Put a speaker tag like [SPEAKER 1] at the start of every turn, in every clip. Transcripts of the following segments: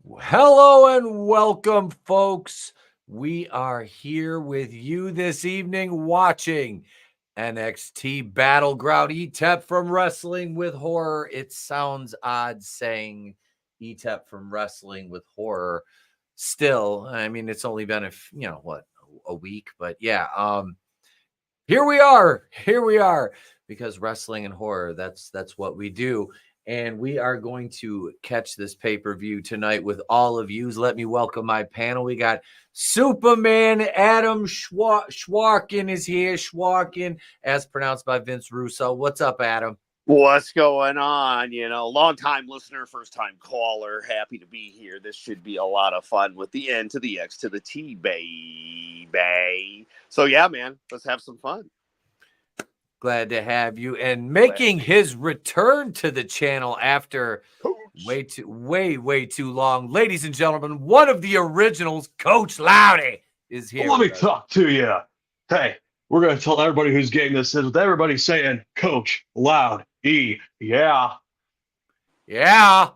[SPEAKER 1] Hello and welcome, folks. We are here with you this evening watching NXT Battleground. Etep from Wrestling with Horror. It sounds odd saying Etep from Wrestling with Horror. Still, I mean, it's only been a week, but yeah. Here we are, because wrestling and horror, that's what we do. And we are going to catch this pay-per-view tonight with all of you. Let me welcome my panel. We got Superman Adam Schwarkin is here. Schwarkin, as pronounced by Vince Russo. What's up, Adam?
[SPEAKER 2] What's going on? Long-time listener, first-time caller. Happy to be here. This should be a lot of fun with the N to the X to the T, baby. So, yeah, man, let's have some fun.
[SPEAKER 1] Glad to have you. And making his return to the channel after way too long. Ladies and gentlemen, one of the originals, Coach Loudy, is here.
[SPEAKER 3] Let me talk to you. Hey, we're going to tell everybody whose game this is with everybody saying Coach Loud E. Yeah.
[SPEAKER 1] Yeah.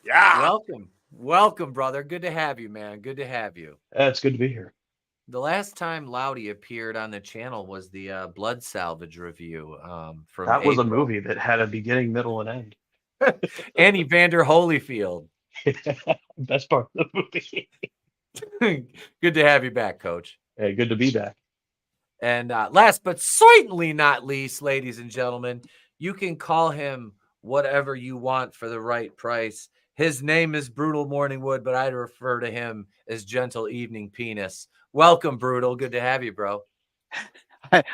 [SPEAKER 2] Yeah.
[SPEAKER 1] Welcome, brother. Good to have you, man. Good to have you.
[SPEAKER 3] It's good to be here.
[SPEAKER 1] The last time Loudy appeared on the channel was the Blood Salvage review. From
[SPEAKER 3] that was a movie that had a beginning, middle, and end.
[SPEAKER 1] Annie Vander Holyfield.
[SPEAKER 3] Best part of the movie.
[SPEAKER 1] Good to have you back, Coach.
[SPEAKER 3] Hey, good to be back.
[SPEAKER 1] And last but certainly not least, ladies and gentlemen, you can call him whatever you want for the right price. His name is Brutal Morningwood, but I'd refer to him as Gentle Evening Penis. Welcome, Brutal. Good to have you, bro.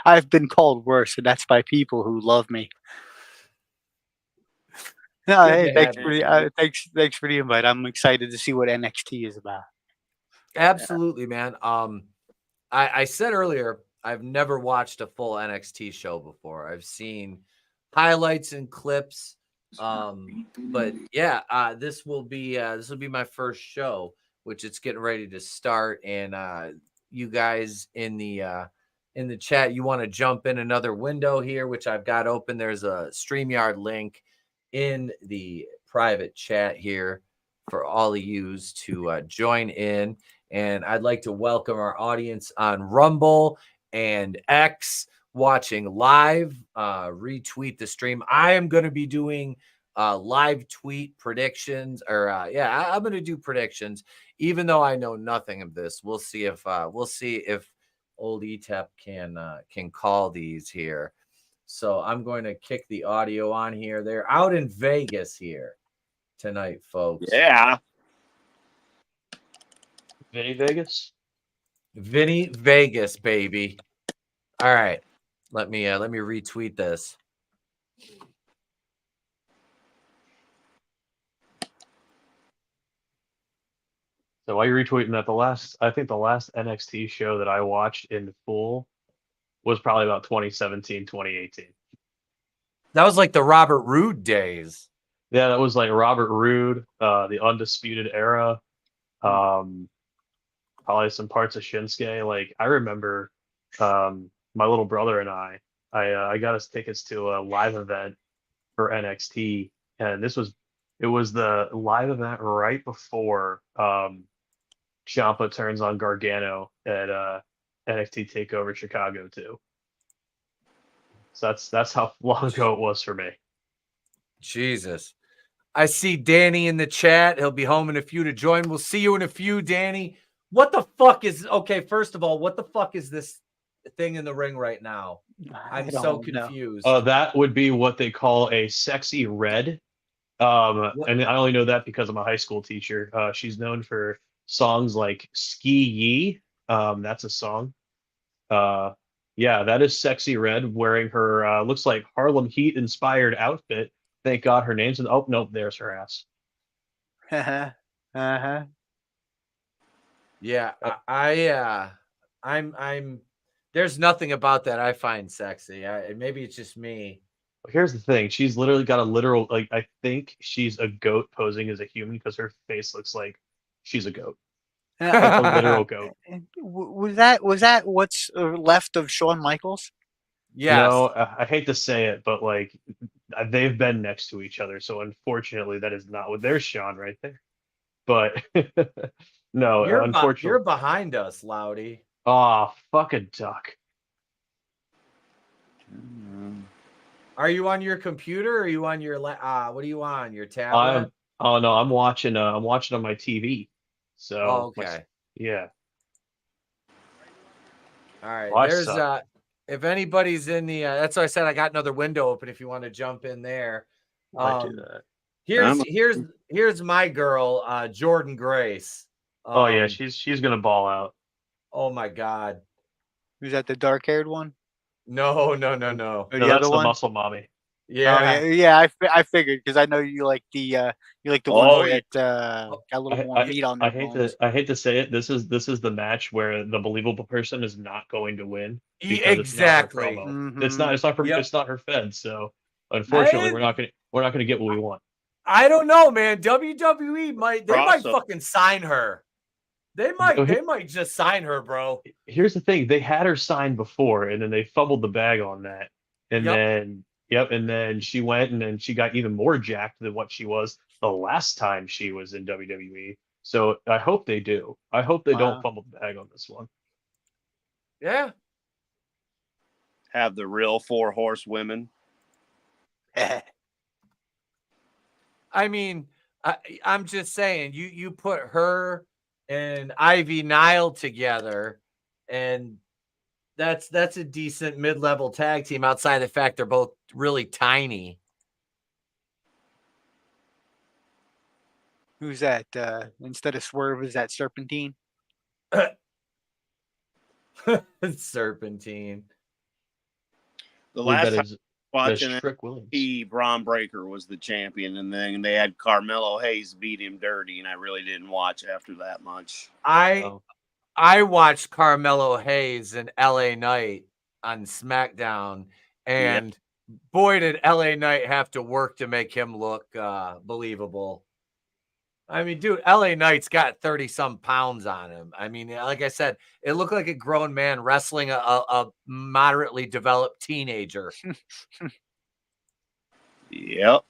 [SPEAKER 4] I've been called worse, and that's by people who love me. No, hey, thanks for the invite. I'm excited to see what NXT is about.
[SPEAKER 1] Absolutely, man. I said earlier, I've never watched a full NXT show before. I've seen highlights and clips. But yeah, this will be my first show, which it's getting ready to start. And you guys in the chat, you want to jump in another window here, which I've got open. There's a StreamYard link in the private chat here for all of yous to join in. And I'd like to welcome our audience on Rumble and X watching live. Retweet the stream. I am going to be doing live tweet predictions, or I'm going to do predictions, even though I know nothing of this. We'll see if old Etep can call these here. So I'm going to kick the audio on here. They're out in Vegas here tonight, folks.
[SPEAKER 2] Yeah.
[SPEAKER 3] Vinny Vegas?
[SPEAKER 1] Vinny Vegas, baby. All right. Let me retweet this.
[SPEAKER 3] So while you're retweeting that, I think the last NXT show that I watched in full was probably about 2017, 2018.
[SPEAKER 1] That was like the Robert Roode days.
[SPEAKER 3] Yeah, that was like Robert Roode, the Undisputed Era, probably some parts of Shinsuke. Like, I remember my little brother and I got us tickets to a live event for NXT, and it was the live event right before Ciampa turns on Gargano at NXT TakeOver Chicago too. So that's how long ago it was for me.
[SPEAKER 1] Jesus. I see Danny in the chat. He'll be home in a few to join. We'll see you in a few, Danny. What the fuck is okay? First of all, what the fuck is this thing in the ring right now? I'm so confused.
[SPEAKER 3] That would be what they call a sexy red. And I only know that because I'm a high school teacher. She's known for songs like Ski Yee. That's a song. Yeah, that is Sexy Red wearing her looks like Harlem Heat inspired outfit. Thank God her name's oh nope, there's her ass.
[SPEAKER 1] Yeah, I'm there's nothing about that I find sexy. Maybe it's just me.
[SPEAKER 3] Here's the thing. She's literally got a literal, like, I think she's a goat posing as a human because her face looks like she's a goat. Like a literal goat.
[SPEAKER 4] Was that what's left of Shawn Michaels?
[SPEAKER 1] Yes.
[SPEAKER 3] No, I hate to say it, but like they've been next to each other. So unfortunately, that is not what. There's Shawn right there. but no,
[SPEAKER 1] You're
[SPEAKER 3] unfortunately.
[SPEAKER 1] behind us, Loudy.
[SPEAKER 3] Oh, fuck a duck.
[SPEAKER 1] Are you on your computer or are you on your what are you on? Your tablet?
[SPEAKER 3] Oh no, I'm watching on my TV. So
[SPEAKER 1] Oh, okay.
[SPEAKER 3] yeah.
[SPEAKER 1] All right.
[SPEAKER 3] Oh, I
[SPEAKER 1] There's
[SPEAKER 3] suck.
[SPEAKER 1] if anybody's in the that's why I said I got another window open if you want to jump in there.
[SPEAKER 3] I do that.
[SPEAKER 1] Here's my girl, Jordan Grace.
[SPEAKER 3] Oh yeah, she's gonna ball out.
[SPEAKER 1] Oh my God.
[SPEAKER 4] Who's that? The dark-haired one?
[SPEAKER 1] No.
[SPEAKER 4] Or
[SPEAKER 3] No,
[SPEAKER 4] the
[SPEAKER 3] that's
[SPEAKER 4] other
[SPEAKER 3] the
[SPEAKER 4] one?
[SPEAKER 3] muscle mommy.
[SPEAKER 1] Yeah.
[SPEAKER 4] Oh, yeah. I figured because I know you like the one that got a little more meat on their bones.
[SPEAKER 3] I hate to say it. This is the match where the believable person is not going to win because it's not her
[SPEAKER 1] Exactly.
[SPEAKER 3] promo.
[SPEAKER 4] Mhm.
[SPEAKER 3] It's not her fed. So unfortunately, we're not gonna get what we want.
[SPEAKER 1] I don't know, man. WWE might
[SPEAKER 2] Crossover.
[SPEAKER 1] fucking sign her. They might just sign her, bro.
[SPEAKER 3] Here's the thing: they had her signed before, and then they fumbled the bag on that, and then she went, and then she got even more jacked than what she was the last time she was in WWE. So I hope they do. I hope they don't fumble the bag on this one.
[SPEAKER 1] Yeah.
[SPEAKER 2] Have the real 4 horsewomen.
[SPEAKER 1] I mean, I'm just saying, you put her and Ivy Nile together, and that's a decent mid-level tag team outside of the fact they're both really tiny.
[SPEAKER 4] Who's that? Instead of Swerve, is that Serpentine?
[SPEAKER 1] Serpentine.
[SPEAKER 2] The last time
[SPEAKER 3] watching
[SPEAKER 2] Trick Williams, Braun Breaker was the champion, and then they had Carmelo Hayes beat him dirty, and I really didn't watch after that much.
[SPEAKER 1] I watched Carmelo Hayes and LA Knight on SmackDown, and boy, did LA Knight have to work to make him look believable. I mean, dude, LA Knight's got 30-some pounds on him. I mean, like I said, it looked like a grown man wrestling a moderately developed teenager.
[SPEAKER 2] Yep.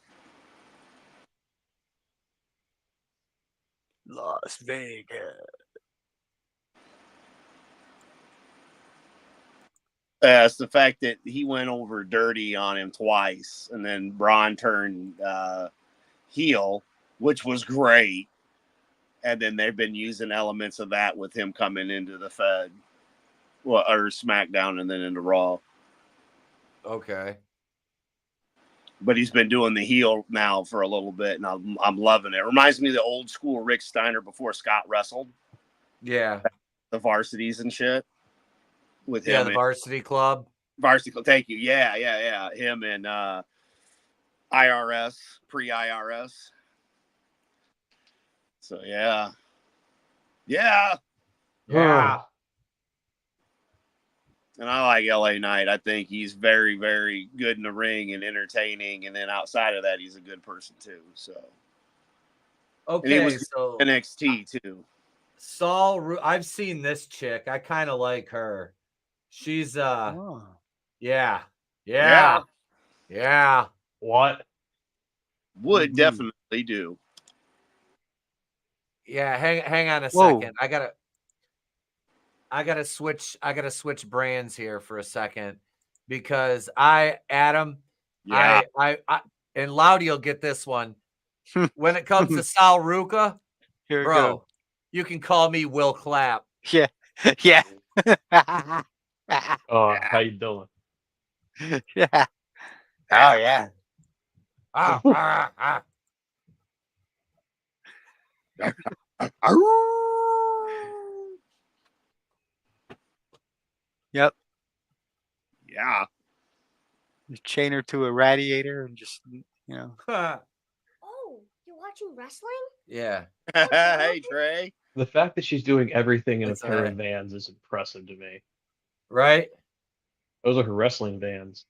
[SPEAKER 4] Las Vegas.
[SPEAKER 2] It's the fact that he went over dirty on him twice, and then Braun turned heel, which was great. And then they've been using elements of that with him coming into the Fed, or SmackDown, and then into Raw.
[SPEAKER 1] Okay.
[SPEAKER 2] But he's been doing the heel now for a little bit, and I'm loving it. Reminds me of the old school Rick Steiner before Scott wrestled.
[SPEAKER 1] Yeah.
[SPEAKER 2] The varsities and shit. With him.
[SPEAKER 1] Yeah, the Varsity Club.
[SPEAKER 2] Varsity Club, thank you. Yeah. Him and IRS, pre-IRS. So, yeah. And I like LA Knight. I think he's very, very good in the ring and entertaining. And then outside of that, he's a good person too. So,
[SPEAKER 1] okay,
[SPEAKER 2] and he was
[SPEAKER 1] so
[SPEAKER 2] NXT too.
[SPEAKER 1] I've seen this chick. I kind of like her. She's yeah.
[SPEAKER 3] What?
[SPEAKER 2] Would definitely do.
[SPEAKER 1] Yeah, hang on a second. I gotta switch brands here for a second because Adam,
[SPEAKER 2] Yeah.
[SPEAKER 1] I and Loudy will get this one. When it comes to Sal Ruka, bro, you can call me Will Clapp.
[SPEAKER 4] Yeah.
[SPEAKER 3] Oh, how you doing?
[SPEAKER 4] Yeah. Oh yeah. Yep.
[SPEAKER 2] Yeah.
[SPEAKER 4] Chain her to a radiator and just
[SPEAKER 5] Oh, you're watching wrestling?
[SPEAKER 1] Yeah.
[SPEAKER 2] Hey, Trey.
[SPEAKER 3] The fact that she's doing everything in
[SPEAKER 1] That's
[SPEAKER 3] a pair
[SPEAKER 1] all right.
[SPEAKER 3] of Vans is impressive to me.
[SPEAKER 1] Right?
[SPEAKER 3] Those are her wrestling Vans.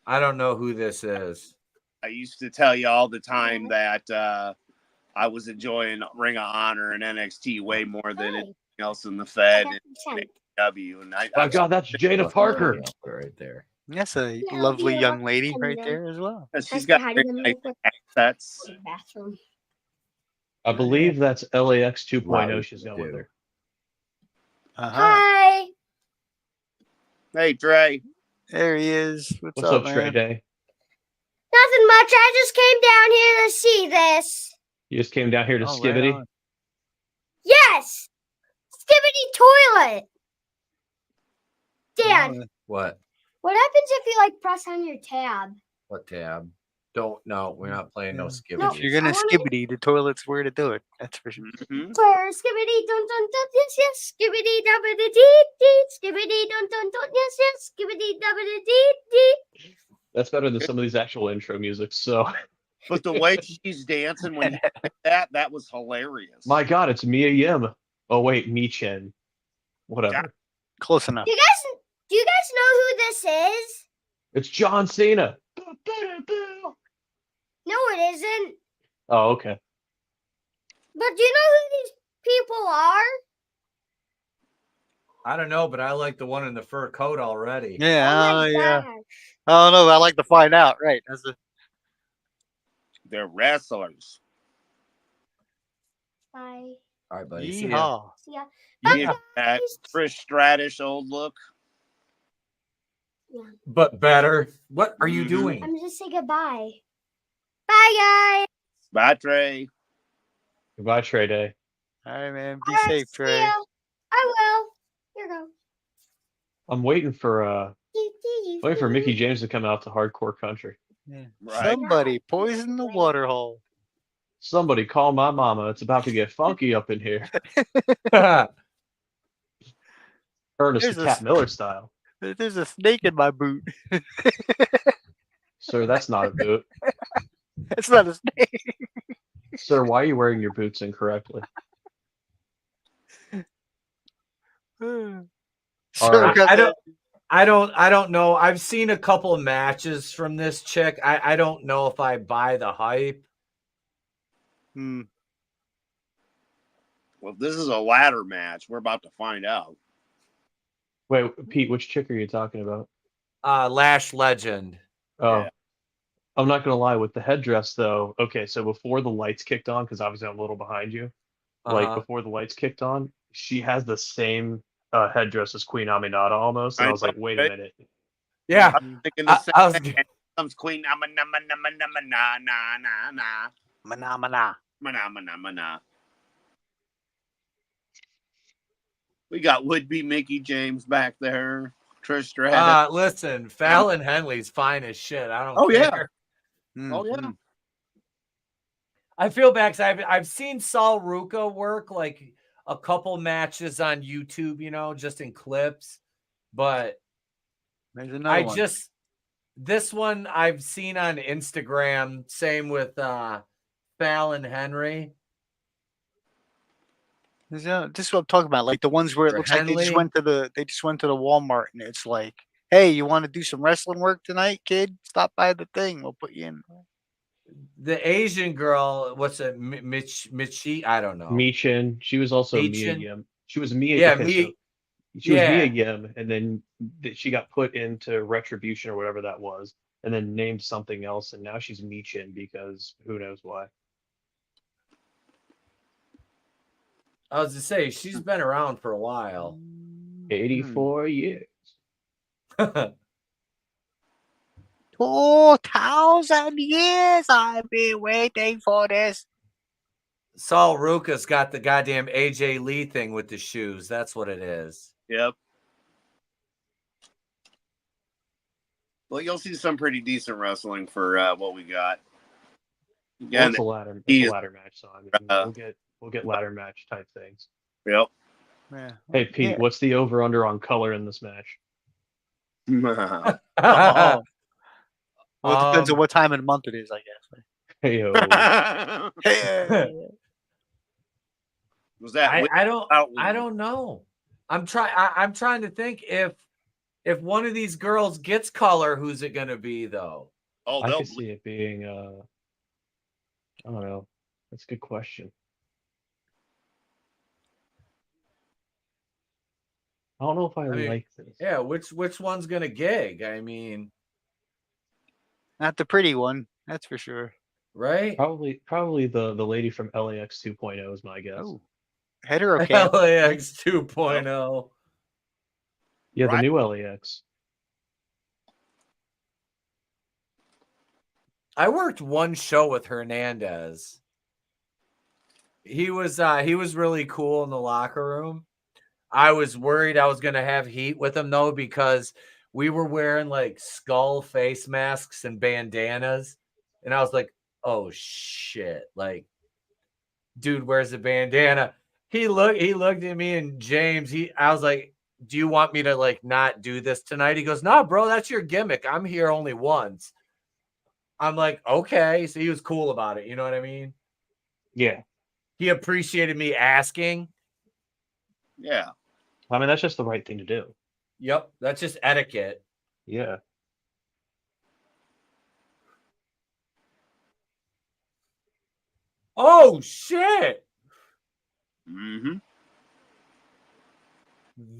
[SPEAKER 1] I don't know who this is.
[SPEAKER 2] I used to tell you all the time that I was enjoying Ring of Honor and NXT way more than anything else in the Fed and AEW. And
[SPEAKER 3] Oh God, that's Jada Parker.
[SPEAKER 1] Right there.
[SPEAKER 4] That's a
[SPEAKER 5] Yeah,
[SPEAKER 4] lovely
[SPEAKER 5] yeah,
[SPEAKER 4] young lady
[SPEAKER 5] and
[SPEAKER 4] right
[SPEAKER 5] then-
[SPEAKER 4] there as well.
[SPEAKER 2] She's
[SPEAKER 5] Has
[SPEAKER 2] got
[SPEAKER 5] to hide
[SPEAKER 2] very
[SPEAKER 5] them
[SPEAKER 2] nice
[SPEAKER 5] in the
[SPEAKER 2] assets.
[SPEAKER 5] bathroom.
[SPEAKER 3] I believe that's LAX 2.0
[SPEAKER 1] Loud
[SPEAKER 3] she's got
[SPEAKER 1] do.
[SPEAKER 3] with her.
[SPEAKER 5] Hi.
[SPEAKER 2] Hey, Trey.
[SPEAKER 4] There he is. What's
[SPEAKER 3] What's
[SPEAKER 4] up,
[SPEAKER 3] up, Trey
[SPEAKER 4] man?
[SPEAKER 3] Day?
[SPEAKER 5] Nothing much. I just came down here to see this.
[SPEAKER 3] You just came down here to
[SPEAKER 4] Oh, right
[SPEAKER 3] Skibbity?
[SPEAKER 4] on.
[SPEAKER 5] Yes. Skibbity toilet. Dad,
[SPEAKER 4] Oh,
[SPEAKER 1] What?
[SPEAKER 5] what happens if you like press on your tab?
[SPEAKER 1] What tab? Don't know. We're not playing no
[SPEAKER 4] yeah.
[SPEAKER 1] skibbities.
[SPEAKER 4] If you're gonna
[SPEAKER 5] I wanna-
[SPEAKER 4] skibbity, the toilet's where to do it. That's for sure.
[SPEAKER 2] Mhm.
[SPEAKER 5] Where skibbity dun dun dun yes yes skibbity dubbity dee dee skibbity dun dun dun yes yes skibbity dubbity dee dee.
[SPEAKER 3] That's better than some of these actual intro music. So,
[SPEAKER 2] But the way she's dancing when you did that was hilarious.
[SPEAKER 3] my God, it's Mia Yim. Oh wait, Mi Chen. Whatever.
[SPEAKER 4] Close enough.
[SPEAKER 5] Do you guys know who this is?
[SPEAKER 3] It's John Cena.
[SPEAKER 5] No, it isn't.
[SPEAKER 3] Oh, okay.
[SPEAKER 5] But do you know who these people are?
[SPEAKER 1] I don't know, but I like the one in the fur coat already.
[SPEAKER 4] Yeah,
[SPEAKER 5] Oh my
[SPEAKER 4] yeah.
[SPEAKER 5] gosh.
[SPEAKER 4] I don't know. I like to find out. Right. That's a,
[SPEAKER 2] They're wrestlers.
[SPEAKER 5] Bye.
[SPEAKER 1] All right, buddy. See ya.
[SPEAKER 4] yeehaw.
[SPEAKER 5] See ya.
[SPEAKER 2] Yeah. That Trish Stratus old look.
[SPEAKER 1] But better. What are you
[SPEAKER 2] Mhm.
[SPEAKER 1] doing?
[SPEAKER 5] I'm just say goodbye. Bye, guys.
[SPEAKER 2] Bye, Trey.
[SPEAKER 3] Goodbye, Trey Day.
[SPEAKER 4] All right, man. Be
[SPEAKER 5] All right,
[SPEAKER 4] safe,
[SPEAKER 5] see
[SPEAKER 4] Trey.
[SPEAKER 5] ya. I will. Here goes.
[SPEAKER 3] I'm waiting for Mickey James to come out to hardcore country.
[SPEAKER 4] Yeah.
[SPEAKER 2] Right.
[SPEAKER 4] Somebody poison the water hole.
[SPEAKER 3] Somebody call my mama. It's about to get funky up in here. Ernest
[SPEAKER 4] There's
[SPEAKER 3] the
[SPEAKER 4] a
[SPEAKER 3] Cat
[SPEAKER 4] s-
[SPEAKER 3] Miller style.
[SPEAKER 4] There's a snake in my boot.
[SPEAKER 3] Sir, that's not a boot.
[SPEAKER 4] It's not a snake.
[SPEAKER 3] Sir, why are you wearing your boots incorrectly?
[SPEAKER 4] Sir,
[SPEAKER 3] right.
[SPEAKER 4] got
[SPEAKER 1] I don't know. I've seen a couple of matches from this chick. I don't know if I buy the hype.
[SPEAKER 4] Hmm.
[SPEAKER 2] Well, if this is a ladder match, we're about to find out.
[SPEAKER 3] Wait, Pete, which chick are you talking about?
[SPEAKER 1] Lash Legend.
[SPEAKER 3] Oh,
[SPEAKER 2] Yeah.
[SPEAKER 3] I'm not gonna lie. With the headdress, though. Okay, so before the lights kicked on, because obviously I'm a little behind you. Like
[SPEAKER 1] Uh-huh.
[SPEAKER 3] before the lights kicked on, she has the same headdress as Queen Aminata almost, and I was like, wait a
[SPEAKER 2] right?
[SPEAKER 3] minute.
[SPEAKER 1] Yeah.
[SPEAKER 2] I'm thinking the
[SPEAKER 1] I
[SPEAKER 2] same
[SPEAKER 1] was-
[SPEAKER 2] thing. And comes Queen na.
[SPEAKER 4] Mana.
[SPEAKER 2] Mana. We got would-be Mickey James back there. Trish Stratus.
[SPEAKER 1] Listen, Fallon Henley's fine as shit. I don't
[SPEAKER 2] Oh, yeah.
[SPEAKER 1] care.
[SPEAKER 2] Oh, yeah.
[SPEAKER 1] I feel bad because I've seen Saul Ruka work like a couple matches on YouTube, just in clips. But
[SPEAKER 4] There's another one.
[SPEAKER 1] This one I've seen on Instagram. Same with Fallon Henry.
[SPEAKER 4] This is what I'm talking about. Like the ones where it
[SPEAKER 1] For
[SPEAKER 4] looks like they just
[SPEAKER 1] Henley?
[SPEAKER 4] went to the Walmart and it's like, hey, you want to do some wrestling work tonight, kid? Stop by the thing. We'll put you in.
[SPEAKER 1] The Asian girl, what's it? Michi? I don't know.
[SPEAKER 3] Michin, she was also Mia
[SPEAKER 1] Michin?
[SPEAKER 3] Yim. She was Mia.
[SPEAKER 1] Yeah,
[SPEAKER 3] okay,
[SPEAKER 1] Mia.
[SPEAKER 3] so she was Mia
[SPEAKER 1] Yeah.
[SPEAKER 3] Yim, and then she got put into Retribution or whatever that was, and then named something else, and now she's Michin because who knows why.
[SPEAKER 1] I was to say she's been around for a while.
[SPEAKER 3] 84 years.
[SPEAKER 4] 2,000 years I've been waiting for this.
[SPEAKER 1] Saul Ruka's got the goddamn AJ Lee thing with the shoes. That's what it is.
[SPEAKER 2] Yep. Well, you'll see some pretty decent wrestling for what we got.
[SPEAKER 3] Well,
[SPEAKER 2] Again,
[SPEAKER 3] it's a ladder match, so I mean, we'll get ladder match type things.
[SPEAKER 2] yep.
[SPEAKER 4] Yeah.
[SPEAKER 3] Hey Pete, what's the over under on color in this match?
[SPEAKER 4] Oh. Well, it depends on what time of the month it is, I guess.
[SPEAKER 3] Hey,
[SPEAKER 4] Hey.
[SPEAKER 2] Was that?
[SPEAKER 1] I don't know. I'm trying to think if one of these girls gets color, who's it going to be though?
[SPEAKER 2] Oh,
[SPEAKER 3] I could see it being I don't know. That's a good question. I don't know if I
[SPEAKER 1] mean,
[SPEAKER 3] like this.
[SPEAKER 1] Yeah, which one's gonna gig? I mean,
[SPEAKER 4] Not the pretty one, that's for sure.
[SPEAKER 1] right?
[SPEAKER 3] Probably the lady from LAX 2.0 is my guess.
[SPEAKER 4] Oh, hetero cam.
[SPEAKER 1] LAX 2.0.
[SPEAKER 3] Yeah, the
[SPEAKER 2] Right.
[SPEAKER 3] new LAX.
[SPEAKER 1] I worked one show with Hernandez. He was really cool in the locker room. I was worried I was gonna have heat with him though, because we were wearing like skull face masks and bandanas, and I was like, "Oh shit!" Like, dude wears a bandana. He looked at me and James. I was like, "Do you want me to like not do this tonight?" He goes, "No, bro, that's your gimmick. I'm here only once." I'm like, "Okay." So he was cool about it. You know what I mean?
[SPEAKER 3] Yeah.
[SPEAKER 1] He appreciated me asking.
[SPEAKER 2] Yeah.
[SPEAKER 3] I mean, that's just the right thing to do.
[SPEAKER 1] Yep, that's just etiquette.
[SPEAKER 3] Yeah.
[SPEAKER 1] Oh shit!
[SPEAKER 2] Mm-hmm.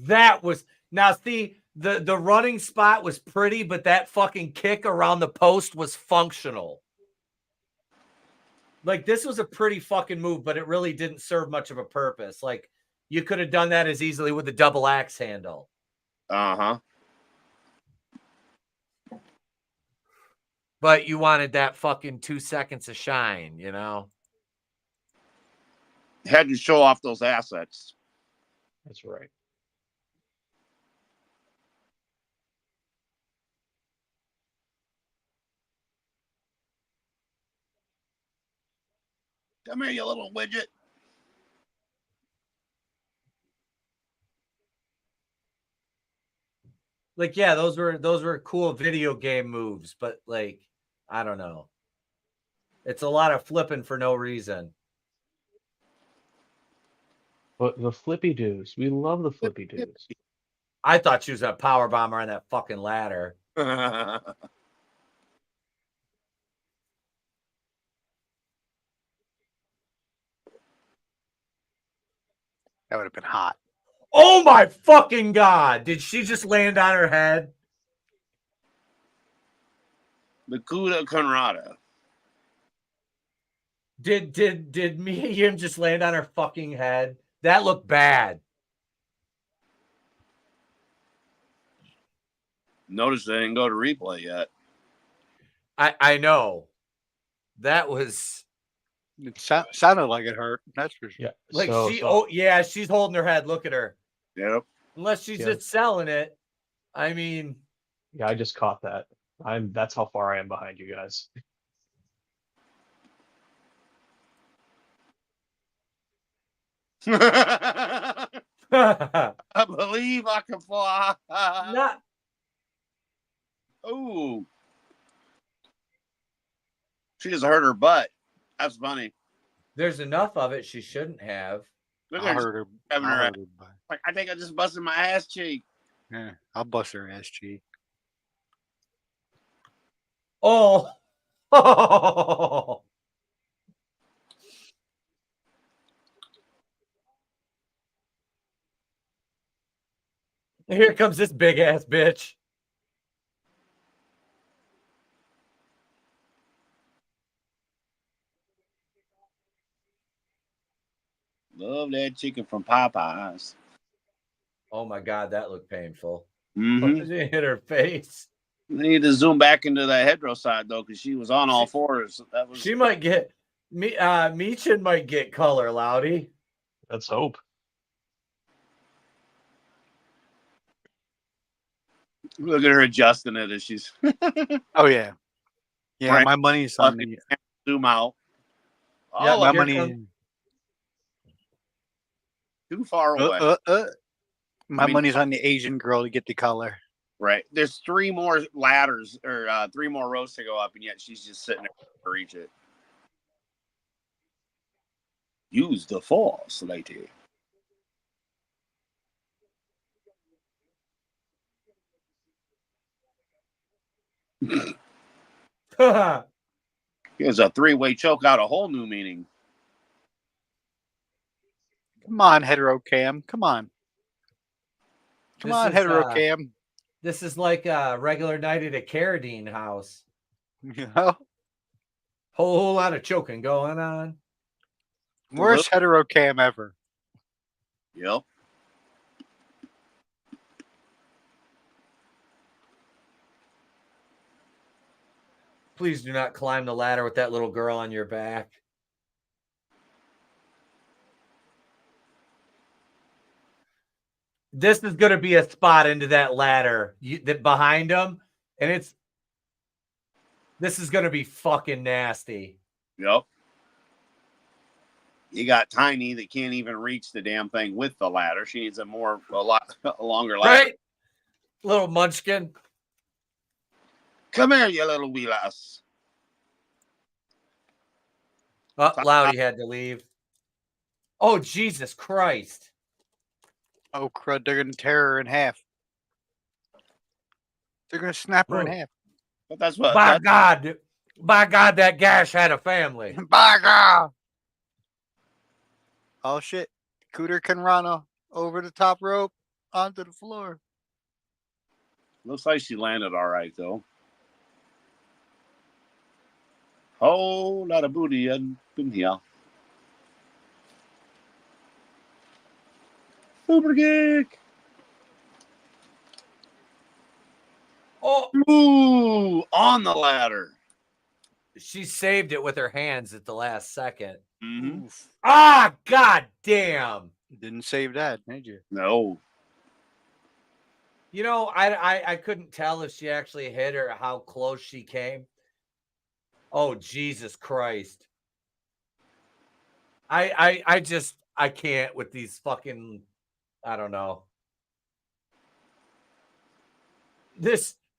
[SPEAKER 1] That was now see the running spot was pretty, but that fucking kick around the post was functional. Like this was a pretty fucking move, but it really didn't serve much of a purpose. Like you could have done that as easily with the double axe handle.
[SPEAKER 2] Uh-huh.
[SPEAKER 1] But you wanted that fucking 2 seconds of shine, you know?
[SPEAKER 2] Had to show off those assets.
[SPEAKER 3] That's right.
[SPEAKER 2] Come here, you little widget.
[SPEAKER 1] Like, yeah, those were cool video game moves, but like, I don't know. It's a lot of flipping for no reason.
[SPEAKER 3] But the flippy doos, we love the flippy doos.
[SPEAKER 1] I thought she was a power bomber on that fucking ladder.
[SPEAKER 4] That would have been hot.
[SPEAKER 1] Oh my fucking god! Did she just land on her head?
[SPEAKER 2] The Kuda Conrada.
[SPEAKER 1] Did me and him just land on her fucking head? That looked bad.
[SPEAKER 2] Notice they didn't go to replay yet.
[SPEAKER 1] I know. That was
[SPEAKER 4] It sounded like it hurt. That's for sure.
[SPEAKER 3] Yeah.
[SPEAKER 1] like
[SPEAKER 3] So
[SPEAKER 1] she's holding her head. Look at her.
[SPEAKER 2] Yep.
[SPEAKER 1] Unless she's
[SPEAKER 3] Yeah.
[SPEAKER 1] just selling it. I mean,
[SPEAKER 3] yeah, I just caught that. That's how far I am behind you guys.
[SPEAKER 2] I believe I can fly.
[SPEAKER 1] not
[SPEAKER 2] Oh. She just hurt her butt. That's funny.
[SPEAKER 1] there's enough of it she shouldn't have.
[SPEAKER 2] Look
[SPEAKER 4] I
[SPEAKER 2] at her
[SPEAKER 4] heard her.
[SPEAKER 2] having
[SPEAKER 4] I
[SPEAKER 2] her
[SPEAKER 4] heard her.
[SPEAKER 2] like, I think I just busted my ass cheek.
[SPEAKER 4] Yeah, I'll bust her ass cheek.
[SPEAKER 1] Oh. Here comes this big ass bitch.
[SPEAKER 2] Love that chicken from Popeyes.
[SPEAKER 1] Oh my god, that looked painful.
[SPEAKER 2] Mm-hmm.
[SPEAKER 1] She hit her face.
[SPEAKER 2] We need to zoom back into that Hedro side though, because she was on all fours. That was
[SPEAKER 1] She might get me. Meechin might get color, Loudy.
[SPEAKER 3] Let's hope.
[SPEAKER 2] Look at her adjusting it as she's
[SPEAKER 4] Oh yeah, yeah.
[SPEAKER 2] Right.
[SPEAKER 4] My money's on the.
[SPEAKER 2] zoom out.
[SPEAKER 1] Yeah,
[SPEAKER 2] Oh,
[SPEAKER 4] My
[SPEAKER 1] here
[SPEAKER 4] money.
[SPEAKER 1] comes-
[SPEAKER 2] too far away.
[SPEAKER 4] My
[SPEAKER 2] I mean-
[SPEAKER 4] money's on the Asian girl to get the color.
[SPEAKER 2] Right. There's 3 more ladders or 3 more rows to go up, and yet she's just sitting there to reach it. Use the force, lady. Here's a 3-way choke out, a whole new meaning.
[SPEAKER 4] Come on, hetero cam. Come on. Come
[SPEAKER 1] This
[SPEAKER 4] on,
[SPEAKER 1] is,
[SPEAKER 4] hetero cam.
[SPEAKER 1] This is like a regular night at a Carradine house.
[SPEAKER 4] You know?
[SPEAKER 1] Whole lot of choking going on.
[SPEAKER 4] Worst hetero cam ever.
[SPEAKER 2] Yep.
[SPEAKER 1] Please do not climb the ladder with that little girl on your back. This is going to be a spot into that ladder that behind him, and this is going to be fucking nasty.
[SPEAKER 2] Yep. You got Tiny that can't even reach the damn thing with the ladder. She needs a lot longer ladder.
[SPEAKER 1] Right? Little munchkin.
[SPEAKER 2] Come here, you little wee lass.
[SPEAKER 1] Oh, Loudy had to leave. Oh, Jesus Christ.
[SPEAKER 4] Oh, crud. They're going to tear her in half. They're going to snap her in half.
[SPEAKER 2] But that's what.
[SPEAKER 1] By God, that gash had a family.
[SPEAKER 4] By God. Oh, shit. Cooter Kenrana over the top rope onto the floor.
[SPEAKER 2] Looks like she landed all right, though. Whole lot of booty in here. Super kick.
[SPEAKER 1] Oh,
[SPEAKER 2] ooh, on the ladder.
[SPEAKER 1] She saved it with her hands at the last second.
[SPEAKER 2] Mm-hmm.
[SPEAKER 1] Ah, God damn.
[SPEAKER 4] Didn't save that, did you?
[SPEAKER 2] No.
[SPEAKER 1] You know, I couldn't tell if she actually hit or how close she came. Oh, Jesus Christ. I can't with these fucking, I don't know.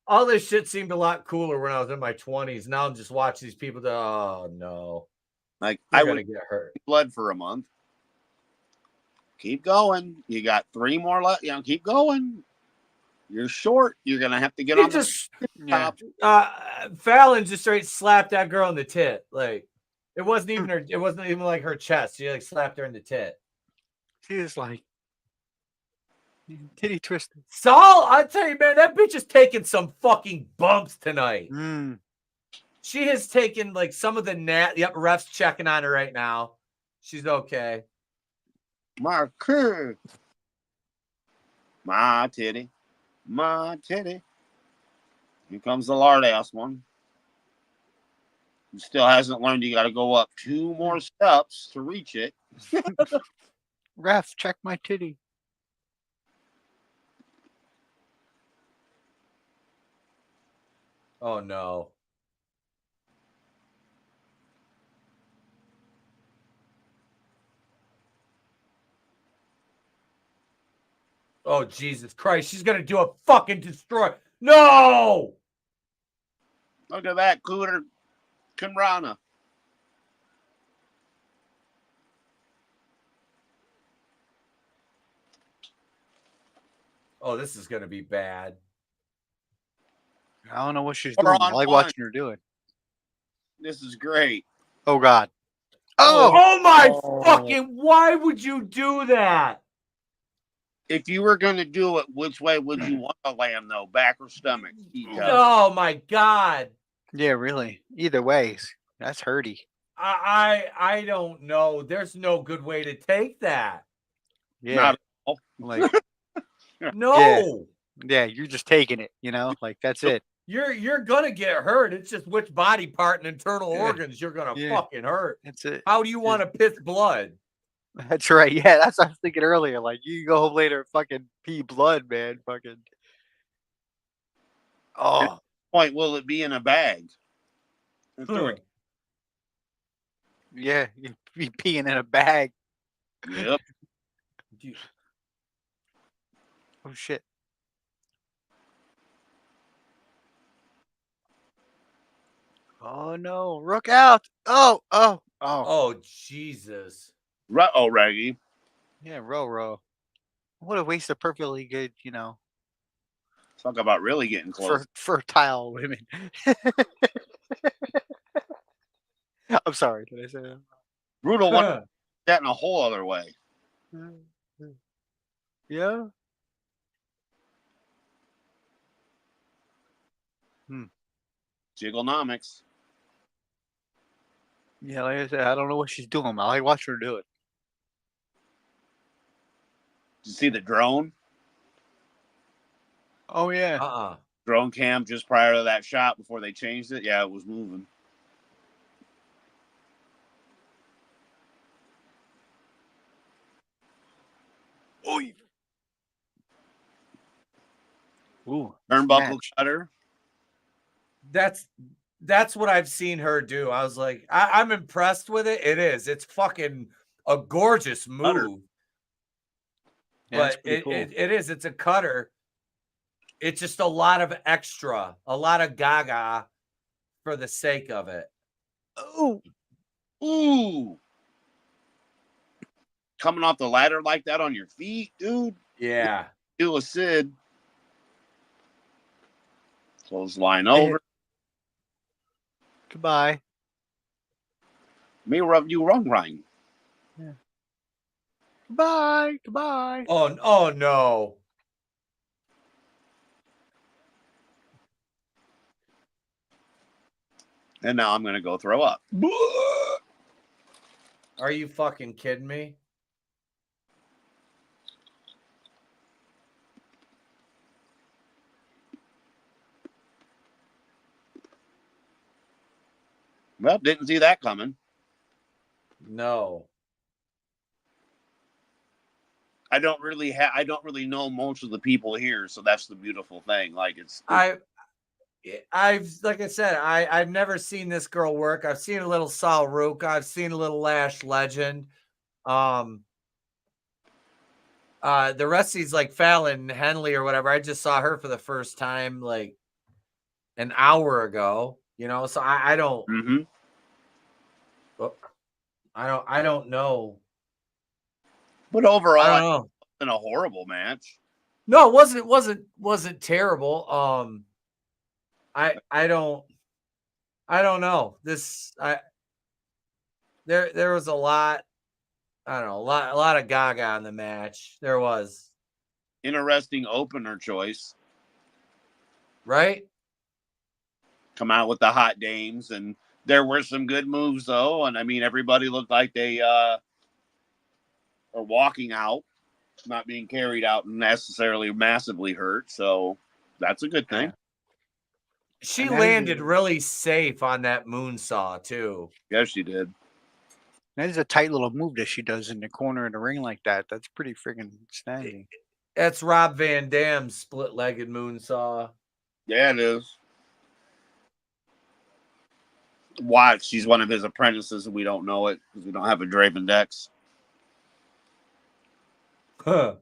[SPEAKER 1] All this shit seemed a lot cooler when I was in my 20s. Now I'm just watching these people go, oh no.
[SPEAKER 2] Like,
[SPEAKER 1] They're
[SPEAKER 2] I
[SPEAKER 1] gonna
[SPEAKER 2] would
[SPEAKER 1] get hurt.
[SPEAKER 2] Blood for a month. Keep going. You got 3 more left. You know, keep going. You're short. You're gonna have to get on the top.
[SPEAKER 1] Fallon just straight slapped that girl in the tit. Like, it wasn't even her. It wasn't even like her chest. She like slapped her in the tit.
[SPEAKER 4] She was like titty twisted.
[SPEAKER 1] Saul, I tell you, man, that bitch is taking some fucking bumps tonight. She has taken like some of the Yep, ref's checking on her right now. She's okay.
[SPEAKER 2] My titty. My titty. Here comes the lard ass one. He still hasn't learned you got to go up 2 more steps to reach it.
[SPEAKER 4] Ref, check my titty.
[SPEAKER 1] Oh no. Oh, Jesus Christ. She's going to do a fucking destroy. No!
[SPEAKER 2] Look at that, Cooter Kenrana.
[SPEAKER 1] Oh, this is going to be bad.
[SPEAKER 4] I don't know what she's doing. I like watching her do it.
[SPEAKER 2] This is great.
[SPEAKER 4] Oh, God.
[SPEAKER 1] Oh my fucking, why would you do that?
[SPEAKER 2] If you were going to do it, which way would you want to land, though? Back or stomach?
[SPEAKER 1] Oh, my God.
[SPEAKER 4] Yeah, really. Either way, that's hurty.
[SPEAKER 1] I don't know. There's no good way to take that.
[SPEAKER 4] Yeah.
[SPEAKER 2] Not at all.
[SPEAKER 4] Like,
[SPEAKER 1] no.
[SPEAKER 4] Yeah, you're just taking it, you know? Like, that's it.
[SPEAKER 1] You're going to get hurt. It's just which body part and internal organs you're going to fucking hurt.
[SPEAKER 4] That's it.
[SPEAKER 1] How do you want to piss blood?
[SPEAKER 4] That's right. Yeah, that's what I was thinking earlier. Like, you can go home later and fucking pee blood, man. Fucking.
[SPEAKER 2] Oh. At what point will it be in a bag?
[SPEAKER 4] Yeah, you'd be peeing in a bag.
[SPEAKER 2] Yep.
[SPEAKER 4] Oh, shit. Oh, no. Rook out. Oh,
[SPEAKER 1] Jesus.
[SPEAKER 2] Oh, Raggy.
[SPEAKER 4] Yeah, row. What a waste of perfectly good, you know.
[SPEAKER 2] Talk about really getting close.
[SPEAKER 4] Fertile women. I'm sorry. Did I say that?
[SPEAKER 2] Brutal one. That in a whole other way.
[SPEAKER 4] Yeah.
[SPEAKER 2] Jigglenomics.
[SPEAKER 4] Yeah, like I said, I don't know what she's doing. I like watching her do it.
[SPEAKER 2] Did you see the drone?
[SPEAKER 4] Oh yeah.
[SPEAKER 2] Drone cam just prior to that shot before they changed it. Yeah, it was moving.
[SPEAKER 4] Oy. Ooh,
[SPEAKER 2] Turnbuckle cutter.
[SPEAKER 1] That's what I've seen her do. I was like, I'm impressed with it. It is. It's fucking a gorgeous move.
[SPEAKER 2] Cutter.
[SPEAKER 4] Yeah,
[SPEAKER 1] But
[SPEAKER 4] cool.
[SPEAKER 1] it is. It's a cutter. It's just a lot of extra, a lot of gaga for the sake of it.
[SPEAKER 4] Oh,
[SPEAKER 2] ooh. Coming off the ladder like that on your feet, dude.
[SPEAKER 1] Yeah.
[SPEAKER 2] Do a Sid. Clothesline over.
[SPEAKER 4] Goodbye.
[SPEAKER 2] Me rub you wrong, Ryan.
[SPEAKER 4] Yeah. Goodbye. Goodbye.
[SPEAKER 1] Oh no.
[SPEAKER 2] And now I'm gonna go throw up.
[SPEAKER 1] Are you fucking kidding me?
[SPEAKER 2] Well, didn't see that coming.
[SPEAKER 1] No.
[SPEAKER 2] I don't really know most of the people here, so that's the beautiful thing. Like
[SPEAKER 1] I've like I said, I've never seen this girl work. I've seen a little Sal Ruka. I've seen a little Lash Legend. The rest of these like Fallon Henley or whatever. I just saw her for the first time like an hour ago. You know, so I don't.
[SPEAKER 2] Mm-hmm.
[SPEAKER 1] I don't know.
[SPEAKER 2] But overall,
[SPEAKER 1] I don't know.
[SPEAKER 2] It wasn't a horrible match.
[SPEAKER 1] No, it wasn't terrible. I don't know. There was a lot. I don't know, a lot of gaga in the match. There was.
[SPEAKER 2] Interesting opener choice.
[SPEAKER 1] Right?
[SPEAKER 2] Come out with the hot dames, and there were some good moves though, and I mean everybody looked like they are walking out, not being carried out and necessarily massively hurt. So that's a good thing.
[SPEAKER 1] She landed really safe on that moonsaw too.
[SPEAKER 2] Yes, she did.
[SPEAKER 4] That is a tight little move that she does in the corner of the ring like that. That's pretty freaking snazzy.
[SPEAKER 1] That's Rob Van Dam's split-legged moonsaw.
[SPEAKER 2] Yeah, it is. Watch, she's one of his apprentices, and we don't know it because we don't have a Draven Dex.
[SPEAKER 1] Huh.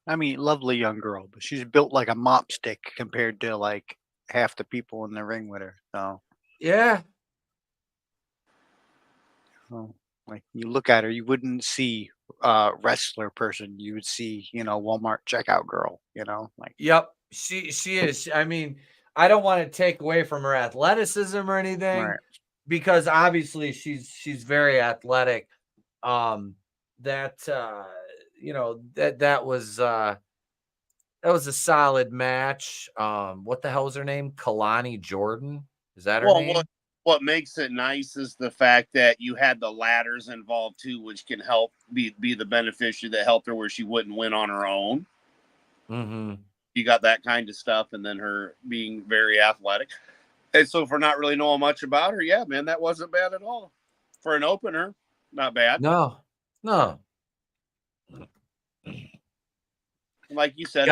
[SPEAKER 4] I mean, lovely young girl, but she's built like a mop stick compared to like half the people in the ring with her. So
[SPEAKER 1] yeah.
[SPEAKER 4] So, like you look at her, you wouldn't see wrestler person. You would see, Walmart checkout girl. Like.
[SPEAKER 1] Yep. She is. I mean, I don't want to take away from her athleticism or anything,
[SPEAKER 4] Right.
[SPEAKER 1] because obviously she's very athletic. That was a solid match. What the hell is her name? Kalani Jordan? Is that her name?
[SPEAKER 2] What makes it nice is the fact that you had the ladders involved too, which can help be the beneficiary that helped her where she wouldn't win on her own.
[SPEAKER 1] Mm-hmm.
[SPEAKER 2] You got that kind of stuff, and then her being very athletic. And so for not really knowing much about her, yeah, man, that wasn't bad at all. For an opener, not bad.
[SPEAKER 1] No.
[SPEAKER 2] Like you said,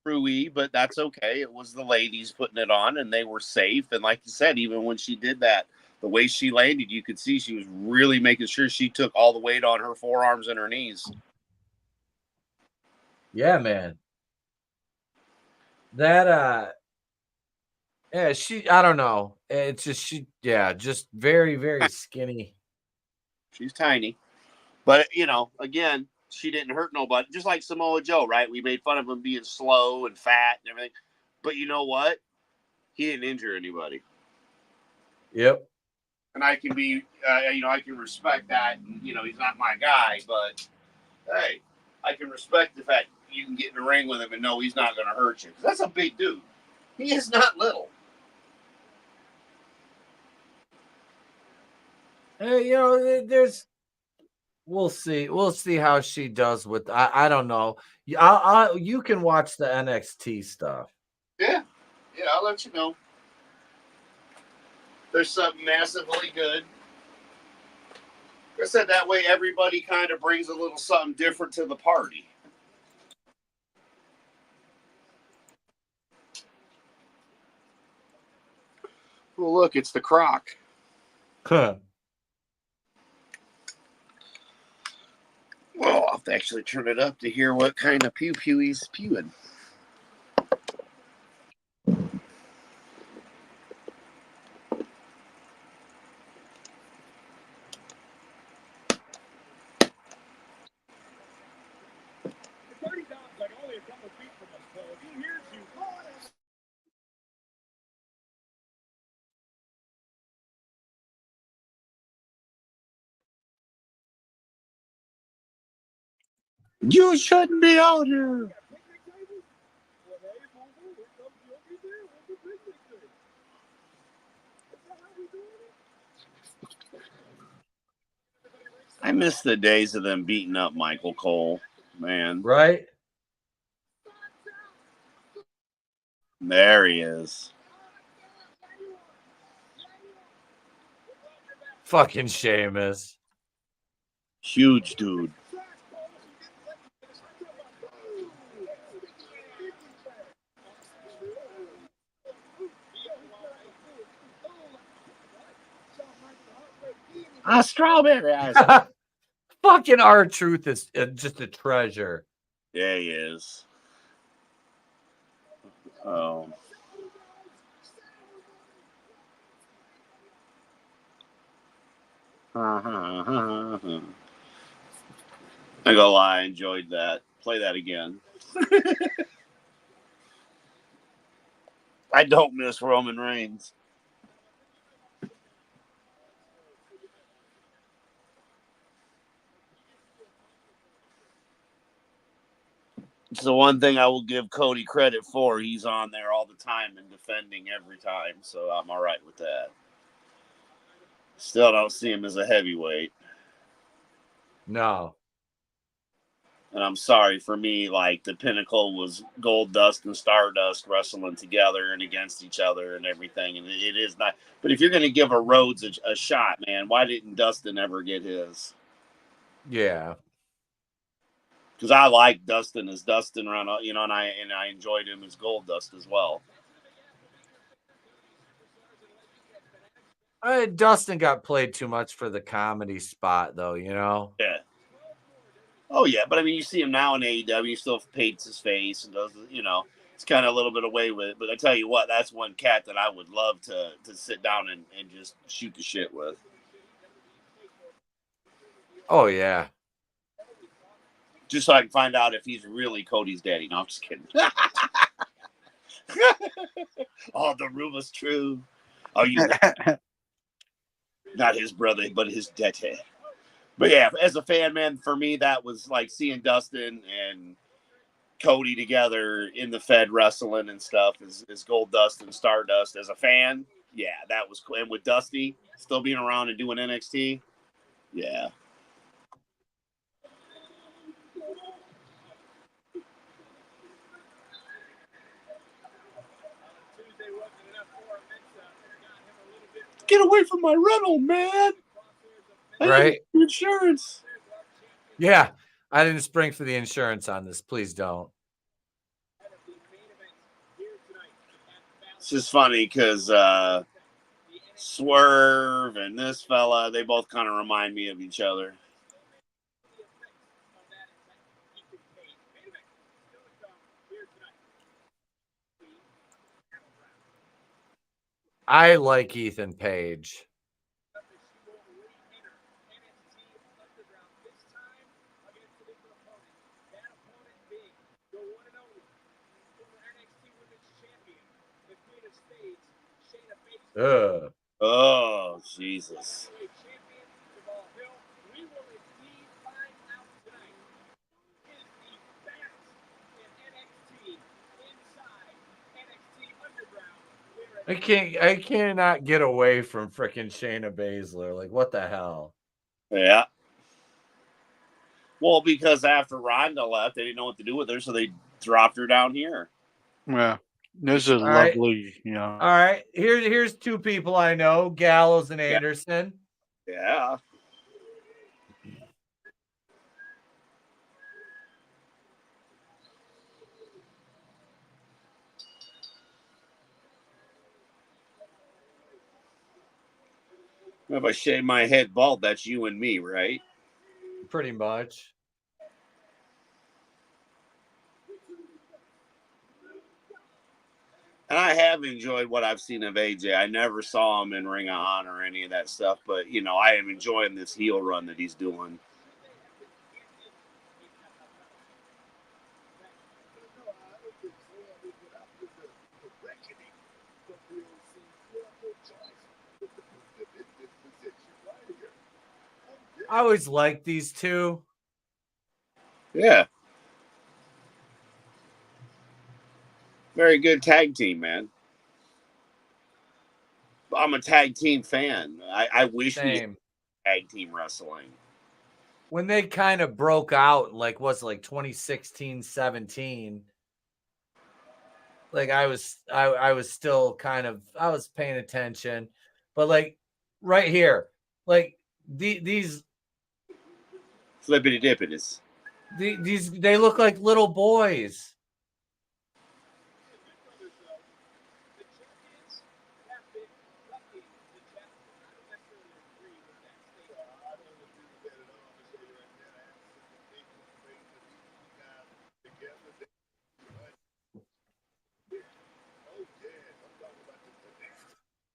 [SPEAKER 2] screwy, but that's okay. It was the ladies putting it on, and they were safe. And like you said, even when she did that, the way she landed, you could see she was really making sure she took all the weight on her forearms and her knees.
[SPEAKER 1] Yeah, man. That yeah, I don't know. It's just just very, very skinny.
[SPEAKER 2] She's tiny. But again, she didn't hurt nobody. Just like Samoa Joe, right? We made fun of him being slow and fat and everything. But you know what? He didn't injure anybody.
[SPEAKER 1] Yep.
[SPEAKER 2] And I can be, I can respect that. And, he's not my guy, but hey, I can respect the fact you can get in the ring with him and know he's not going to hurt you. 'Cause that's a big dude. He is not little.
[SPEAKER 1] We'll see. We'll see how she does with. I don't know. You can watch the NXT stuff.
[SPEAKER 2] Yeah, I'll let you know. There's something massively good. Like I said, that way everybody kind of brings a little something different to the party. Well, look, it's the Croc.
[SPEAKER 1] Huh.
[SPEAKER 2] Well, I'll have to actually turn it up to hear what kind of pew he's pewing. You shouldn't be out here. I miss the days of them beating up Michael Cole, man.
[SPEAKER 1] Right?
[SPEAKER 2] There he is.
[SPEAKER 1] Fucking Sheamus.
[SPEAKER 2] Huge dude. Strawberry ice.
[SPEAKER 1] Fucking R-Truth is just a treasure.
[SPEAKER 2] Yeah, he is. Oh. I gonna lie, I enjoyed that. Play that again. I don't miss Roman Reigns. It's the one thing I will give Cody credit for. He's on there all the time and defending every time, so I'm all right with that. Still don't see him as a heavyweight.
[SPEAKER 1] No.
[SPEAKER 2] And I'm sorry, for me, like, the pinnacle was Goldust and Stardust wrestling together and against each other and everything. And it is not. But if you're going to give a Rhodes a shot, man, why didn't Dustin ever get his?
[SPEAKER 1] Yeah.
[SPEAKER 2] Because I like Dustin as Dustin around, and I enjoyed him as Goldust as well.
[SPEAKER 1] Dustin got played too much for the comedy spot, though,
[SPEAKER 2] Yeah. Oh, yeah. But, I mean, you see him now in AEW. He still paints his face and does, it's kind of a little bit away with it. But I tell you what, that's one cat that I would love to sit down and just shoot the shit with.
[SPEAKER 1] Oh, yeah.
[SPEAKER 2] Just so I can find out if he's really Cody's daddy. No, I'm just kidding. Oh, the rumor's true. Oh, you not his brother, but his daddy. But yeah, as a fan, man, for me, that was like seeing Dustin and Cody together in the Fed wrestling and stuff is Goldust and Stardust. As a fan, yeah, that was cool. And with Dusty still being around and doing NXT, yeah. Get away from my rental, man.
[SPEAKER 1] Right?
[SPEAKER 2] Insurance.
[SPEAKER 1] Yeah. I didn't spring for the insurance on this. Please don't.
[SPEAKER 2] It's just funny because Swerve and this fella, they both kind of remind me of each other.
[SPEAKER 1] I like Ethan Page. Ugh.
[SPEAKER 2] Oh, Jesus.
[SPEAKER 1] I cannot get away from freaking Shayna Baszler. Like, what the hell?
[SPEAKER 2] Yeah. Well, because after Ronda left, they didn't know what to do with her, so they dropped her down here.
[SPEAKER 4] Yeah. This is
[SPEAKER 1] All right.
[SPEAKER 4] lovely,
[SPEAKER 1] All right. Here's two people I know, Gallows and Anderson.
[SPEAKER 2] Yeah. If I shave my head bald, that's you and me, right?
[SPEAKER 1] Pretty much.
[SPEAKER 2] And I have enjoyed what I've seen of AJ. I never saw him in Ring of Honor or any of that stuff, but, you know, I am enjoying this heel run that he's doing.
[SPEAKER 1] I always liked these two.
[SPEAKER 2] Yeah. Very good tag team, man. I'm a tag team fan. I wish we had
[SPEAKER 1] Same.
[SPEAKER 2] tag team wrestling.
[SPEAKER 1] When they kind of broke out, like 2016, 17. Like I was still I was paying attention, but like right here, like these
[SPEAKER 2] Flippity dippities.
[SPEAKER 1] these they look like little boys.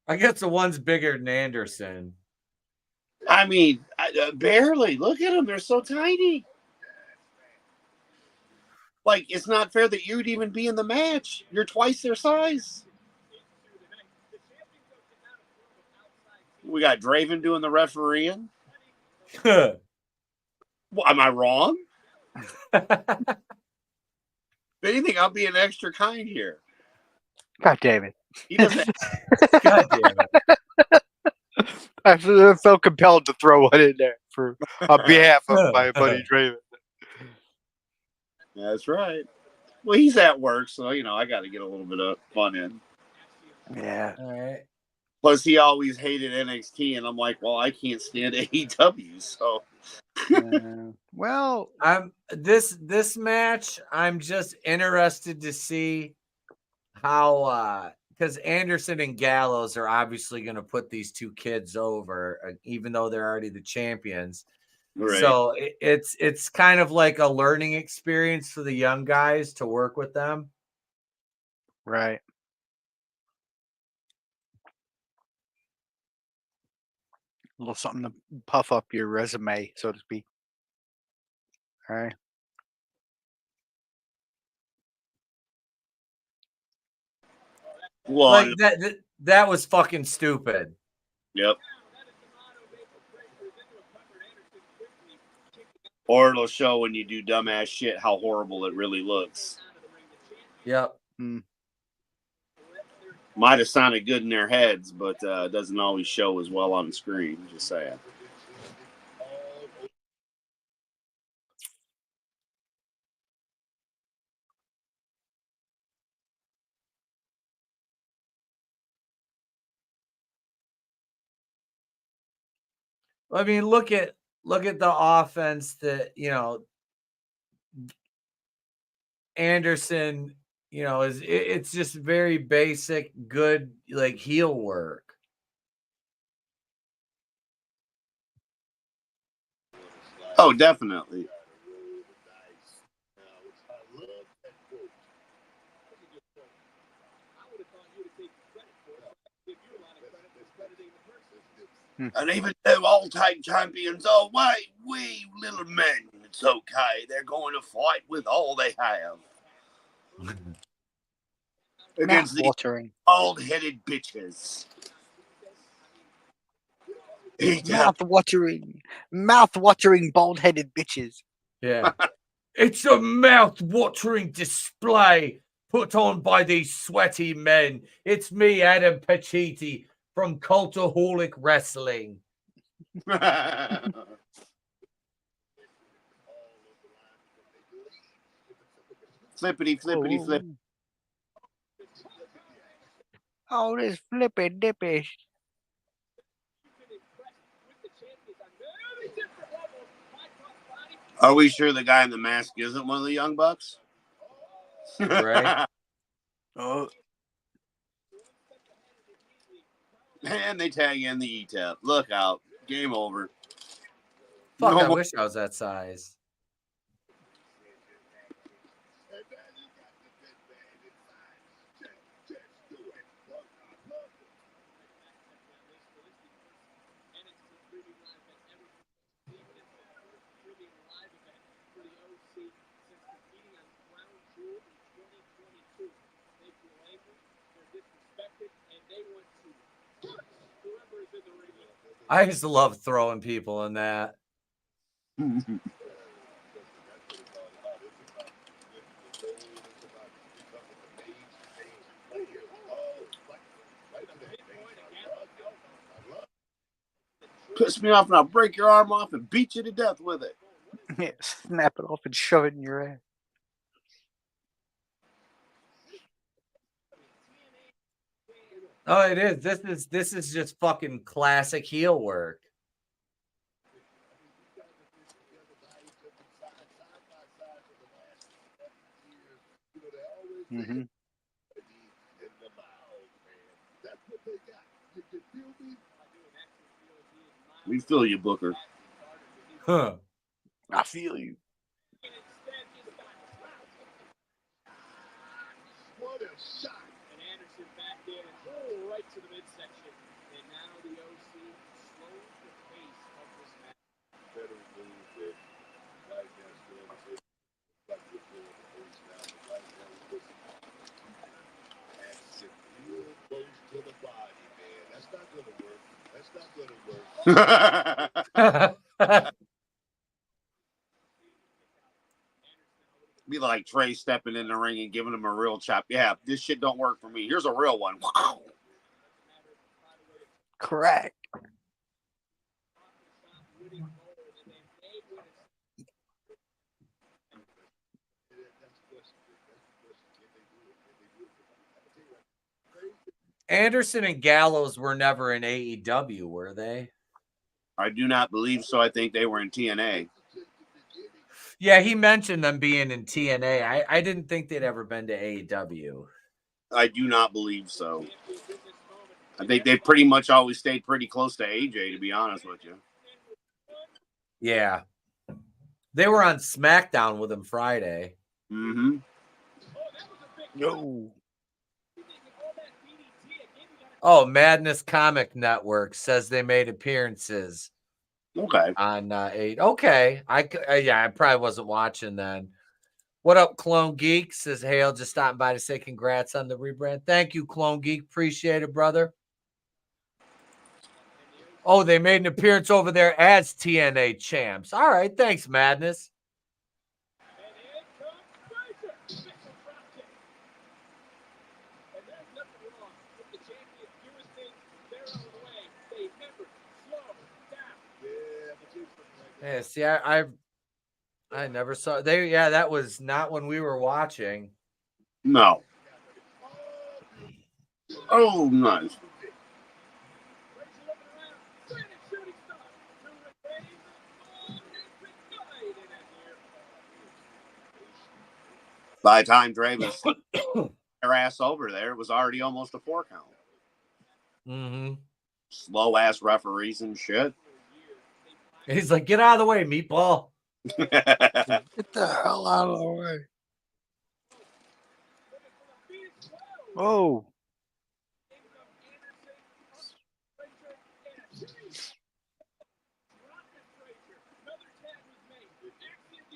[SPEAKER 1] I guess the one's bigger than Anderson.
[SPEAKER 2] I mean, barely. Look at them. They're so tiny. Like, it's not fair that you'd even be in the match. You're twice their size. We got Draven doing the refereeing. Well, am I wrong? If anything, I'll be an extra kind here.
[SPEAKER 4] God damn it.
[SPEAKER 2] He doesn't.
[SPEAKER 1] God damn it.
[SPEAKER 4] I felt compelled to throw one in there on behalf of my buddy Draven.
[SPEAKER 2] That's right. Well, he's at work, so, you know, I got to get a little bit of fun in.
[SPEAKER 4] Yeah.
[SPEAKER 1] All right.
[SPEAKER 2] Plus, he always hated NXT, and I'm like, well, I can't stand AEW, so.
[SPEAKER 4] Well,
[SPEAKER 1] I'm this match, I'm just interested to see how because Anderson and Gallows are obviously going to put these two kids over, even though they're already the champions.
[SPEAKER 2] Right.
[SPEAKER 1] So it's kind of like a learning experience for the young guys to work with them.
[SPEAKER 4] right. A little something to puff up your resume, so to speak. All right.
[SPEAKER 2] Well,
[SPEAKER 1] Like that was fucking stupid.
[SPEAKER 2] Yep. Or it'll show when you do dumbass shit how horrible it really looks.
[SPEAKER 1] Yep.
[SPEAKER 2] Might have sounded good in their heads, but doesn't always show as well on the screen. Just saying.
[SPEAKER 1] I mean, look at the offense that, Anderson, it's just very basic, good, like heel work.
[SPEAKER 2] Oh, definitely. And even though all tag champions are wee little men, it's okay. They're going to fight with all they have. against the
[SPEAKER 4] Mouth-watering.
[SPEAKER 2] bald-headed bitches. Etep.
[SPEAKER 4] Mouth-watering, bald-headed bitches.
[SPEAKER 1] Yeah. It's a mouth-watering display put on by these sweaty men. It's me, Adam Pacitti, from Cultaholic Wrestling.
[SPEAKER 2] Flippity, flip.
[SPEAKER 4] Oh, this flippy dippy.
[SPEAKER 2] Are we sure the guy in the mask isn't one of the Young Bucks?
[SPEAKER 1] Right.
[SPEAKER 4] Oh,
[SPEAKER 2] And they tag in the Etep. Look out. Game over.
[SPEAKER 1] Fuck,
[SPEAKER 2] No
[SPEAKER 1] I
[SPEAKER 2] more-
[SPEAKER 1] wish I was that size. I used to love throwing people in that.
[SPEAKER 2] Piss me off and I'll break your arm off and beat you to death with it.
[SPEAKER 4] yeah, snap it off and shove it in your ass.
[SPEAKER 1] Oh, it is. This is just fucking classic heel work.
[SPEAKER 4] Mm-hmm.
[SPEAKER 2] We feel you, Booker.
[SPEAKER 1] Huh.
[SPEAKER 4] I feel you.
[SPEAKER 2] Be like Trey stepping in the ring and giving him a real chop. Yeah, this shit don't work for me. Here's a real one. Wow.
[SPEAKER 4] Correct.
[SPEAKER 1] Anderson and Gallows were never in AEW, were they?
[SPEAKER 2] I do not believe so. I think they were in TNA.
[SPEAKER 1] Yeah, he mentioned them being in TNA. I didn't think they'd ever been to AEW.
[SPEAKER 2] I do not believe so. I think they pretty much always stayed pretty close to AJ, to be honest with you.
[SPEAKER 1] Yeah. They were on SmackDown with him Friday.
[SPEAKER 2] Mm-hmm.
[SPEAKER 4] Yo.
[SPEAKER 1] Oh, Madness Comic Network says they made appearances
[SPEAKER 2] Okay.
[SPEAKER 1] on 8. Okay. I probably wasn't watching then. What up, Clone Geek? Says Hale, just stopping by to say congrats on the rebrand. Thank you, Clone Geek. Appreciate it, brother. Oh, they made an appearance over there as TNA champs. All right. Thanks, Madness. Yeah, see, I never saw they. Yeah, that was not when we were watching.
[SPEAKER 2] No. Oh, nice. By the time Draven slipped their ass over there, it was already almost a 4 count.
[SPEAKER 1] Mm-hmm.
[SPEAKER 2] Slow ass referees and shit.
[SPEAKER 1] He's like, get out of the way, meatball.
[SPEAKER 4] Get the hell out of the way. Oh.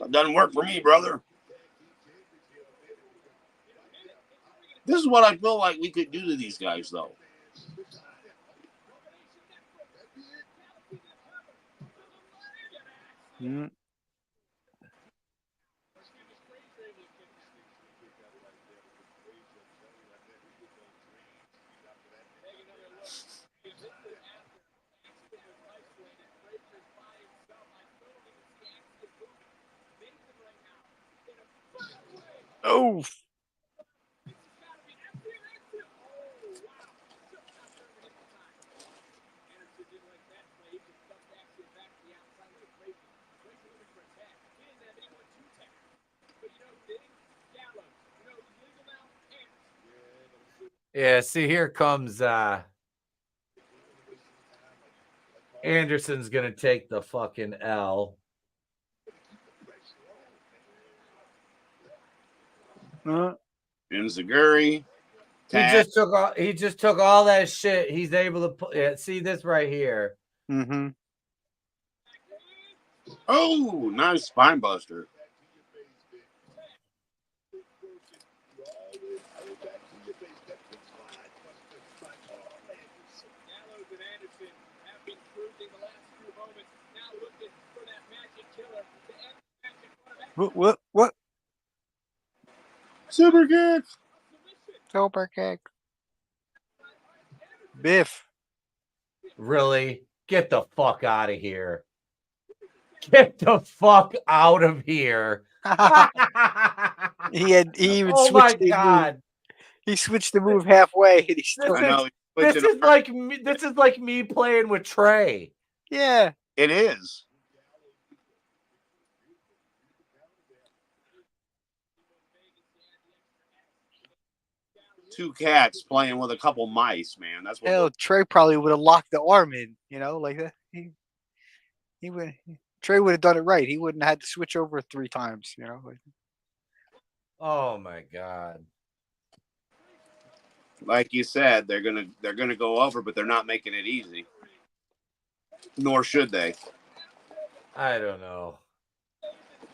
[SPEAKER 2] That doesn't work for me, brother. This is what I feel like we could do to these guys, though.
[SPEAKER 4] Mm. Oh,
[SPEAKER 1] Yeah, see, here comes Anderson's gonna take the fucking L.
[SPEAKER 2] Enziguri.
[SPEAKER 1] He just took all that shit. He's able to see this right here.
[SPEAKER 4] mm-hmm.
[SPEAKER 2] Oh, nice spine buster.
[SPEAKER 4] What?
[SPEAKER 2] Super kick.
[SPEAKER 4] Super kick. Biff.
[SPEAKER 1] Really? Get the fuck out of here. Get the fuck out of here.
[SPEAKER 4] He even
[SPEAKER 1] Oh my
[SPEAKER 4] switched the move.
[SPEAKER 1] god.
[SPEAKER 4] He switched the move halfway and he still
[SPEAKER 2] I know.
[SPEAKER 1] This is like me playing with Trey.
[SPEAKER 4] Yeah.
[SPEAKER 2] It is. Two cats playing with a couple mice, man. That's what.
[SPEAKER 4] Hell, Trey probably would have locked the arm in, like that. He would. Trey would have done it right. He wouldn't have had to switch over 3 times,
[SPEAKER 1] Oh my god.
[SPEAKER 2] Like you said, they're gonna go over, but they're not making it easy. Nor should they.
[SPEAKER 1] I don't know.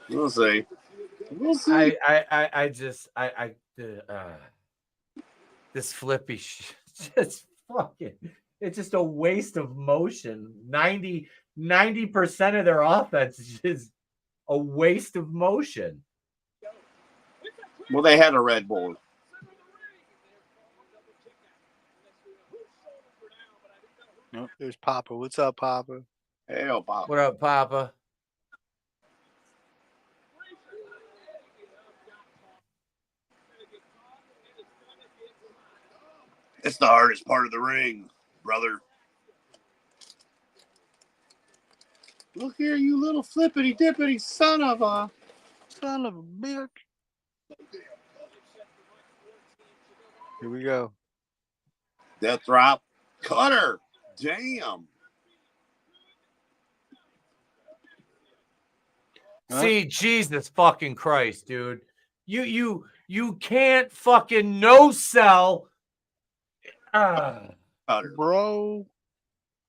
[SPEAKER 2] We'll see. We'll see.
[SPEAKER 1] This flippy just fucking, it's just a waste of motion. 90% of their offense is just a waste of motion.
[SPEAKER 2] Well, they had a Red Bull.
[SPEAKER 4] Nope, there's Papa. What's up, Papa?
[SPEAKER 2] Hell, Pop.
[SPEAKER 1] What up, Papa?
[SPEAKER 2] It's the hardest part of the ring, brother. Look here, you little flippity dippity son of a
[SPEAKER 4] bitch. Here we go.
[SPEAKER 2] Death drop. Cutter. Damn.
[SPEAKER 1] See, Jesus fucking Christ, dude. You can't fucking no sell
[SPEAKER 2] Cutter.
[SPEAKER 4] Bro.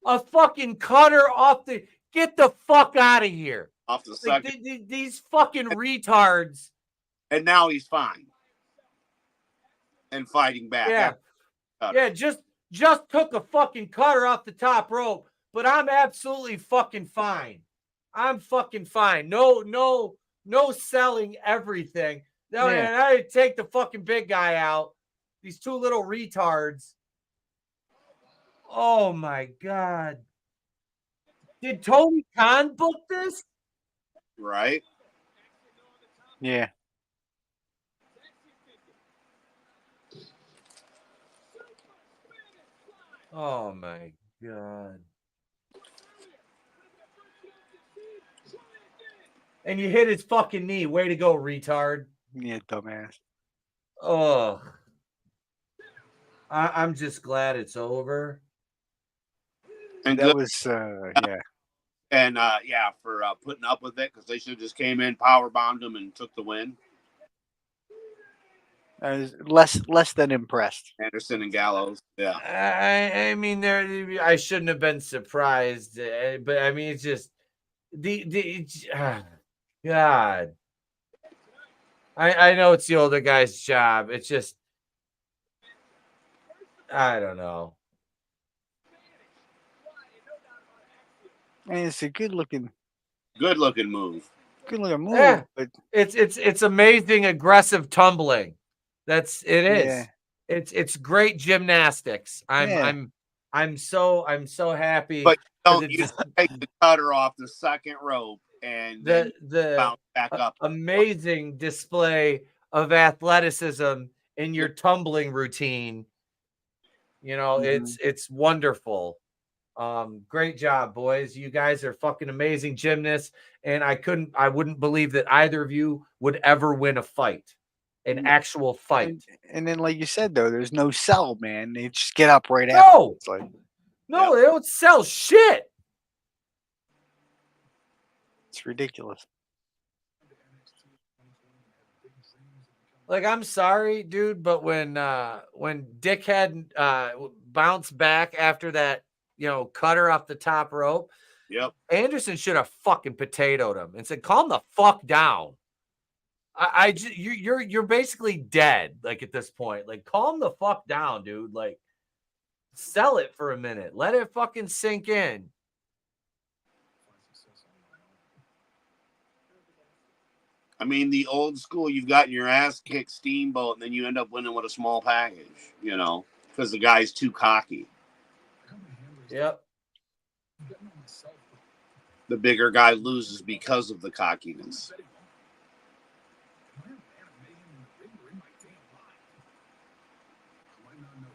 [SPEAKER 1] a fucking cutter off the. Get the fuck out of here.
[SPEAKER 2] Off the
[SPEAKER 1] Like,
[SPEAKER 2] second.
[SPEAKER 1] these fucking retards.
[SPEAKER 2] And now he's fine. And fighting back.
[SPEAKER 1] Yeah.
[SPEAKER 2] Cutter.
[SPEAKER 1] Yeah, just took a fucking cutter off the top rope, but I'm absolutely fucking fine. I'm fucking fine. No selling everything. No,
[SPEAKER 4] Yeah.
[SPEAKER 1] I take the fucking big guy out. These two little retards. Oh my god. Did Tony Khan book this?
[SPEAKER 2] Right?
[SPEAKER 4] Yeah.
[SPEAKER 1] Oh my god. And you hit his fucking knee. Way to go, retard.
[SPEAKER 4] Yeah, dumbass.
[SPEAKER 1] Oh. I'm just glad it's over.
[SPEAKER 2] And
[SPEAKER 4] That
[SPEAKER 2] good.
[SPEAKER 4] was, yeah.
[SPEAKER 2] And for putting up with it, because they should have just came in, power bombed them, and took the win.
[SPEAKER 4] I was less than impressed.
[SPEAKER 2] Anderson and Gallows. Yeah.
[SPEAKER 1] I mean, I shouldn't have been surprised, but I mean, it's just God. I know it's the older guy's job. It's just I don't know.
[SPEAKER 4] And it's a good looking
[SPEAKER 2] move.
[SPEAKER 4] move.
[SPEAKER 1] Yeah.
[SPEAKER 4] But
[SPEAKER 1] It's amazing aggressive tumbling. It is.
[SPEAKER 4] Yeah.
[SPEAKER 1] It's great gymnastics.
[SPEAKER 4] Yeah.
[SPEAKER 1] I'm so happy.
[SPEAKER 2] But don't
[SPEAKER 1] it
[SPEAKER 2] you
[SPEAKER 1] just
[SPEAKER 2] take the cutter off the second rope and then
[SPEAKER 1] the
[SPEAKER 2] bounce back up.
[SPEAKER 1] amazing display of athleticism in your tumbling routine. You know, it's wonderful. Great job, boys. You guys are fucking amazing gymnasts, and I wouldn't believe that either of you would ever win a fight, an actual fight.
[SPEAKER 4] And then, like you said, though, there's no sell, man. They just get up right after.
[SPEAKER 1] No,
[SPEAKER 4] It's like,
[SPEAKER 1] no, they don't sell shit.
[SPEAKER 4] it's ridiculous.
[SPEAKER 1] Like, I'm sorry, dude, but when Dickhead bounced back after that, cutter off the top rope,
[SPEAKER 2] Yep.
[SPEAKER 1] Anderson should have fucking potatoed him and said, "Calm the fuck down." You're basically dead. Like, at this point, like, calm the fuck down, dude. Like, sell it for a minute. Let it fucking sink in.
[SPEAKER 2] I mean, the old school, you've gotten your ass kicked steamboat, and then you end up winning with a small package, because the guy's too cocky.
[SPEAKER 1] Yep.
[SPEAKER 2] The bigger guy loses because of the cockiness.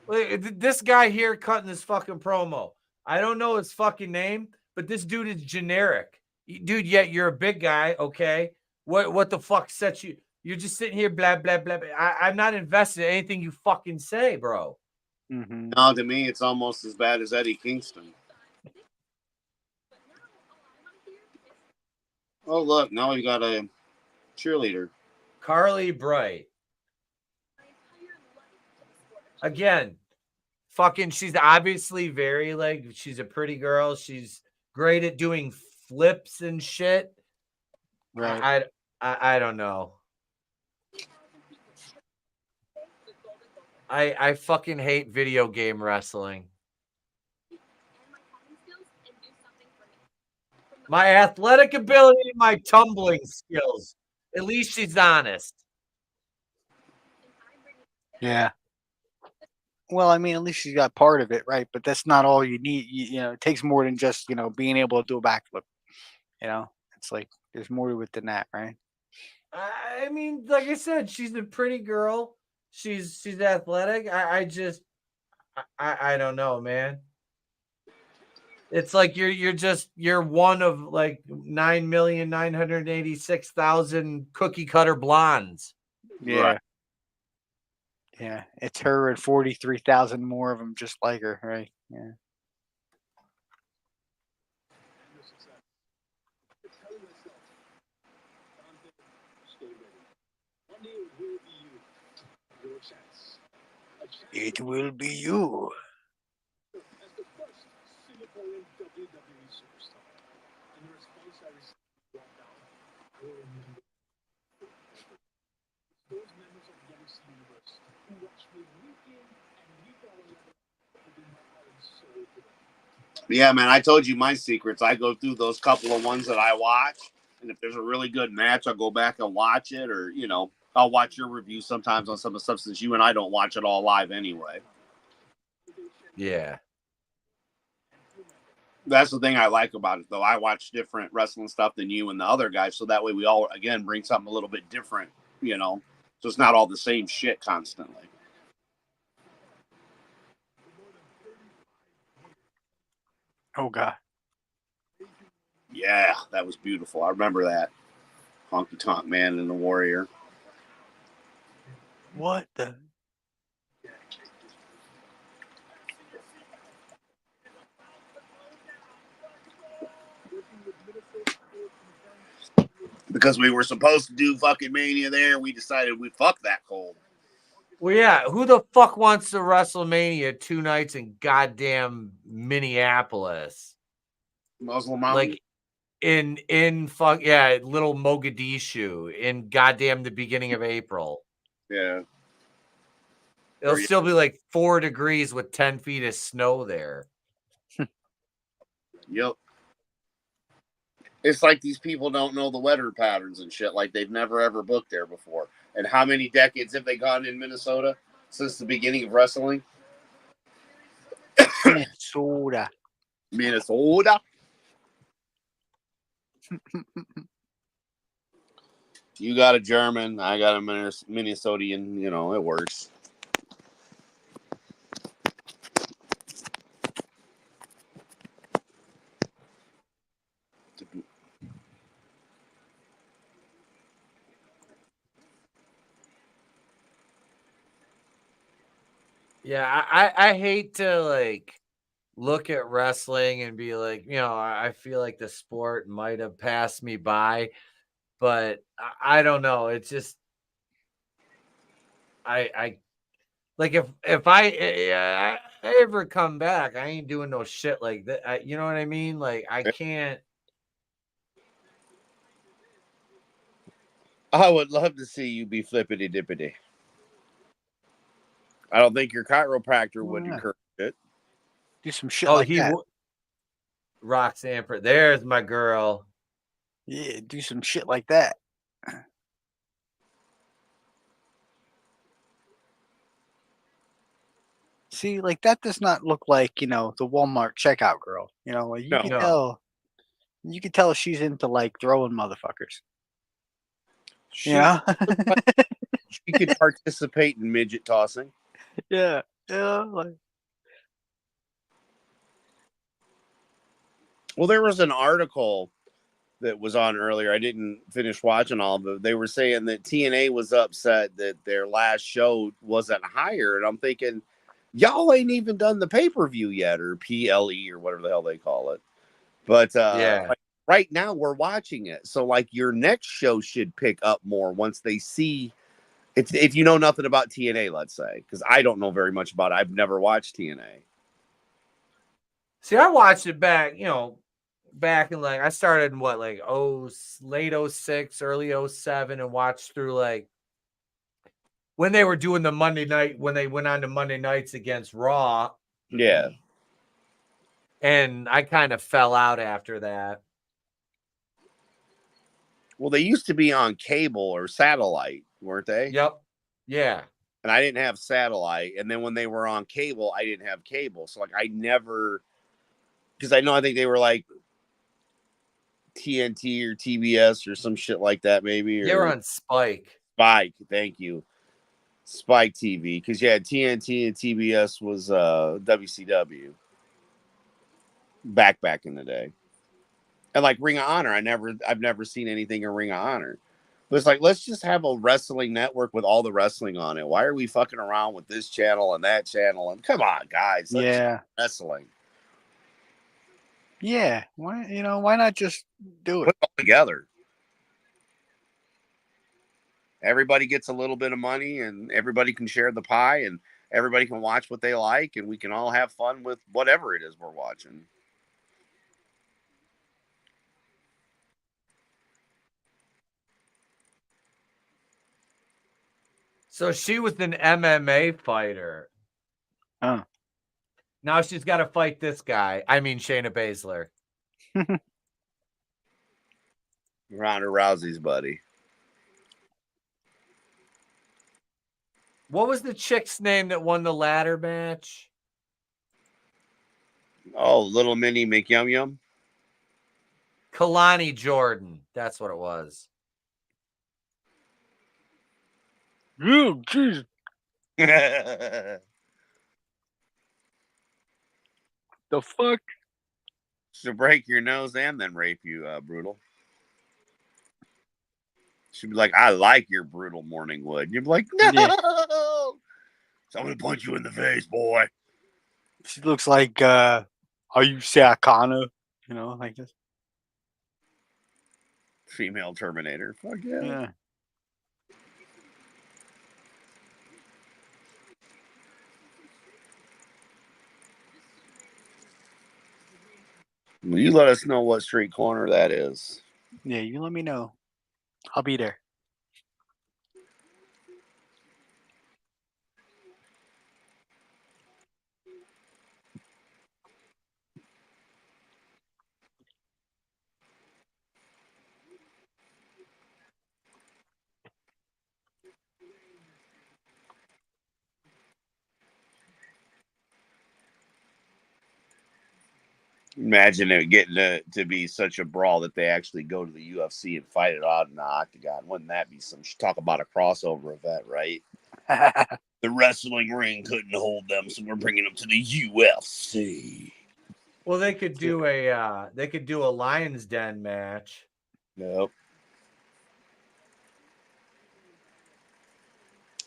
[SPEAKER 1] This guy here cutting this fucking promo. I don't know his fucking name, but this dude is generic. Dude, yet you're a big guy, okay? What the fuck sets you? You're just sitting here, blah, blah, blah. I'm not invested in anything you fucking say, bro.
[SPEAKER 4] Mm-hmm.
[SPEAKER 2] No, to me, it's almost as bad as Eddie Kingston. Oh, look, now we got a cheerleader.
[SPEAKER 1] Carly Bright. Again, fucking, she's obviously very, she's a pretty girl. She's great at doing flips and shit.
[SPEAKER 4] Right.
[SPEAKER 1] I don't know. I fucking hate video game wrestling. My athletic ability and my tumbling skills. At least she's honest.
[SPEAKER 4] Yeah. Well, I mean, at least she's got part of it, right? But that's not all you need. It takes more than just, being able to do a backflip. It's like there's more to it than that, right?
[SPEAKER 1] I mean, like I said, she's a pretty girl. She's athletic. I don't know, man. It's like you're one of like 9,986,000 cookie cutter blondes.
[SPEAKER 4] Yeah.
[SPEAKER 2] Right.
[SPEAKER 4] Yeah. It's her and 43,000 more of them just like her, right? Yeah. It will be you.
[SPEAKER 2] Yeah, man, I told you my secrets. I go through those couple of ones that I watch, and if there's a really good match, I'll go back and watch it, or, I'll watch your review sometimes on some of the stuff since you and I don't watch it all live anyway.
[SPEAKER 1] Yeah.
[SPEAKER 2] That's the thing I like about it, though. I watch different wrestling stuff than you and the other guys, so that way we all, again, bring something a little bit different, so it's not all the same shit constantly.
[SPEAKER 4] Oh, God.
[SPEAKER 2] Yeah, that was beautiful. I remember that. Honky Tonk Man and the Warrior.
[SPEAKER 4] What the?
[SPEAKER 2] Because we were supposed to do fucking Mania there, we decided we'd fuck that cold.
[SPEAKER 1] Well, yeah. Who the fuck wants to WrestleMania 2 nights in goddamn Minneapolis?
[SPEAKER 2] Muslim Mountain?
[SPEAKER 1] Like in little Mogadishu in goddamn the beginning of April.
[SPEAKER 2] Yeah.
[SPEAKER 1] It'll still be like 4 degrees with 10 feet of snow there.
[SPEAKER 2] Yep. It's like these people don't know the weather patterns and shit. Like they've never ever booked there before. And how many decades have they gone in Minnesota since the beginning of wrestling?
[SPEAKER 4] Minnesota.
[SPEAKER 2] Minnesota. You got a German, I got a Minnesotan. You know, it works.
[SPEAKER 1] Yeah, I hate to like look at wrestling and be like, you know, I feel like the sport might have passed me by, but I don't know. It's just I like if I ever come back, I ain't doing no shit like that. You know what I mean? Like I can't.
[SPEAKER 2] I would love to see you be flippity dippity. I don't think your chiropractor would encourage it.
[SPEAKER 4] Do some shit
[SPEAKER 1] Oh,
[SPEAKER 4] like that.
[SPEAKER 1] Roxanne, there's my girl.
[SPEAKER 4] Yeah, do some shit like that. See, like that does not look like, you know, the Walmart checkout girl. You know, like, you can tell. You can tell she's into like throwing motherfuckers. Yeah.
[SPEAKER 2] She could participate in midget tossing.
[SPEAKER 4] Yeah. Yeah. Like...
[SPEAKER 2] Well, there was an article that was on earlier. I didn't finish watching all of it. They were saying that TNA was upset that their last show wasn't higher. And I'm thinking, y'all ain't even done the pay-per-view yet, or PLE or whatever the hell they call it. But like, right now we're watching it. So like your next show should pick up more once they see if you know nothing about TNA, let's say, because I don't know very much about it. I've never watched TNA.
[SPEAKER 1] See, I watched it back, you know, back in like I started in what, like late 06, early 07, and watched through like when they were doing the Monday night, when they went on to Monday nights against Raw.
[SPEAKER 2] Yeah.
[SPEAKER 1] And I kind of fell out after that.
[SPEAKER 2] Well, they used to be on cable or satellite, weren't they?
[SPEAKER 1] Yep. Yeah.
[SPEAKER 2] And I didn't have satellite. And then when they were on cable, I didn't have cable. So like I never, because I think they were like TNT or TBS or some shit like that, maybe.
[SPEAKER 1] They were on Spike.
[SPEAKER 2] Spike, thank you. Spike TV. Because yeah, TNT and TBS was WCW. Back in the day. And like Ring of Honor, I've never seen anything in Ring of Honor. But it's like, let's just have a wrestling network with all the wrestling on it. Why are we fucking around with this channel and that channel? And come on, guys. Let's wrestling.
[SPEAKER 4] Yeah. Why not just do it?
[SPEAKER 2] Put it all together. Everybody gets a little bit of money and everybody can share the pie and everybody can watch what they like and we can all have fun with whatever it is we're watching.
[SPEAKER 1] So she was an MMA fighter.
[SPEAKER 4] Oh.
[SPEAKER 1] Now she's got to fight this guy. I mean, Shayna Baszler.
[SPEAKER 2] Ronda Rousey's buddy.
[SPEAKER 1] What was the chick's name that won the ladder match?
[SPEAKER 2] Oh, Little Minnie McYum Yum.
[SPEAKER 1] Kalani Jordan. That's what it was.
[SPEAKER 4] Oh, jeez. The fuck?
[SPEAKER 2] She'll break your nose and then rape you, Brutal. She'd be like, I like your brutal morning wood. You'd be like, no! Yeah. So I'm going to punch you in the face, boy.
[SPEAKER 4] She looks like, are you Sakana? You know, like this.
[SPEAKER 2] Female Terminator. Fuck yeah.
[SPEAKER 4] Yeah.
[SPEAKER 2] Will you let us know what street corner that is?
[SPEAKER 4] Yeah, you let me know. I'll be there.
[SPEAKER 2] Imagine it getting to be such a brawl that they actually go to the UFC and fight it out in the octagon. Wouldn't that be some talk about a crossover event, right? The wrestling ring couldn't hold them, so we're bringing them to the UFC.
[SPEAKER 1] Well, they could do a Lions Den match.
[SPEAKER 2] Nope.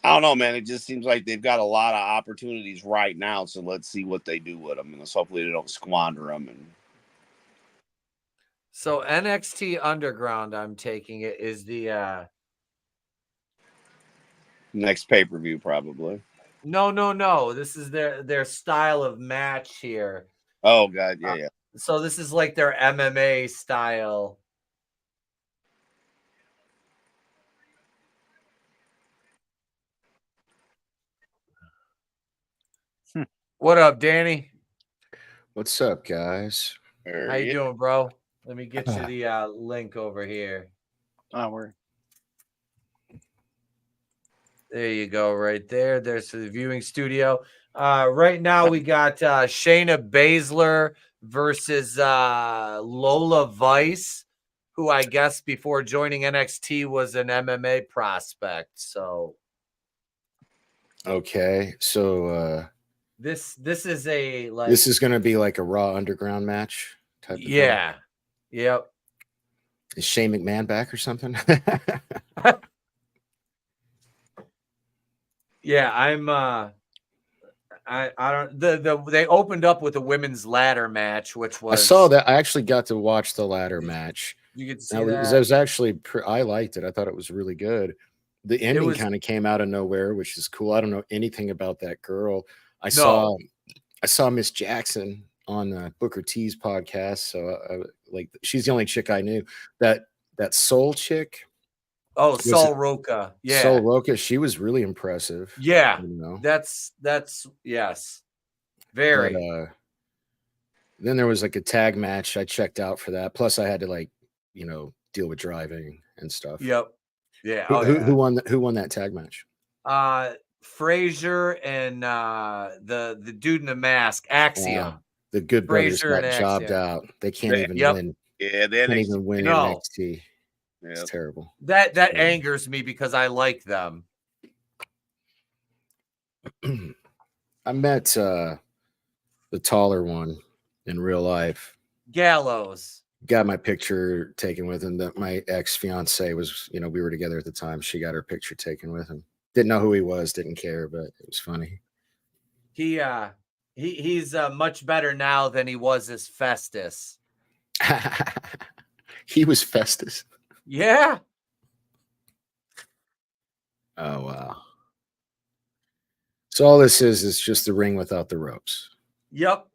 [SPEAKER 2] I don't know, man. It just seems like they've got a lot of opportunities right now. So let's see what they do with them. And let's hopefully they don't squander them. And
[SPEAKER 1] So NXT Underground, I'm taking it, is the
[SPEAKER 2] next pay-per-view, probably.
[SPEAKER 1] No. This is their style of match here.
[SPEAKER 2] Oh God, yeah.
[SPEAKER 1] So this is like their MMA style. What up, Danny?
[SPEAKER 6] What's up, guys?
[SPEAKER 1] How you doing, bro? Let me get you the link over here.
[SPEAKER 4] Oh, we're
[SPEAKER 1] There you go, right there. There's the viewing studio. Right now we got Shayna Baszler versus Lola Vice, who I guess before joining NXT was an MMA prospect. So
[SPEAKER 6] Okay, so
[SPEAKER 1] this is a like
[SPEAKER 6] this is going to be like a Raw Underground match type of thing.
[SPEAKER 1] yeah. Yep.
[SPEAKER 6] Is Shane McMahon back or something?
[SPEAKER 1] Yeah, I'm I don't they opened up with a women's ladder match, which was
[SPEAKER 6] I saw that. I actually got to watch the ladder match.
[SPEAKER 1] You could see
[SPEAKER 6] Now,
[SPEAKER 1] that.
[SPEAKER 6] it was actually I liked it. I thought it was really good. The ending
[SPEAKER 1] was-
[SPEAKER 6] kind of came out of nowhere, which is cool. I don't know anything about that girl. I
[SPEAKER 1] No.
[SPEAKER 6] saw Miss Jackson on Booker T's podcast, so like she's the only chick I knew. That Soul chick.
[SPEAKER 1] Oh,
[SPEAKER 6] Was
[SPEAKER 1] Sol
[SPEAKER 6] it-
[SPEAKER 1] Roca. Yeah.
[SPEAKER 6] Soul Roca, she was really impressive.
[SPEAKER 1] Yeah.
[SPEAKER 6] You know?
[SPEAKER 1] That's yes. Very.
[SPEAKER 6] But, then there was like a tag match. I checked out for that. Plus, I had to deal with driving and stuff.
[SPEAKER 1] Yep. Yeah.
[SPEAKER 6] Who won that tag match?
[SPEAKER 1] Frazier and the dude in the mask, Axiom.
[SPEAKER 6] The Good Brothers
[SPEAKER 1] Frazier
[SPEAKER 6] got
[SPEAKER 1] and
[SPEAKER 6] jobbed
[SPEAKER 1] Axiom.
[SPEAKER 6] out. They can't even
[SPEAKER 1] Yep.
[SPEAKER 6] win.
[SPEAKER 2] Yeah, they
[SPEAKER 6] Can't even win
[SPEAKER 1] No.
[SPEAKER 6] NXT.
[SPEAKER 2] Yep.
[SPEAKER 6] It's terrible.
[SPEAKER 1] That angers me because I like them.
[SPEAKER 6] I met the taller one in real life.
[SPEAKER 1] Gallows.
[SPEAKER 6] Got my picture taken with him. That my ex-fiance was, we were together at the time. She got her picture taken with him. Didn't know who he was, didn't care, but it was funny.
[SPEAKER 1] He's much better now than he was as Festus.
[SPEAKER 6] He was Festus.
[SPEAKER 1] Yeah.
[SPEAKER 6] Oh wow. So all this is just the ring without the ropes.
[SPEAKER 1] Yep.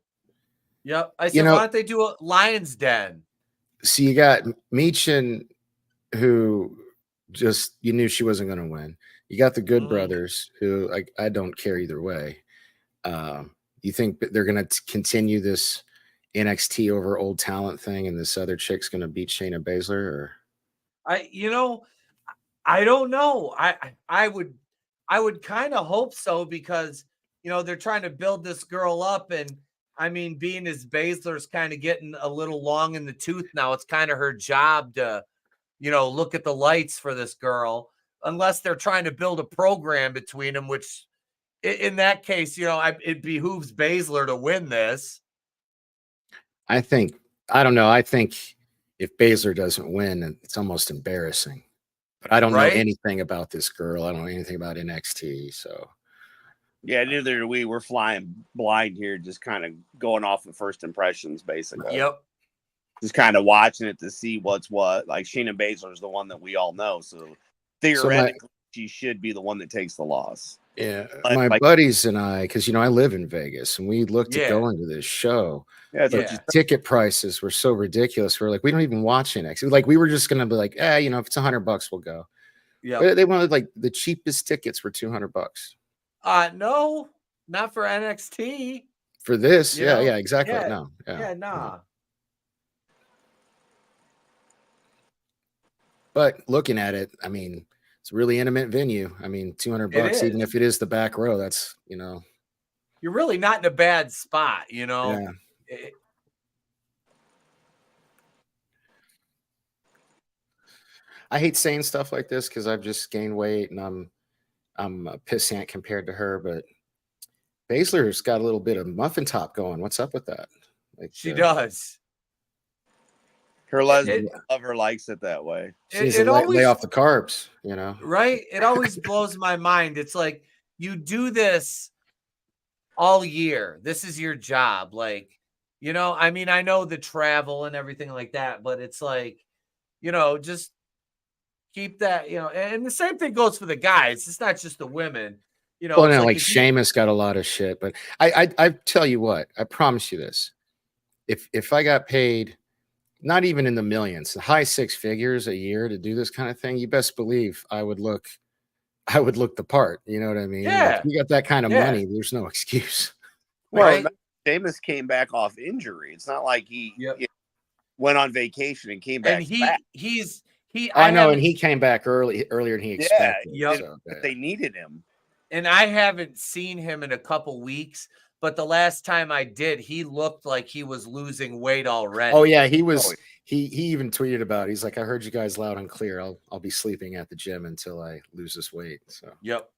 [SPEAKER 1] I said, why don't they do a Lion's Den?
[SPEAKER 6] So you got Meechin, who just you knew she wasn't going to win. You got the Good Brothers, who I don't care either way. You think they're going to continue this NXT over old talent thing, and this other chick's going to beat Shayna Baszler? Or
[SPEAKER 1] I don't know. I would kind of hope so because they're trying to build this girl up, and I mean, being as Baszler's kind of getting a little long in the tooth now, it's kind of her job to, look at the lights for this girl, unless they're trying to build a program between them, which in that case, it behooves Baszler to win this.
[SPEAKER 6] I don't know. I think if Baszler doesn't win, it's almost embarrassing. But I don't know anything about this girl. I don't know anything about NXT. So,
[SPEAKER 2] yeah, neither do we. We're flying blind here, just kind of going off of first impressions, basically.
[SPEAKER 1] Yep.
[SPEAKER 2] Just kind of watching it to see what's what. Like Shayna Baszler is the one that we all know, so theoretically, she should be the one that takes the loss.
[SPEAKER 6] Yeah,
[SPEAKER 2] But,
[SPEAKER 6] my buddies and I, because I live in Vegas, and we looked at going to this show.
[SPEAKER 2] Yeah,
[SPEAKER 6] but the ticket prices were so ridiculous. We're like, we don't even watch NXT. Like, we were just gonna be like, if it's $100, we'll go. Yeah, they wanted like the cheapest tickets were $200.
[SPEAKER 1] No, not for NXT.
[SPEAKER 6] For this, yeah, exactly.
[SPEAKER 1] Yeah,
[SPEAKER 6] no,
[SPEAKER 1] nah.
[SPEAKER 6] But looking at it, I mean, it's a really intimate venue. I mean, $200, even if it is the back row, that's
[SPEAKER 1] you're really not in a bad spot,
[SPEAKER 6] Yeah. I hate saying stuff like this because I've just gained weight and I'm a pissant compared to her, but Baszler's got a little bit of muffin top going. What's up with that? Like
[SPEAKER 1] She does.
[SPEAKER 2] Her
[SPEAKER 1] It,
[SPEAKER 2] lesbian lover likes it that way.
[SPEAKER 6] she needs
[SPEAKER 1] it
[SPEAKER 6] to lay
[SPEAKER 1] always
[SPEAKER 6] off the carbs, you know.
[SPEAKER 1] right. It always blows my mind. It's like you do this all year. This is your job. Like, you know, I mean, I know the travel and everything like that, but it's like, you know, just keep that, you know, and the same thing goes for the guys. It's not just the women, you know.
[SPEAKER 6] Well,
[SPEAKER 1] It's
[SPEAKER 6] no,
[SPEAKER 1] like
[SPEAKER 6] like
[SPEAKER 1] if you-
[SPEAKER 6] Sheamus got a lot of shit, but I tell you what, I promise you this: if I got paid, not even in the millions, the high six figures a year to do this kind of thing, you best believe I would look the part. You know what I mean? Like,
[SPEAKER 1] Yeah.
[SPEAKER 6] if you got that kind of
[SPEAKER 1] Yeah.
[SPEAKER 6] money, there's no excuse.
[SPEAKER 2] Well,
[SPEAKER 1] Right.
[SPEAKER 2] Sheamus came back off injury. It's not like he
[SPEAKER 1] Yep.
[SPEAKER 2] went on vacation and came back.
[SPEAKER 1] and
[SPEAKER 2] fat.
[SPEAKER 6] I know, and
[SPEAKER 1] haven't-
[SPEAKER 6] he came back earlier than he expected.
[SPEAKER 1] Yep.
[SPEAKER 6] So,
[SPEAKER 2] But they needed him.
[SPEAKER 1] and I haven't seen him in a couple weeks, but the last time I did, he looked like he was losing weight already.
[SPEAKER 6] oh yeah, he was.
[SPEAKER 2] Oh, yeah.
[SPEAKER 6] He even tweeted about it. He's like, I heard you guys loud and clear. I'll be sleeping at the gym until I lose this weight. So
[SPEAKER 1] Yep.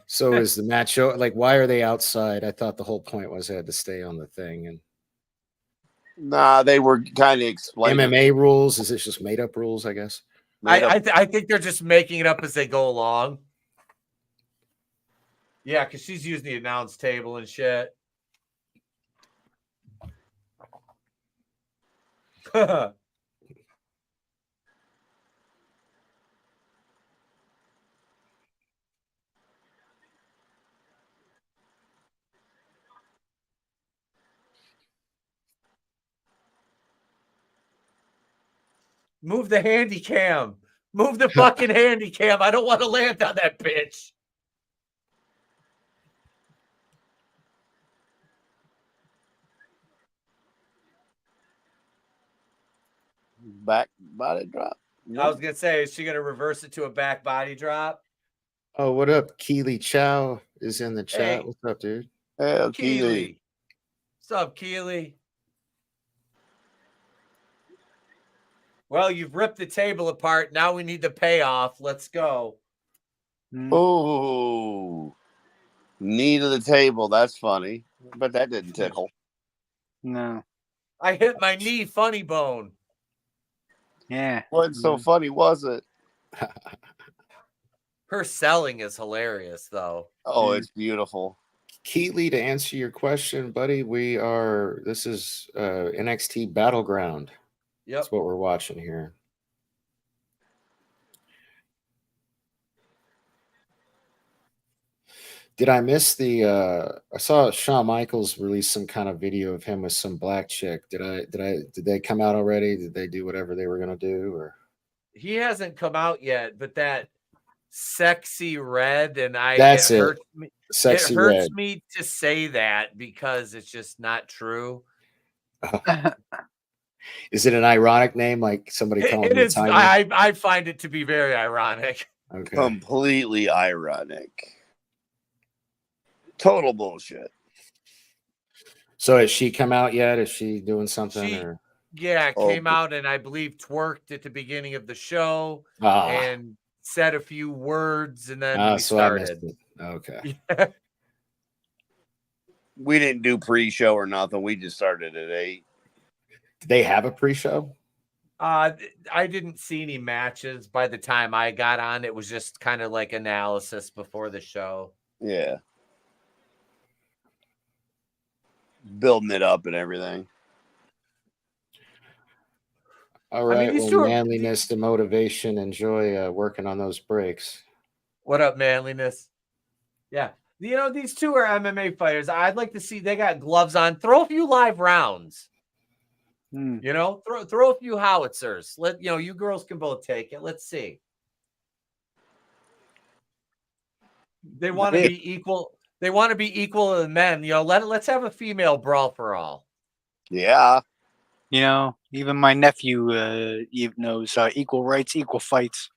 [SPEAKER 6] So is the match show like why are they outside? I thought the whole point was they had to stay on the thing. And
[SPEAKER 2] Nah, they were kind of explaining.
[SPEAKER 6] MMA rules, is this just made up rules, I guess?
[SPEAKER 1] I think they're just making it up as they go along. Yeah, because she's using the announce table and shit. Move the handy cam. Move the fucking handy cam. I don't want to land on that bitch.
[SPEAKER 2] Back body drop.
[SPEAKER 1] I was gonna say, is she gonna reverse it to a back body drop?
[SPEAKER 6] Oh, what up? Keely Chow is in the chat.
[SPEAKER 1] Hey.
[SPEAKER 6] What's up, dude?
[SPEAKER 2] Hell,
[SPEAKER 1] Keely. What's up, Keely? Well, you've ripped the table apart. Now we need the payoff. Let's go.
[SPEAKER 2] Oh, knee to the table. That's funny, but that didn't tickle.
[SPEAKER 4] No.
[SPEAKER 1] I hit my knee, funny bone.
[SPEAKER 4] Yeah.
[SPEAKER 2] Wasn't so funny, was it?
[SPEAKER 1] Her selling is hilarious, though.
[SPEAKER 2] Oh, it's beautiful.
[SPEAKER 6] Keely, to answer your question, buddy, this is NXT Battleground.
[SPEAKER 1] Yep.
[SPEAKER 6] That's what we're watching here. Did I miss I saw Shawn Michaels release some kind of video of him with some black chick. Did they come out already? Did they do whatever they were gonna do? Or
[SPEAKER 1] He hasn't come out yet, but that sexy red, and
[SPEAKER 6] That's
[SPEAKER 1] it
[SPEAKER 6] it.
[SPEAKER 1] hurts me.
[SPEAKER 6] Sexy
[SPEAKER 1] It hurts
[SPEAKER 6] red.
[SPEAKER 1] me to say that because it's just not true.
[SPEAKER 6] Is it an ironic name, like somebody calling
[SPEAKER 1] It
[SPEAKER 6] you
[SPEAKER 1] is.
[SPEAKER 6] tiny?
[SPEAKER 1] I find it to be very ironic.
[SPEAKER 6] Okay.
[SPEAKER 2] Completely ironic. Total bullshit.
[SPEAKER 6] So has she come out yet? Is she doing something?
[SPEAKER 1] She-
[SPEAKER 6] Or
[SPEAKER 1] Yeah,
[SPEAKER 2] Oh,
[SPEAKER 1] came out and I believe twerked at the beginning of the show
[SPEAKER 6] ah,
[SPEAKER 1] and said a few words, and then we
[SPEAKER 6] so I missed
[SPEAKER 1] started.
[SPEAKER 6] it. Okay.
[SPEAKER 2] We didn't do pre-show or nothing. We just started at 8.
[SPEAKER 6] Did they have a pre-show?
[SPEAKER 1] I didn't see any matches by the time I got on. It was just kind of like analysis before the show.
[SPEAKER 2] Yeah. Building it up and everything.
[SPEAKER 6] All
[SPEAKER 1] I mean,
[SPEAKER 6] right.
[SPEAKER 1] these
[SPEAKER 6] Well,
[SPEAKER 1] two are-
[SPEAKER 6] manliness to motivation. Enjoy working on those breaks.
[SPEAKER 1] What up, manliness? Yeah. You know, these two are MMA fighters. I'd like to see they got gloves on. Throw a few live rounds. You know, throw a few howitzers. You girls can both take it. Let's see. They want to be equal. They want to be equal to the men. You know, let's have a female brawl for all.
[SPEAKER 2] Yeah.
[SPEAKER 4] You know, even my nephew knows equal rights, equal fights.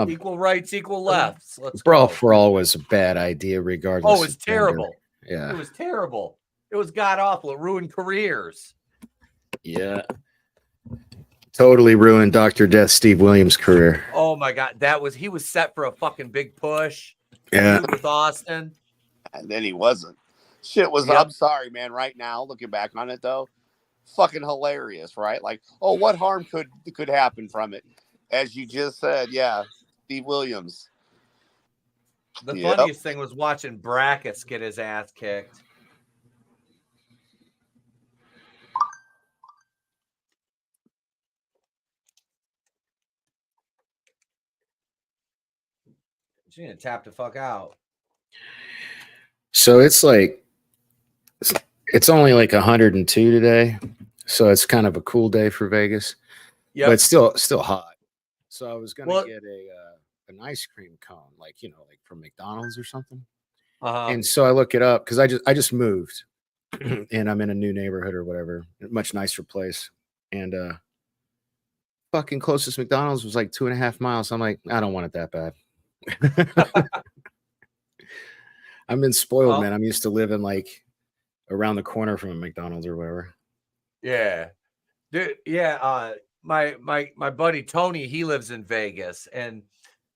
[SPEAKER 1] Equal rights, equal lefts. Let's
[SPEAKER 6] Brawl
[SPEAKER 1] go.
[SPEAKER 6] for all was a bad idea, regardless.
[SPEAKER 1] Oh, it was
[SPEAKER 6] of gender.
[SPEAKER 1] terrible.
[SPEAKER 6] Yeah.
[SPEAKER 1] It was terrible. It was god awful. It ruined careers.
[SPEAKER 6] Yeah. Totally ruined Dr. Death Steve Williams' career.
[SPEAKER 1] Oh my god, he was set for a fucking big push.
[SPEAKER 6] Yeah.
[SPEAKER 1] With Austin.
[SPEAKER 2] And then he wasn't. Shit was,
[SPEAKER 1] Yep.
[SPEAKER 2] I'm sorry, man. Right now, looking back on it though, fucking hilarious, right? Like, oh, what harm could happen from it? As you just said, yeah, Steve Williams.
[SPEAKER 1] The
[SPEAKER 2] Yep.
[SPEAKER 1] funniest thing was watching Brackets get his ass kicked. She's gonna tap the fuck out.
[SPEAKER 6] So it's like, it's only like 102 today. So it's kind of a cool day for Vegas.
[SPEAKER 1] Yeah,
[SPEAKER 6] But it's still hot. So I was gonna
[SPEAKER 1] Well-
[SPEAKER 6] get an ice cream cone, like from McDonald's or something.
[SPEAKER 1] uh-huh.
[SPEAKER 6] And so I look it up because I just moved and I'm in a new neighborhood or whatever, a much nicer place. And fucking closest McDonald's was like 2.5 miles. I'm like, I don't want it that bad. I've been spoiled,
[SPEAKER 1] Well-
[SPEAKER 6] man. I'm used to living like around the corner from a McDonald's or whatever.
[SPEAKER 1] Yeah. Dude, yeah, my buddy Tony, he lives in Vegas, and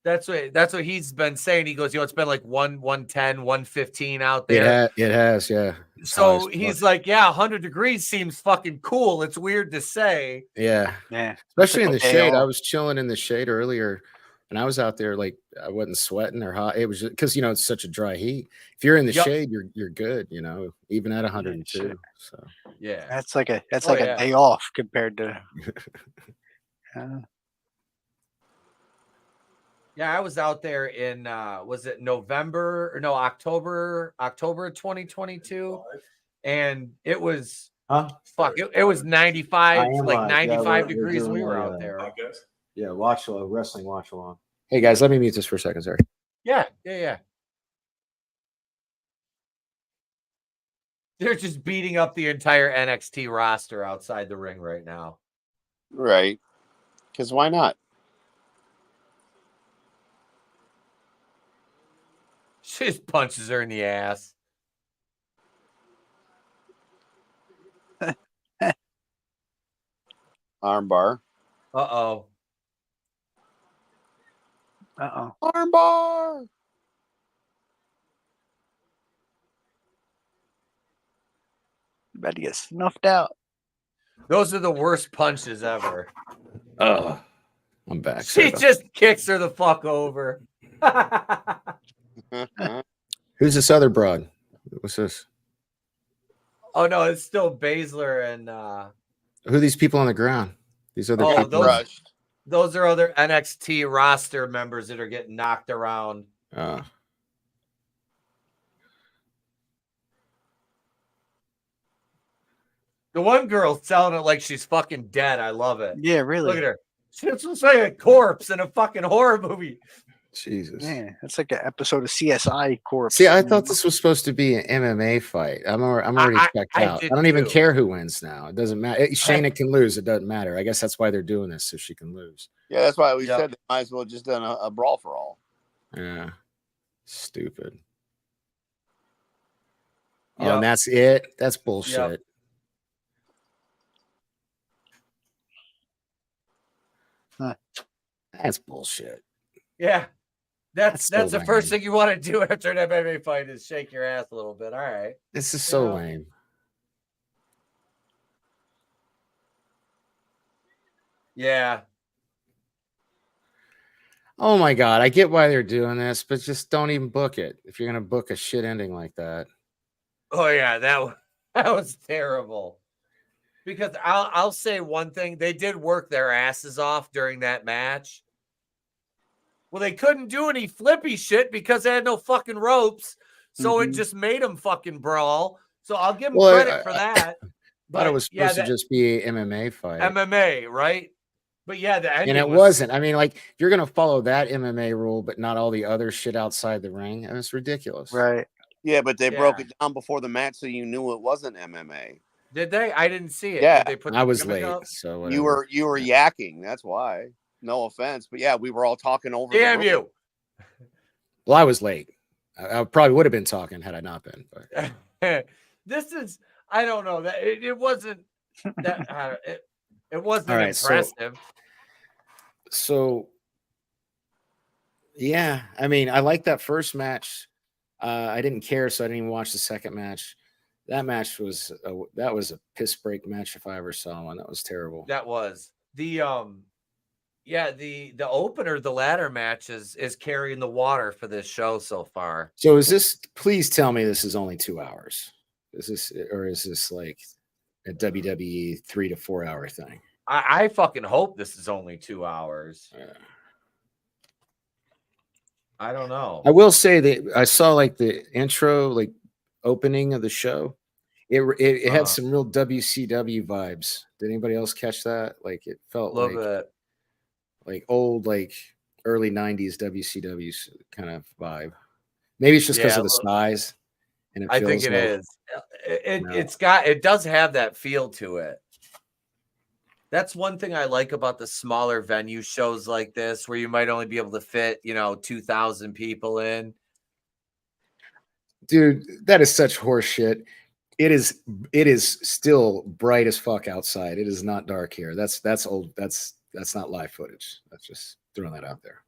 [SPEAKER 1] that's what he's been saying. He goes, it's been like 110, 115 out there.
[SPEAKER 6] It has, yeah.
[SPEAKER 1] So
[SPEAKER 6] hot as
[SPEAKER 1] he's
[SPEAKER 6] fuck.
[SPEAKER 1] like, yeah, 100 degrees seems fucking cool. It's weird to say.
[SPEAKER 6] Yeah.
[SPEAKER 4] Yeah.
[SPEAKER 6] Especially in the
[SPEAKER 4] Like a day
[SPEAKER 6] shade. I
[SPEAKER 4] off.
[SPEAKER 6] was chilling in the shade earlier and I was out there like I wasn't sweating or hot. It was just because it's such a dry heat. If you're in the
[SPEAKER 1] Yep.
[SPEAKER 6] shade, you're good, even at 102.
[SPEAKER 4] shit.
[SPEAKER 6] So
[SPEAKER 1] Yeah.
[SPEAKER 4] That's like a
[SPEAKER 1] Oh, yeah.
[SPEAKER 4] day off compared to.
[SPEAKER 1] Yeah, I was out there in was it November or no October 2022, and it was it was 95 95 degrees when we were out there.
[SPEAKER 6] Yeah, wrestling watch along. Hey guys, let me mute this for a second. Sorry.
[SPEAKER 1] Yeah. They're just beating up the entire NXT roster outside the ring right now.
[SPEAKER 2] Right. Because why not?
[SPEAKER 1] She just punches her in the ass.
[SPEAKER 2] Armbar.
[SPEAKER 1] Uh-oh.
[SPEAKER 2] Armbar.
[SPEAKER 4] About to get snuffed out.
[SPEAKER 1] Those are the worst punches ever.
[SPEAKER 6] Oh, I'm back.
[SPEAKER 1] She just kicks her the fuck over.
[SPEAKER 6] Who's this other broad? What's this?
[SPEAKER 1] Oh no, it's still Baszler and
[SPEAKER 6] Who are these people on the ground? These other
[SPEAKER 1] Oh,
[SPEAKER 6] people.
[SPEAKER 2] Crushed.
[SPEAKER 1] those are other NXT roster members that are getting knocked around.
[SPEAKER 6] Oh.
[SPEAKER 1] The one girl's selling it like she's fucking dead. I love it.
[SPEAKER 4] Yeah, really.
[SPEAKER 1] Look at her. She's just like a corpse in a fucking horror movie.
[SPEAKER 6] Jesus.
[SPEAKER 4] Yeah, that's like an episode of CSI Corpse.
[SPEAKER 6] See, I thought this was supposed to be an MMA fight. I'm already checked
[SPEAKER 1] I
[SPEAKER 6] out.
[SPEAKER 1] did
[SPEAKER 6] I don't even
[SPEAKER 1] too.
[SPEAKER 6] care who wins now. It doesn't matter. Shayna can lose. It doesn't matter. I guess that's why they're doing this, so she can lose.
[SPEAKER 2] Yeah, that's why we
[SPEAKER 1] Yep.
[SPEAKER 2] said they might as well just done a brawl for all.
[SPEAKER 6] Yeah. Stupid.
[SPEAKER 1] Yep.
[SPEAKER 6] Oh, and that's it? That's bullshit.
[SPEAKER 4] Huh.
[SPEAKER 6] That's bullshit.
[SPEAKER 1] Yeah. That's
[SPEAKER 6] That's so
[SPEAKER 1] the first
[SPEAKER 6] lame.
[SPEAKER 1] thing you want to do after an MMA fight is shake your ass a little bit. All right.
[SPEAKER 6] This is so
[SPEAKER 1] Yeah.
[SPEAKER 6] lame.
[SPEAKER 1] Yeah.
[SPEAKER 6] Oh my god, I get why they're doing this, but just don't even book it if you're gonna book a shit ending like that.
[SPEAKER 1] Oh yeah, that was terrible. Because I'll say one thing, they did work their asses off during that match. Well, they couldn't do any flippy shit because they had no fucking ropes, so it
[SPEAKER 4] Mhm.
[SPEAKER 1] just made them fucking brawl. So I'll give them
[SPEAKER 6] Well,
[SPEAKER 1] credit for that.
[SPEAKER 6] Thought it was supposed to just be an MMA fight.
[SPEAKER 1] MMA, right? But yeah, the ending
[SPEAKER 6] And it
[SPEAKER 1] was,
[SPEAKER 6] wasn't. I mean, like, you're gonna follow that MMA rule, but not all the other shit outside the ring. And it's ridiculous.
[SPEAKER 4] Right.
[SPEAKER 2] Yeah, but they broke
[SPEAKER 1] Yeah.
[SPEAKER 2] it down before the match, so you knew it wasn't MMA.
[SPEAKER 1] Did they? I didn't see it.
[SPEAKER 2] Yeah.
[SPEAKER 1] Did they put
[SPEAKER 6] I
[SPEAKER 1] the
[SPEAKER 6] was
[SPEAKER 1] gimmick
[SPEAKER 6] late,
[SPEAKER 1] up?
[SPEAKER 6] so
[SPEAKER 2] You
[SPEAKER 6] whatever.
[SPEAKER 2] were yakking. That's why. No offense, but yeah, we were all talking over.
[SPEAKER 1] Damn
[SPEAKER 2] the
[SPEAKER 1] you.
[SPEAKER 6] Well, I was late. I probably would have been talking had I not been. But
[SPEAKER 1] This is, I don't know, that it wasn't that it wasn't
[SPEAKER 6] All right,
[SPEAKER 1] impressive.
[SPEAKER 6] So yeah, I mean, I like that first match. I didn't care, so I didn't even watch the second match. That match was a piss break match if I ever saw one. That was terrible.
[SPEAKER 1] That was the the opener, the ladder match is carrying the water for this show so far.
[SPEAKER 6] So is this? Please tell me this is only 2 hours. Is this like a WWE 3 to 4 hour thing?
[SPEAKER 1] I fucking hope this is only 2 hours. I don't know.
[SPEAKER 6] I will say that I saw like the intro, like opening of the show. It had some real WCW vibes. Did anybody else catch that? Like it felt like old, like early 90s WCW kind of vibe. Maybe it's just because of the size. And
[SPEAKER 1] I think it is. It does have that feel to it. That's one thing I like about the smaller venue shows like this, where you might only be able to fit, 2,000 people in.
[SPEAKER 6] Dude, that is such horse shit. It is still bright as fuck outside. It is not dark here. That's old. That's not live footage. That's just throwing that out there.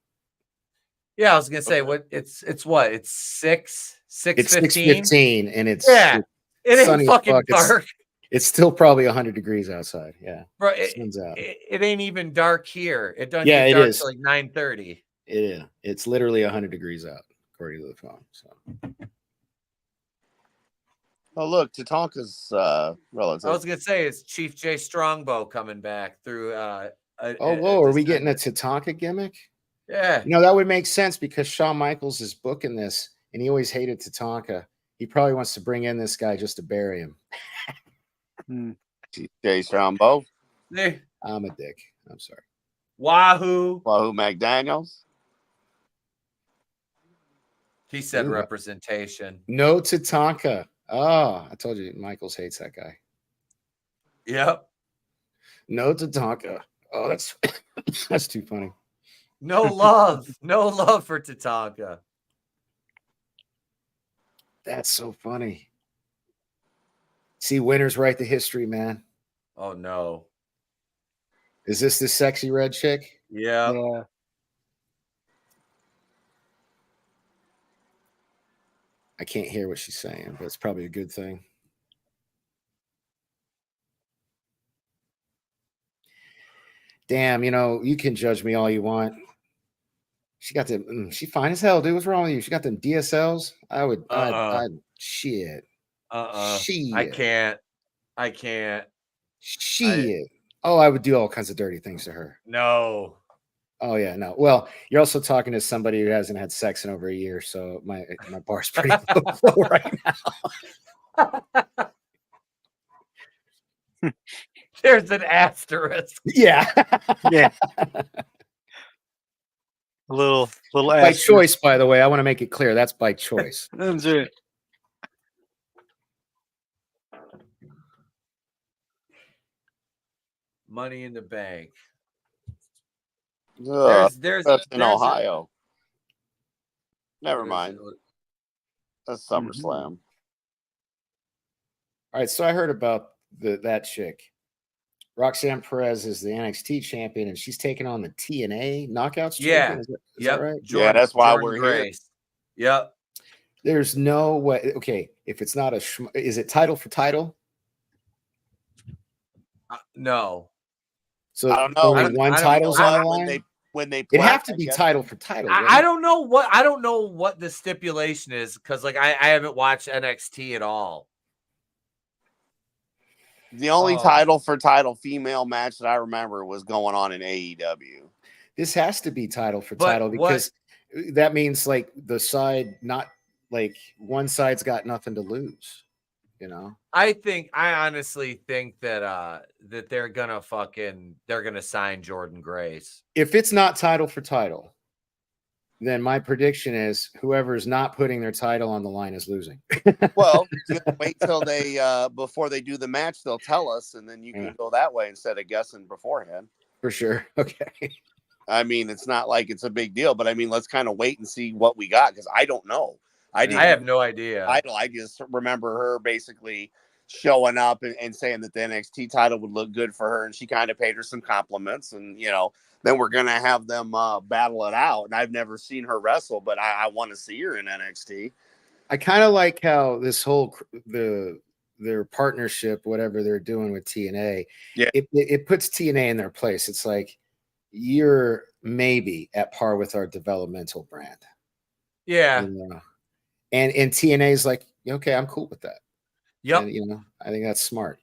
[SPEAKER 1] Yeah, I was gonna say it's what? It's 6:15,
[SPEAKER 6] and it's
[SPEAKER 1] it ain't fucking dark.
[SPEAKER 6] It's still probably 100 degrees outside. Yeah,
[SPEAKER 1] bro. It ain't even dark here. It doesn't get dark till like 9:30.
[SPEAKER 6] Yeah, it's literally 100 degrees out according to the phone. So.
[SPEAKER 2] Oh, look, Tatanka's relative.
[SPEAKER 1] I was gonna say, is Chief J Strongbow coming back through?
[SPEAKER 6] Are we getting a Tatanka gimmick?
[SPEAKER 1] Yeah,
[SPEAKER 6] that would make sense because Shawn Michaels is booking this, and he always hated Tatanka. He probably wants to bring in this guy just to bury him.
[SPEAKER 2] Jay Strongbow.
[SPEAKER 6] I'm a dick. I'm sorry.
[SPEAKER 1] Wahoo
[SPEAKER 2] McDaniels.
[SPEAKER 1] He said representation.
[SPEAKER 6] No Tatanka. Oh, I told you Michaels hates that guy.
[SPEAKER 1] Yep.
[SPEAKER 6] No Tatanka. Oh, that's too funny.
[SPEAKER 1] No love. No love for Tatanka.
[SPEAKER 6] That's so funny. See, winners write the history, man.
[SPEAKER 1] Oh no.
[SPEAKER 6] Is this sexy red chick?
[SPEAKER 1] Yeah.
[SPEAKER 6] I can't hear what she's saying, but it's probably a good thing. Damn, you can judge me all you want. She got she fine as hell, dude. What's wrong with you? She got them DSLs. Shit. Shit.
[SPEAKER 1] I can't.
[SPEAKER 6] Shit. I would do all kinds of dirty things to her.
[SPEAKER 1] No.
[SPEAKER 6] Oh yeah, no. Well, you're also talking to somebody who hasn't had sex in over a year, so my bar's pretty low right now.
[SPEAKER 1] There's an asterisk.
[SPEAKER 6] Yeah.
[SPEAKER 4] Yeah. A little
[SPEAKER 6] by choice, by the way. I want to make it clear that's by choice.
[SPEAKER 4] That's it.
[SPEAKER 1] Money in the Bank.
[SPEAKER 2] There's in Ohio. Never mind. That's SummerSlam.
[SPEAKER 6] All right, so I heard about that chick. Roxanne Perez is the NXT champion, and she's taking on the TNA Knockouts champion. Is that right?
[SPEAKER 2] Yeah, that's why we're here.
[SPEAKER 1] Yep.
[SPEAKER 6] There's no way. Okay, if it's not is it title for title?
[SPEAKER 1] No.
[SPEAKER 6] So
[SPEAKER 2] I don't know.
[SPEAKER 6] Only one title's on the line.
[SPEAKER 2] When they
[SPEAKER 6] it'd have to be title for title.
[SPEAKER 1] I don't know what the stipulation is because I haven't watched NXT at all.
[SPEAKER 2] The only title for title female match that I remember was going on in AEW.
[SPEAKER 6] This has to be title for title because that means like the side, not like one side's got nothing to lose.
[SPEAKER 1] I honestly think that that they're gonna sign Jordan Grace.
[SPEAKER 6] If it's not title for title, then my prediction is whoever's not putting their title on the line is losing.
[SPEAKER 2] Well, wait till they before they do the match, they'll tell us, and then you can go that way instead of guessing beforehand.
[SPEAKER 6] For sure. Okay.
[SPEAKER 2] I mean, it's not like it's a big deal, but I mean, let's kind of wait and see what we got because I don't know. I
[SPEAKER 1] have no idea.
[SPEAKER 2] I just remember her basically showing up and saying that the NXT title would look good for her, and she kind of paid her some compliments, and then we're gonna have them battle it out. And I've never seen her wrestle, but I want to see her in NXT.
[SPEAKER 6] I kind of like how this whole their partnership, whatever they're doing with TNA, it puts TNA in their place. It's like you're maybe at par with our developmental brand.
[SPEAKER 1] Yeah.
[SPEAKER 6] And TNA is like, okay, I'm cool with that.
[SPEAKER 1] Yep.
[SPEAKER 6] And, I think that's smart.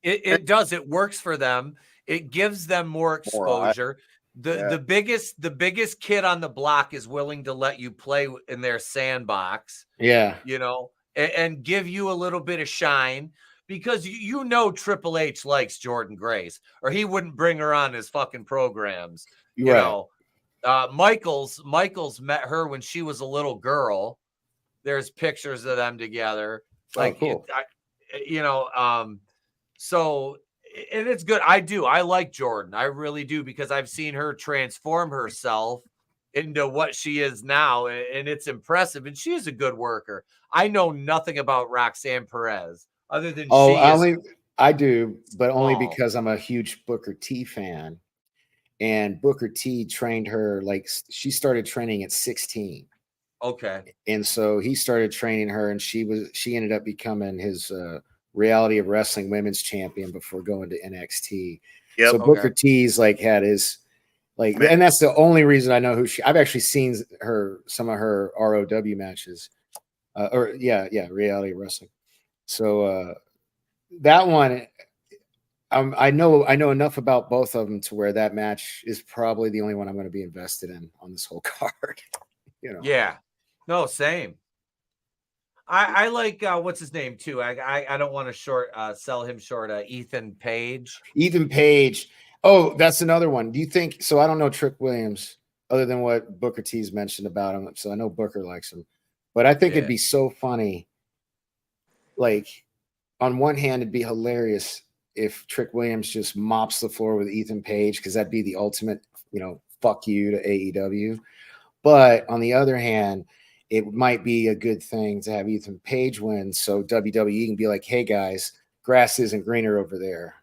[SPEAKER 1] It does. It works for them. It gives them more exposure. The biggest kid on the block is willing to let you play in their sandbox.
[SPEAKER 6] Yeah.
[SPEAKER 1] And give you a little bit of shine because Triple H likes Jordan Grace or he wouldn't bring her on his fucking programs. Michaels met her when she was a little girl. There's pictures of them together. Like,
[SPEAKER 6] cool.
[SPEAKER 1] So, and it's good. I like Jordan. I really do, because I've seen her transform herself into what she is now. And it's impressive. And she is a good worker. I know nothing about Roxanne Perez other than
[SPEAKER 6] I do, but only because I'm a huge Booker T fan. And Booker T trained her, like she started training at 16.
[SPEAKER 1] Okay.
[SPEAKER 6] And so he started training her, and she ended up becoming his Reality of Wrestling Women's Champion before going to NXT.
[SPEAKER 2] Yep,
[SPEAKER 6] so Booker T's like had his and that's the only reason I know who I've actually seen some of her ROW matches, Reality of Wrestling. So that one, I know enough about both of them to where that match is probably the only one I'm going to be invested in on this whole card.
[SPEAKER 1] Yeah. No, same. I like what's his name too. I don't want to sell him short. Ethan Page.
[SPEAKER 6] Ethan Page. Oh, that's another one. Do you think so? I don't know Trick Williams other than what Booker T's mentioned about him. So I know Booker likes him, but I think it'd be so funny. Like, on one hand, it'd be hilarious if Trick Williams just mops the floor with Ethan Page, because that'd be the ultimate, fuck you to AEW. But on the other hand, it might be a good thing to have Ethan Page win, so WWE can be like, hey guys, grass isn't greener over there.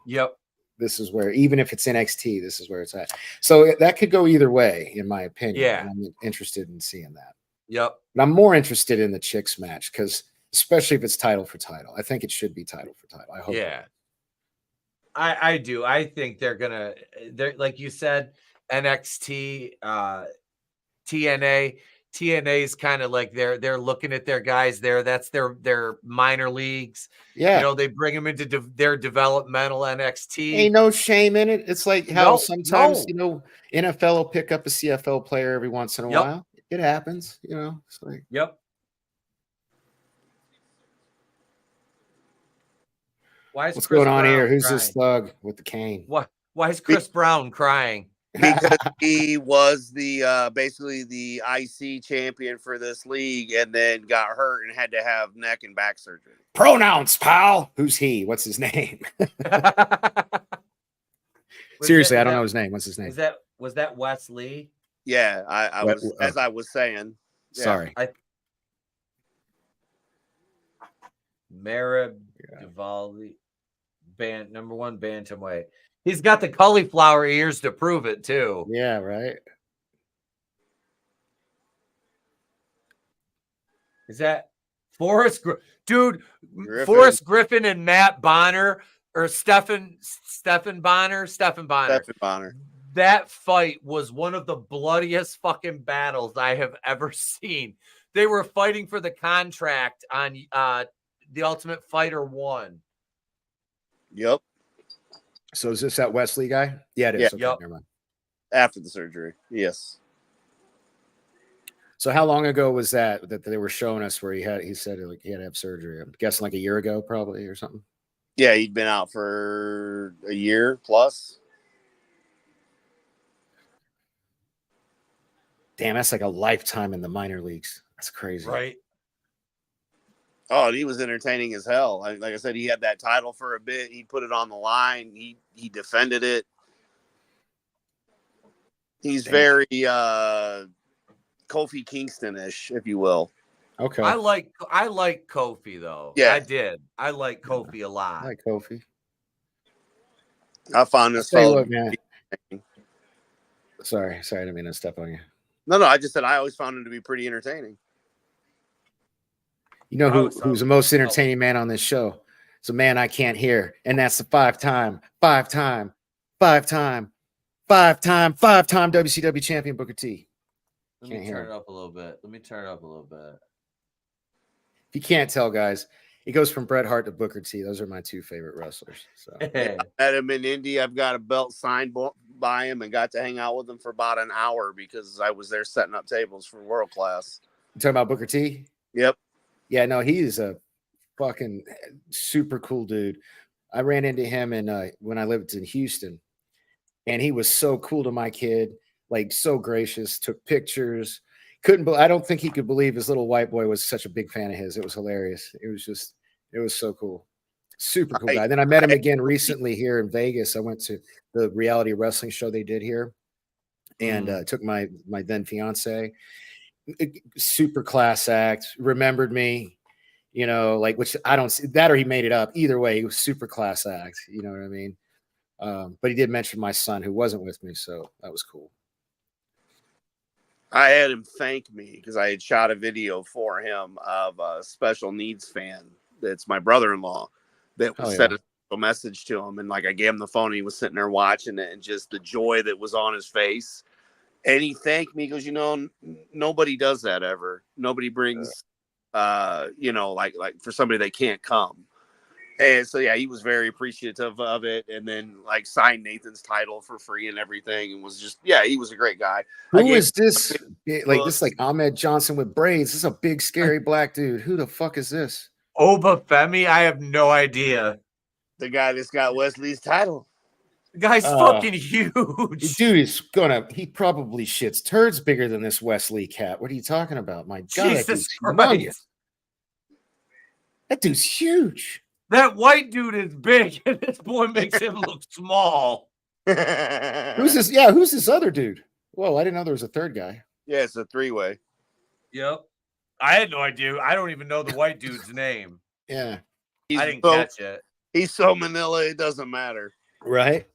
[SPEAKER 1] Yep.
[SPEAKER 6] This is where, even if it's NXT, this is where it's at. So that could go either way, in my opinion.
[SPEAKER 1] Yeah.
[SPEAKER 6] And I'm interested in seeing that.
[SPEAKER 1] Yep.
[SPEAKER 6] And I'm more interested in the Chicks match, because especially if it's title for title, I think it should be title for title. I hope.
[SPEAKER 1] Yeah. I do. I think they're like you said, NXT, TNA's kind of like they're looking at their guys there. That's their minor leagues.
[SPEAKER 6] Yeah.
[SPEAKER 1] They bring them into their developmental NXT.
[SPEAKER 6] Ain't no shame in it. It's like how sometimes, NFL will pick up a CFL player every once in a while. It happens, It's like,
[SPEAKER 1] yep.
[SPEAKER 6] What's going on here? Who's this thug with the cane?
[SPEAKER 1] Why is Chris Brown crying?
[SPEAKER 2] Because he was the basically the IC champion for this league, and then got hurt and had to have neck and back surgery.
[SPEAKER 6] Pronouns, pal. Who's he? What's his name? Seriously, I don't know his name. What's his name?
[SPEAKER 1] Was that Wes Lee?
[SPEAKER 2] Yeah, I was saying. Yeah.
[SPEAKER 6] Sorry.
[SPEAKER 1] Merab Divaldi, number 1 bantamweight. He's got the cauliflower ears to prove it too.
[SPEAKER 6] Yeah, right.
[SPEAKER 1] Is that Forrest Griffin and Matt Bonner, or Stephen Bonner? Stephen Bonner. That fight was one of the bloodiest fucking battles I have ever seen. They were fighting for the contract on The Ultimate Fighter 1.
[SPEAKER 2] Yep.
[SPEAKER 6] So is this that Wesley guy? Yeah, it is.
[SPEAKER 2] Yeah.
[SPEAKER 6] Okay,
[SPEAKER 1] Yep.
[SPEAKER 6] never mind.
[SPEAKER 2] After the surgery, yes.
[SPEAKER 6] So how long ago was that they were showing us where he said like he had to have surgery? I'm guessing like a year ago, probably, or something.
[SPEAKER 2] Yeah, he'd been out for a year plus.
[SPEAKER 6] Damn, that's like a lifetime in the minor leagues. That's crazy.
[SPEAKER 1] Right.
[SPEAKER 2] Oh, he was entertaining as hell. Like I said, he had that title for a bit. He put it on the line. He defended it. He's very Kofi Kingston-ish, if you will.
[SPEAKER 6] Okay.
[SPEAKER 1] I like Kofi though.
[SPEAKER 2] Yeah.
[SPEAKER 1] I did. I like Kofi a
[SPEAKER 6] I
[SPEAKER 1] lot.
[SPEAKER 6] like Kofi.
[SPEAKER 2] I found this
[SPEAKER 6] Tell you
[SPEAKER 2] fellow.
[SPEAKER 6] what, man. Sorry, I didn't mean to step on you.
[SPEAKER 2] No, I just said I always found him to be pretty entertaining.
[SPEAKER 6] You know
[SPEAKER 1] I always
[SPEAKER 6] who's the
[SPEAKER 1] thought-
[SPEAKER 6] most entertaining man on this show? It's a man I can't hear, and that's the five-time WCW champion Booker T.
[SPEAKER 1] Let
[SPEAKER 6] Can't
[SPEAKER 1] me
[SPEAKER 6] hear
[SPEAKER 1] turn
[SPEAKER 6] him.
[SPEAKER 1] it up a little bit.
[SPEAKER 6] If you can't tell, guys, it goes from Bret Hart to Booker T. Those are my two favorite wrestlers. So
[SPEAKER 2] I met him in Indy. I've got a belt signed by him and got to hang out with him for about an hour because I was there setting up tables for World Class.
[SPEAKER 6] you talking about Booker T?
[SPEAKER 2] Yep.
[SPEAKER 6] Yeah, no, he is a fucking super cool dude. I ran into him when I lived in Houston, and he was so cool to my kid, like so gracious, took pictures. I don't think he could believe his little white boy was such a big fan of his. It was hilarious. It was so cool. Super cool guy. Then I met him again recently here in Vegas. I went to the reality wrestling show they did here and took my then fiance. Super class act, remembered me, like, which I don't see that, or he made it up. Either way, he was super class act. You know what I mean? But he did mention my son who wasn't with me, so that was cool.
[SPEAKER 2] I had him thank me because I had shot a video for him of a special needs fan. That's my brother-in-law that was sent a message to him. And like, I gave him the phone and he was sitting there watching it, and just the joy that was on his face. And he thanked me because, nobody does that ever. Nobody brings, like for somebody that can't come. And so, yeah, he was very appreciative of it, and then like signed Nathan's title for free and everything, and was just, he was a great guy.
[SPEAKER 6] Who is this? Like Ahmed Johnson with braids. This is a big, scary black dude. Who the fuck is this?
[SPEAKER 1] Oba Femi? I have no idea.
[SPEAKER 2] The guy that's got Wesley's title.
[SPEAKER 1] The guy's fucking huge.
[SPEAKER 6] Dude he probably shits turds bigger than this Wesley cat. What are you talking about? My God,
[SPEAKER 1] Jesus Christ.
[SPEAKER 6] That dude's huge.
[SPEAKER 1] That white dude is big, and this boy makes him look small.
[SPEAKER 6] Who's this? Yeah, who's this other dude? Whoa, I didn't know there was a third guy.
[SPEAKER 2] Yeah, it's a three-way.
[SPEAKER 1] Yep. I had no idea. I don't even know the white dude's name.
[SPEAKER 6] Yeah.
[SPEAKER 1] I didn't catch it.
[SPEAKER 2] He's so Manila, it doesn't matter.
[SPEAKER 6] Right?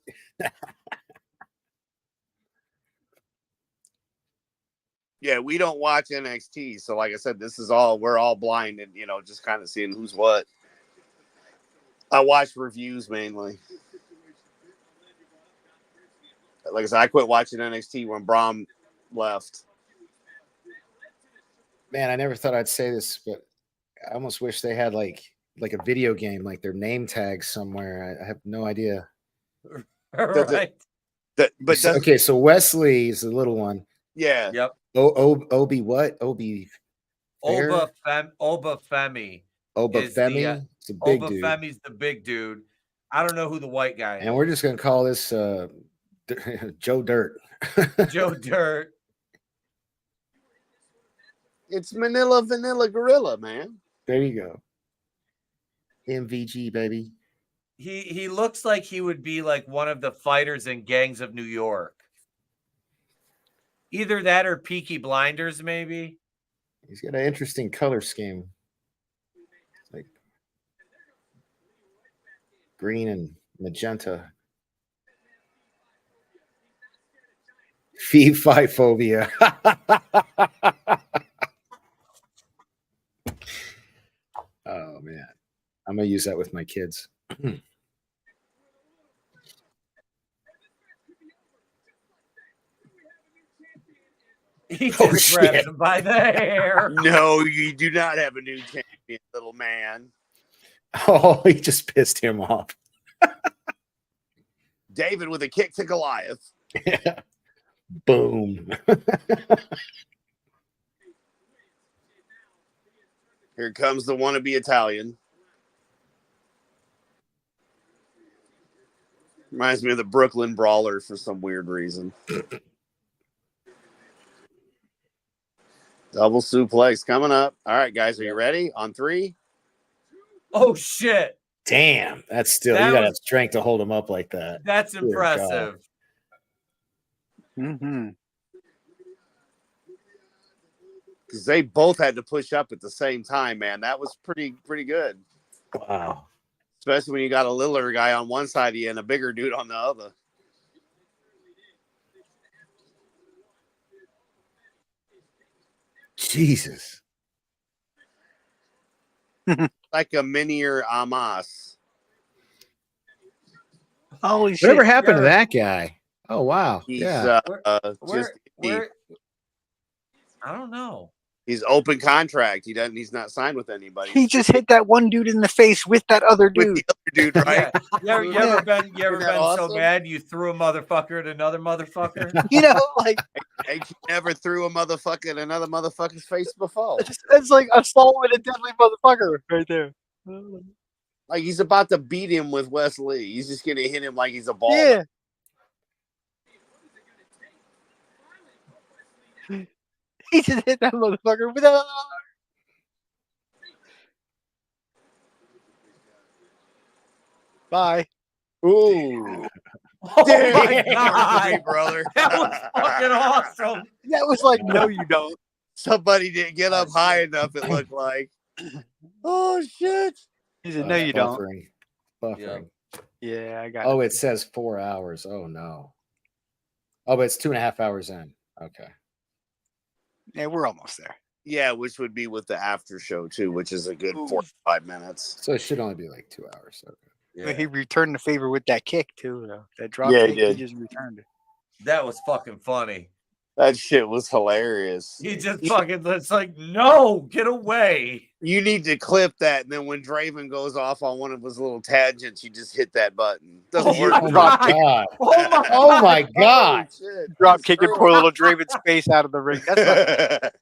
[SPEAKER 2] Yeah, we don't watch NXT. So like I said, we're all blinded, just kind of seeing who's what. I watch reviews mainly. Like I said, I quit watching NXT when Braun left.
[SPEAKER 6] Man, I never thought I'd say this, but I almost wish they had like a video game, like their name tags somewhere. I have no idea.
[SPEAKER 1] Right.
[SPEAKER 6] Okay, so Wesley is the little one.
[SPEAKER 2] Yeah.
[SPEAKER 1] Yep.
[SPEAKER 6] Obi what? Obi
[SPEAKER 1] Oba Femi.
[SPEAKER 6] Oba Femi. It's a big dude.
[SPEAKER 1] Oba Femi's the big dude. I don't know who the white guy is.
[SPEAKER 6] And we're just gonna call this Joe Dirt.
[SPEAKER 1] Joe Dirt.
[SPEAKER 2] It's Manila Vanilla Gorilla, man.
[SPEAKER 6] There you go. MVG, baby.
[SPEAKER 1] He looks like he would be like one of the fighters in Gangs of New York. Either that or Peaky Blinders, maybe.
[SPEAKER 6] He's got an interesting color scheme. It's like green and magenta. Fee fi phobia. Oh man. I'm gonna use that with my kids.
[SPEAKER 1] He just grabs him by the hair.
[SPEAKER 2] No, you do not have a new champion, little man.
[SPEAKER 6] Oh, he just pissed him off.
[SPEAKER 2] David with a kick to Goliath.
[SPEAKER 6] Boom.
[SPEAKER 2] Here comes the wannabe Italian. Reminds me of the Brooklyn Brawler for some weird reason. Double suplex coming up. All right, guys, are you ready? On 3.
[SPEAKER 1] Oh, shit.
[SPEAKER 6] Damn. That's still, you gotta have strength to hold him up like that.
[SPEAKER 1] That's impressive.
[SPEAKER 4] Mm-hmm.
[SPEAKER 2] because they both had to push up at the same time, man. That was pretty good.
[SPEAKER 6] Wow.
[SPEAKER 2] Especially when you got a littler guy on one side of you and a bigger dude on the other.
[SPEAKER 6] Jesus.
[SPEAKER 2] Like a minier Amas.
[SPEAKER 4] Holy shit!
[SPEAKER 6] Whatever happened to that guy? Oh wow.
[SPEAKER 2] He's
[SPEAKER 6] Yeah.
[SPEAKER 2] just
[SPEAKER 1] where I don't know.
[SPEAKER 2] he's open contract. He's not signed with anybody.
[SPEAKER 4] He just hit that one dude in the face with that other
[SPEAKER 2] with
[SPEAKER 4] dude.
[SPEAKER 2] the other dude, right?
[SPEAKER 1] Yeah. You ever been
[SPEAKER 2] Isn't that
[SPEAKER 1] so
[SPEAKER 2] awesome?
[SPEAKER 1] mad you threw a motherfucker at another motherfucker?
[SPEAKER 4] You know, like
[SPEAKER 2] Hey, you never threw a motherfucker in another motherfucker's face before.
[SPEAKER 4] that's like assault with a deadly motherfucker right there.
[SPEAKER 2] Like he's about to beat him with Wesley. He's just gonna hit him like he's a ball.
[SPEAKER 4] Yeah. He just hit that motherfucker with a. Bye.
[SPEAKER 2] Ooh.
[SPEAKER 1] Oh
[SPEAKER 2] Damn,
[SPEAKER 1] my
[SPEAKER 2] you
[SPEAKER 1] god,
[SPEAKER 2] me, brother.
[SPEAKER 1] that was fucking awesome.
[SPEAKER 4] That was like, no, you don't.
[SPEAKER 2] Somebody didn't get up high enough, it looked like. Oh shit.
[SPEAKER 4] He said, no, you don't.
[SPEAKER 6] Buffering.
[SPEAKER 4] Yeah, I got
[SPEAKER 6] Oh,
[SPEAKER 4] it.
[SPEAKER 6] it says 4 hours. Oh no. Oh, but it's 2.5 hours in. Okay.
[SPEAKER 4] Yeah, we're almost there.
[SPEAKER 2] Yeah, which would be with the after show too, which is a good
[SPEAKER 4] Ooh.
[SPEAKER 2] 45 minutes.
[SPEAKER 6] So it should only be like 2 hours. Okay.
[SPEAKER 4] But he returned the favor with that kick too, though. That drop
[SPEAKER 2] Yeah,
[SPEAKER 4] kick,
[SPEAKER 2] he did.
[SPEAKER 4] just returned it.
[SPEAKER 1] That was fucking funny.
[SPEAKER 2] That shit was hilarious.
[SPEAKER 1] He just fucking, it's like, no, get away.
[SPEAKER 2] You need to clip that, and then when Draven goes off on one of his little tangents, you just hit that button. Doesn't
[SPEAKER 1] Oh,
[SPEAKER 2] work.
[SPEAKER 6] Oh my god.
[SPEAKER 1] Oh my
[SPEAKER 6] Oh my god.
[SPEAKER 2] Shit.
[SPEAKER 4] Drop kicking poor little Draven's face out of the ring. That's not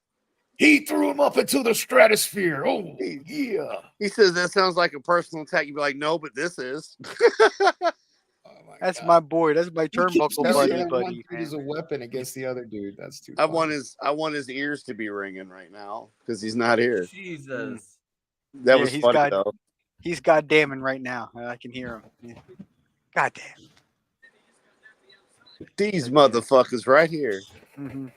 [SPEAKER 6] He threw him up into the stratosphere. Oh yeah.
[SPEAKER 2] He says that sounds like a personal attack. You'd be like, no, but this is.
[SPEAKER 6] Oh my
[SPEAKER 4] that's
[SPEAKER 6] god.
[SPEAKER 4] my boy. That's my
[SPEAKER 6] He keeps
[SPEAKER 4] turnbuckle
[SPEAKER 6] using
[SPEAKER 4] buddy,
[SPEAKER 6] that one
[SPEAKER 4] buddy.
[SPEAKER 6] dude as a weapon against the other dude. That's too
[SPEAKER 2] I
[SPEAKER 6] funny.
[SPEAKER 2] want his ears to be ringing right now because he's not here.
[SPEAKER 1] Jesus.
[SPEAKER 2] That
[SPEAKER 4] Yeah,
[SPEAKER 2] was
[SPEAKER 4] he's
[SPEAKER 2] funny
[SPEAKER 4] got-
[SPEAKER 2] though.
[SPEAKER 4] He's goddamning right now. I can hear him. Yeah. Goddamn.
[SPEAKER 2] These motherfuckers right here.
[SPEAKER 4] Mm-hmm.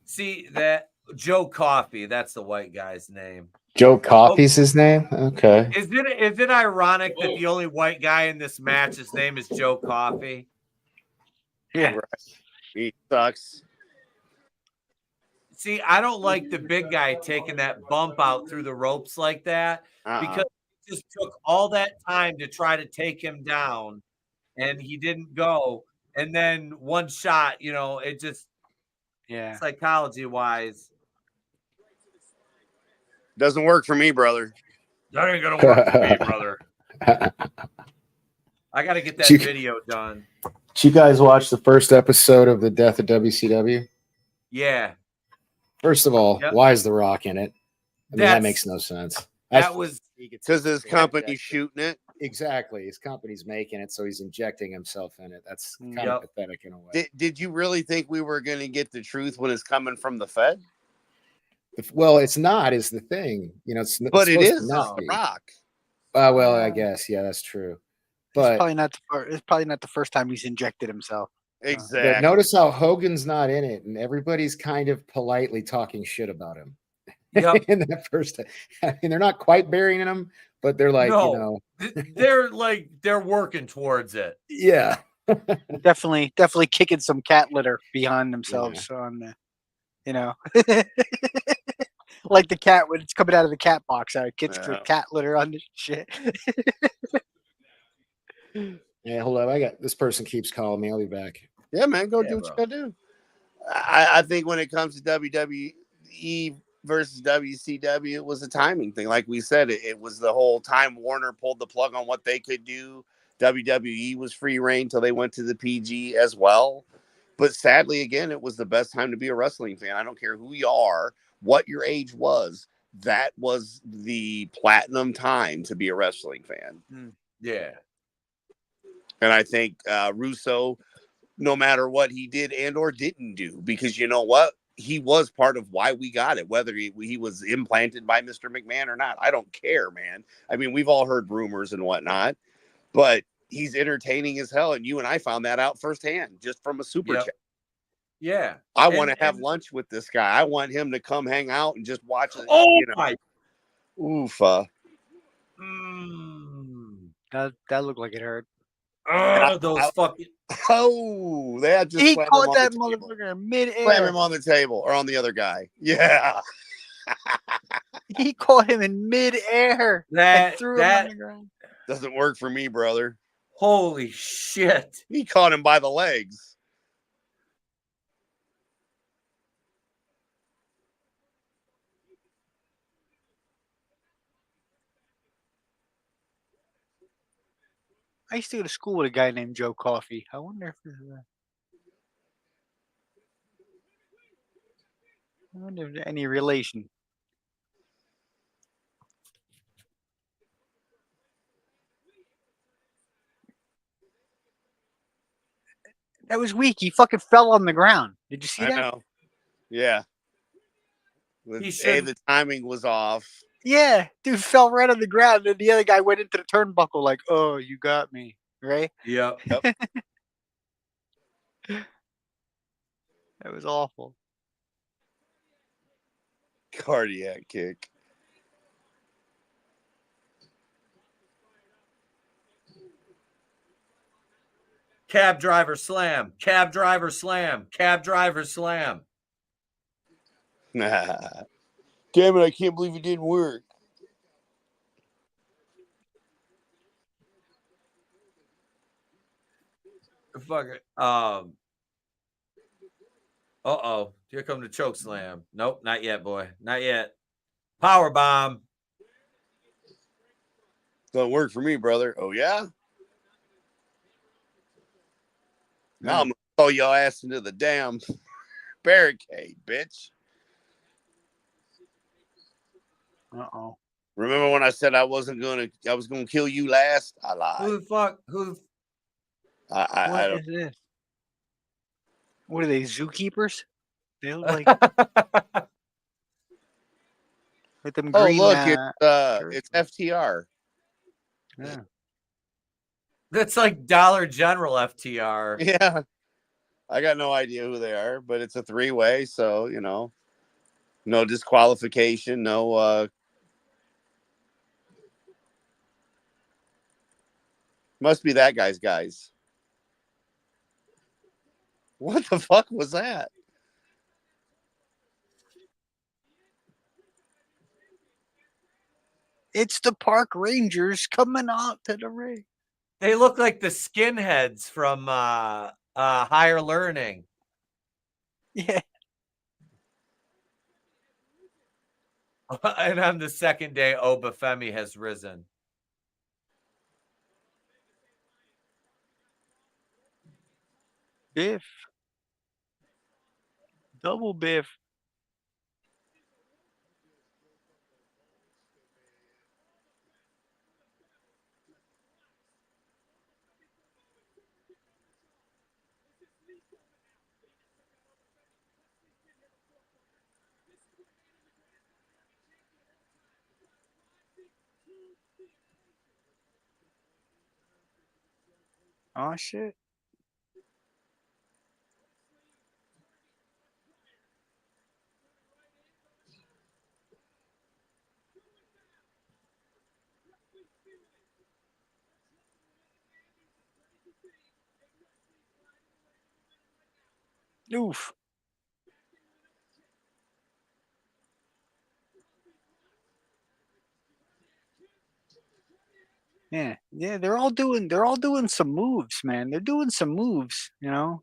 [SPEAKER 1] See that Joe Coffey, that's the white guy's name.
[SPEAKER 6] Joe Coffey's his name? Okay.
[SPEAKER 1] Is it ironic that the only white guy in this match, his name is Joe Coffey?
[SPEAKER 4] Yeah.
[SPEAKER 2] Right. He sucks.
[SPEAKER 1] See, I don't like the big guy taking that bump out through the ropes like that because it just took all that time to try to take him down and he didn't go. And then one shot, it just,
[SPEAKER 4] Yeah.
[SPEAKER 1] psychology wise,
[SPEAKER 2] Doesn't work for me, brother.
[SPEAKER 1] that ain't going to work for me, brother. I got to get that
[SPEAKER 6] You-
[SPEAKER 1] video done.
[SPEAKER 6] Did you guys watch the first episode of The Death of WCW?
[SPEAKER 1] Yeah.
[SPEAKER 6] First of all,
[SPEAKER 1] Yep.
[SPEAKER 6] why is The Rock in it? I mean, that
[SPEAKER 1] That's-
[SPEAKER 6] makes no sense.
[SPEAKER 1] That was
[SPEAKER 2] Because his company's shooting it.
[SPEAKER 6] Exactly. His company's making it, so he's injecting himself in it. That's kind
[SPEAKER 1] Yep.
[SPEAKER 6] of pathetic in a way.
[SPEAKER 2] Did you really think we were going to get the truth when it's coming from the Fed?
[SPEAKER 6] Well, it's not, is the thing. It's
[SPEAKER 2] But it
[SPEAKER 6] supposed to
[SPEAKER 2] is. It's
[SPEAKER 6] not
[SPEAKER 2] The
[SPEAKER 6] be.
[SPEAKER 2] Rock.
[SPEAKER 6] Well, I guess. Yeah, that's true. But
[SPEAKER 4] It's probably not the first time he's injected himself.
[SPEAKER 2] Exactly.
[SPEAKER 6] But notice how Hogan's not in it, and everybody's kind of politely talking shit about him.
[SPEAKER 1] Yep.
[SPEAKER 6] In that first, I mean, they're not quite burying him, but they're like,
[SPEAKER 1] No. They're working towards it.
[SPEAKER 6] yeah.
[SPEAKER 4] Definitely kicking some cat litter behind themselves on the, like the cat when it's coming out of the cat box. Kids
[SPEAKER 2] Yeah.
[SPEAKER 4] cat litter on this shit.
[SPEAKER 6] Yeah, hold up. This person keeps calling me. I'll be back.
[SPEAKER 2] Yeah, man, go
[SPEAKER 1] Yeah,
[SPEAKER 2] do what
[SPEAKER 1] bro.
[SPEAKER 2] you gotta do. I think when it comes to WWE versus WCW, it was a timing thing. Like we said, it was the whole time Warner pulled the plug on what they could do. WWE was free reign till they went to the PG as well. But sadly, again, it was the best time to be a wrestling fan. I don't care who you are, what your age was. That was the platinum time to be a wrestling fan.
[SPEAKER 1] Yeah.
[SPEAKER 2] And I think Russo, no matter what he did and or didn't do, because you know what? He was part of why we got it, whether he was implanted by Mr. McMahon or not. I don't care, man. I mean, we've all heard rumors and whatnot, but he's entertaining as hell. And you and I found that out firsthand just from a super
[SPEAKER 1] Yep.
[SPEAKER 2] chat.
[SPEAKER 1] Yeah.
[SPEAKER 2] I want to
[SPEAKER 1] And-
[SPEAKER 2] have lunch with this guy. I want him to come hang out and just watch it.
[SPEAKER 1] Oh
[SPEAKER 2] you know.
[SPEAKER 1] my.
[SPEAKER 2] Oof.
[SPEAKER 1] Mm.
[SPEAKER 4] That looked like it hurt.
[SPEAKER 1] Those fucking.
[SPEAKER 2] Oh, they had just
[SPEAKER 4] He
[SPEAKER 2] slammed him
[SPEAKER 4] caught
[SPEAKER 2] on
[SPEAKER 4] that
[SPEAKER 2] the table.
[SPEAKER 4] motherfucker in
[SPEAKER 2] Slam
[SPEAKER 4] midair.
[SPEAKER 2] him on the table or on the other guy. Yeah.
[SPEAKER 4] He caught him in midair and
[SPEAKER 1] That
[SPEAKER 4] threw him on
[SPEAKER 1] that
[SPEAKER 4] the ground.
[SPEAKER 2] Doesn't work for me, brother.
[SPEAKER 1] holy shit.
[SPEAKER 2] He caught him by the legs.
[SPEAKER 4] I used to go to school with a guy named Joe Coffey. I wonder if there's any relation. That was weak. He fucking fell on the ground. Did you see
[SPEAKER 2] I
[SPEAKER 4] that?
[SPEAKER 2] know. Yeah.
[SPEAKER 1] He
[SPEAKER 2] A,
[SPEAKER 1] should.
[SPEAKER 2] the timing was off.
[SPEAKER 4] Yeah, dude fell right on the ground, and the other guy went into the turnbuckle like, "Oh, you got me," right?
[SPEAKER 1] Yep.
[SPEAKER 4] That was awful.
[SPEAKER 2] Cardiac kick.
[SPEAKER 1] Cab driver slam. Cab driver slam. Cab driver slam.
[SPEAKER 2] Damn it, I can't believe it didn't work.
[SPEAKER 1] Fuck it. Uh-oh. Here come the choke slam. Nope, not yet, boy. Not yet. Power bomb.
[SPEAKER 2] Doesn't work for me, brother. Oh, yeah? Now I'm going to throw your ass into the damn barricade, bitch.
[SPEAKER 4] Uh-oh.
[SPEAKER 2] Remember when I said I was going to kill you last? I lied.
[SPEAKER 1] Who the fuck?
[SPEAKER 2] I
[SPEAKER 4] What
[SPEAKER 2] don't.
[SPEAKER 4] is this? What are they, zookeepers? They look like with them
[SPEAKER 2] Oh,
[SPEAKER 4] green.
[SPEAKER 2] look,
[SPEAKER 4] shirts.
[SPEAKER 2] it's FTR.
[SPEAKER 4] Yeah.
[SPEAKER 1] That's like Dollar General FTR.
[SPEAKER 2] Yeah. I got no idea who they are, but it's a three-way, so, you know, no disqualification, no must be that guy's guys. What the fuck was that?
[SPEAKER 4] It's the park rangers coming out to the ring.
[SPEAKER 1] They look like the skinheads from Higher Learning.
[SPEAKER 4] Yeah.
[SPEAKER 1] And on the second day, Obafemi has risen.
[SPEAKER 4] Biff. Double Biff. Oh, shit. Oof. Yeah, they're all doing some moves, man. They're doing some moves, you know.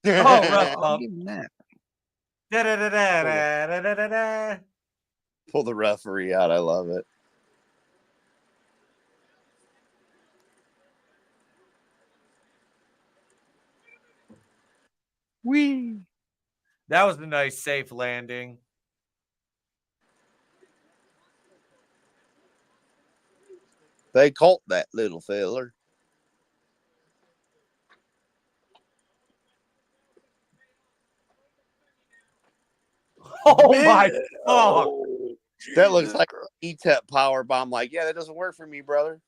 [SPEAKER 1] Oh, rough
[SPEAKER 4] I'll
[SPEAKER 1] bump.
[SPEAKER 4] give them that.
[SPEAKER 1] Da-da-da-da-da-da-da-da.
[SPEAKER 2] Pull the referee out. I love it.
[SPEAKER 4] Whee!
[SPEAKER 1] That was a nice, safe landing.
[SPEAKER 2] They caught that little feller.
[SPEAKER 1] Oh
[SPEAKER 4] Man.
[SPEAKER 1] my fuck.
[SPEAKER 4] Oh.
[SPEAKER 2] That looks like Etep power bomb. Like, yeah, that doesn't work for me, brother.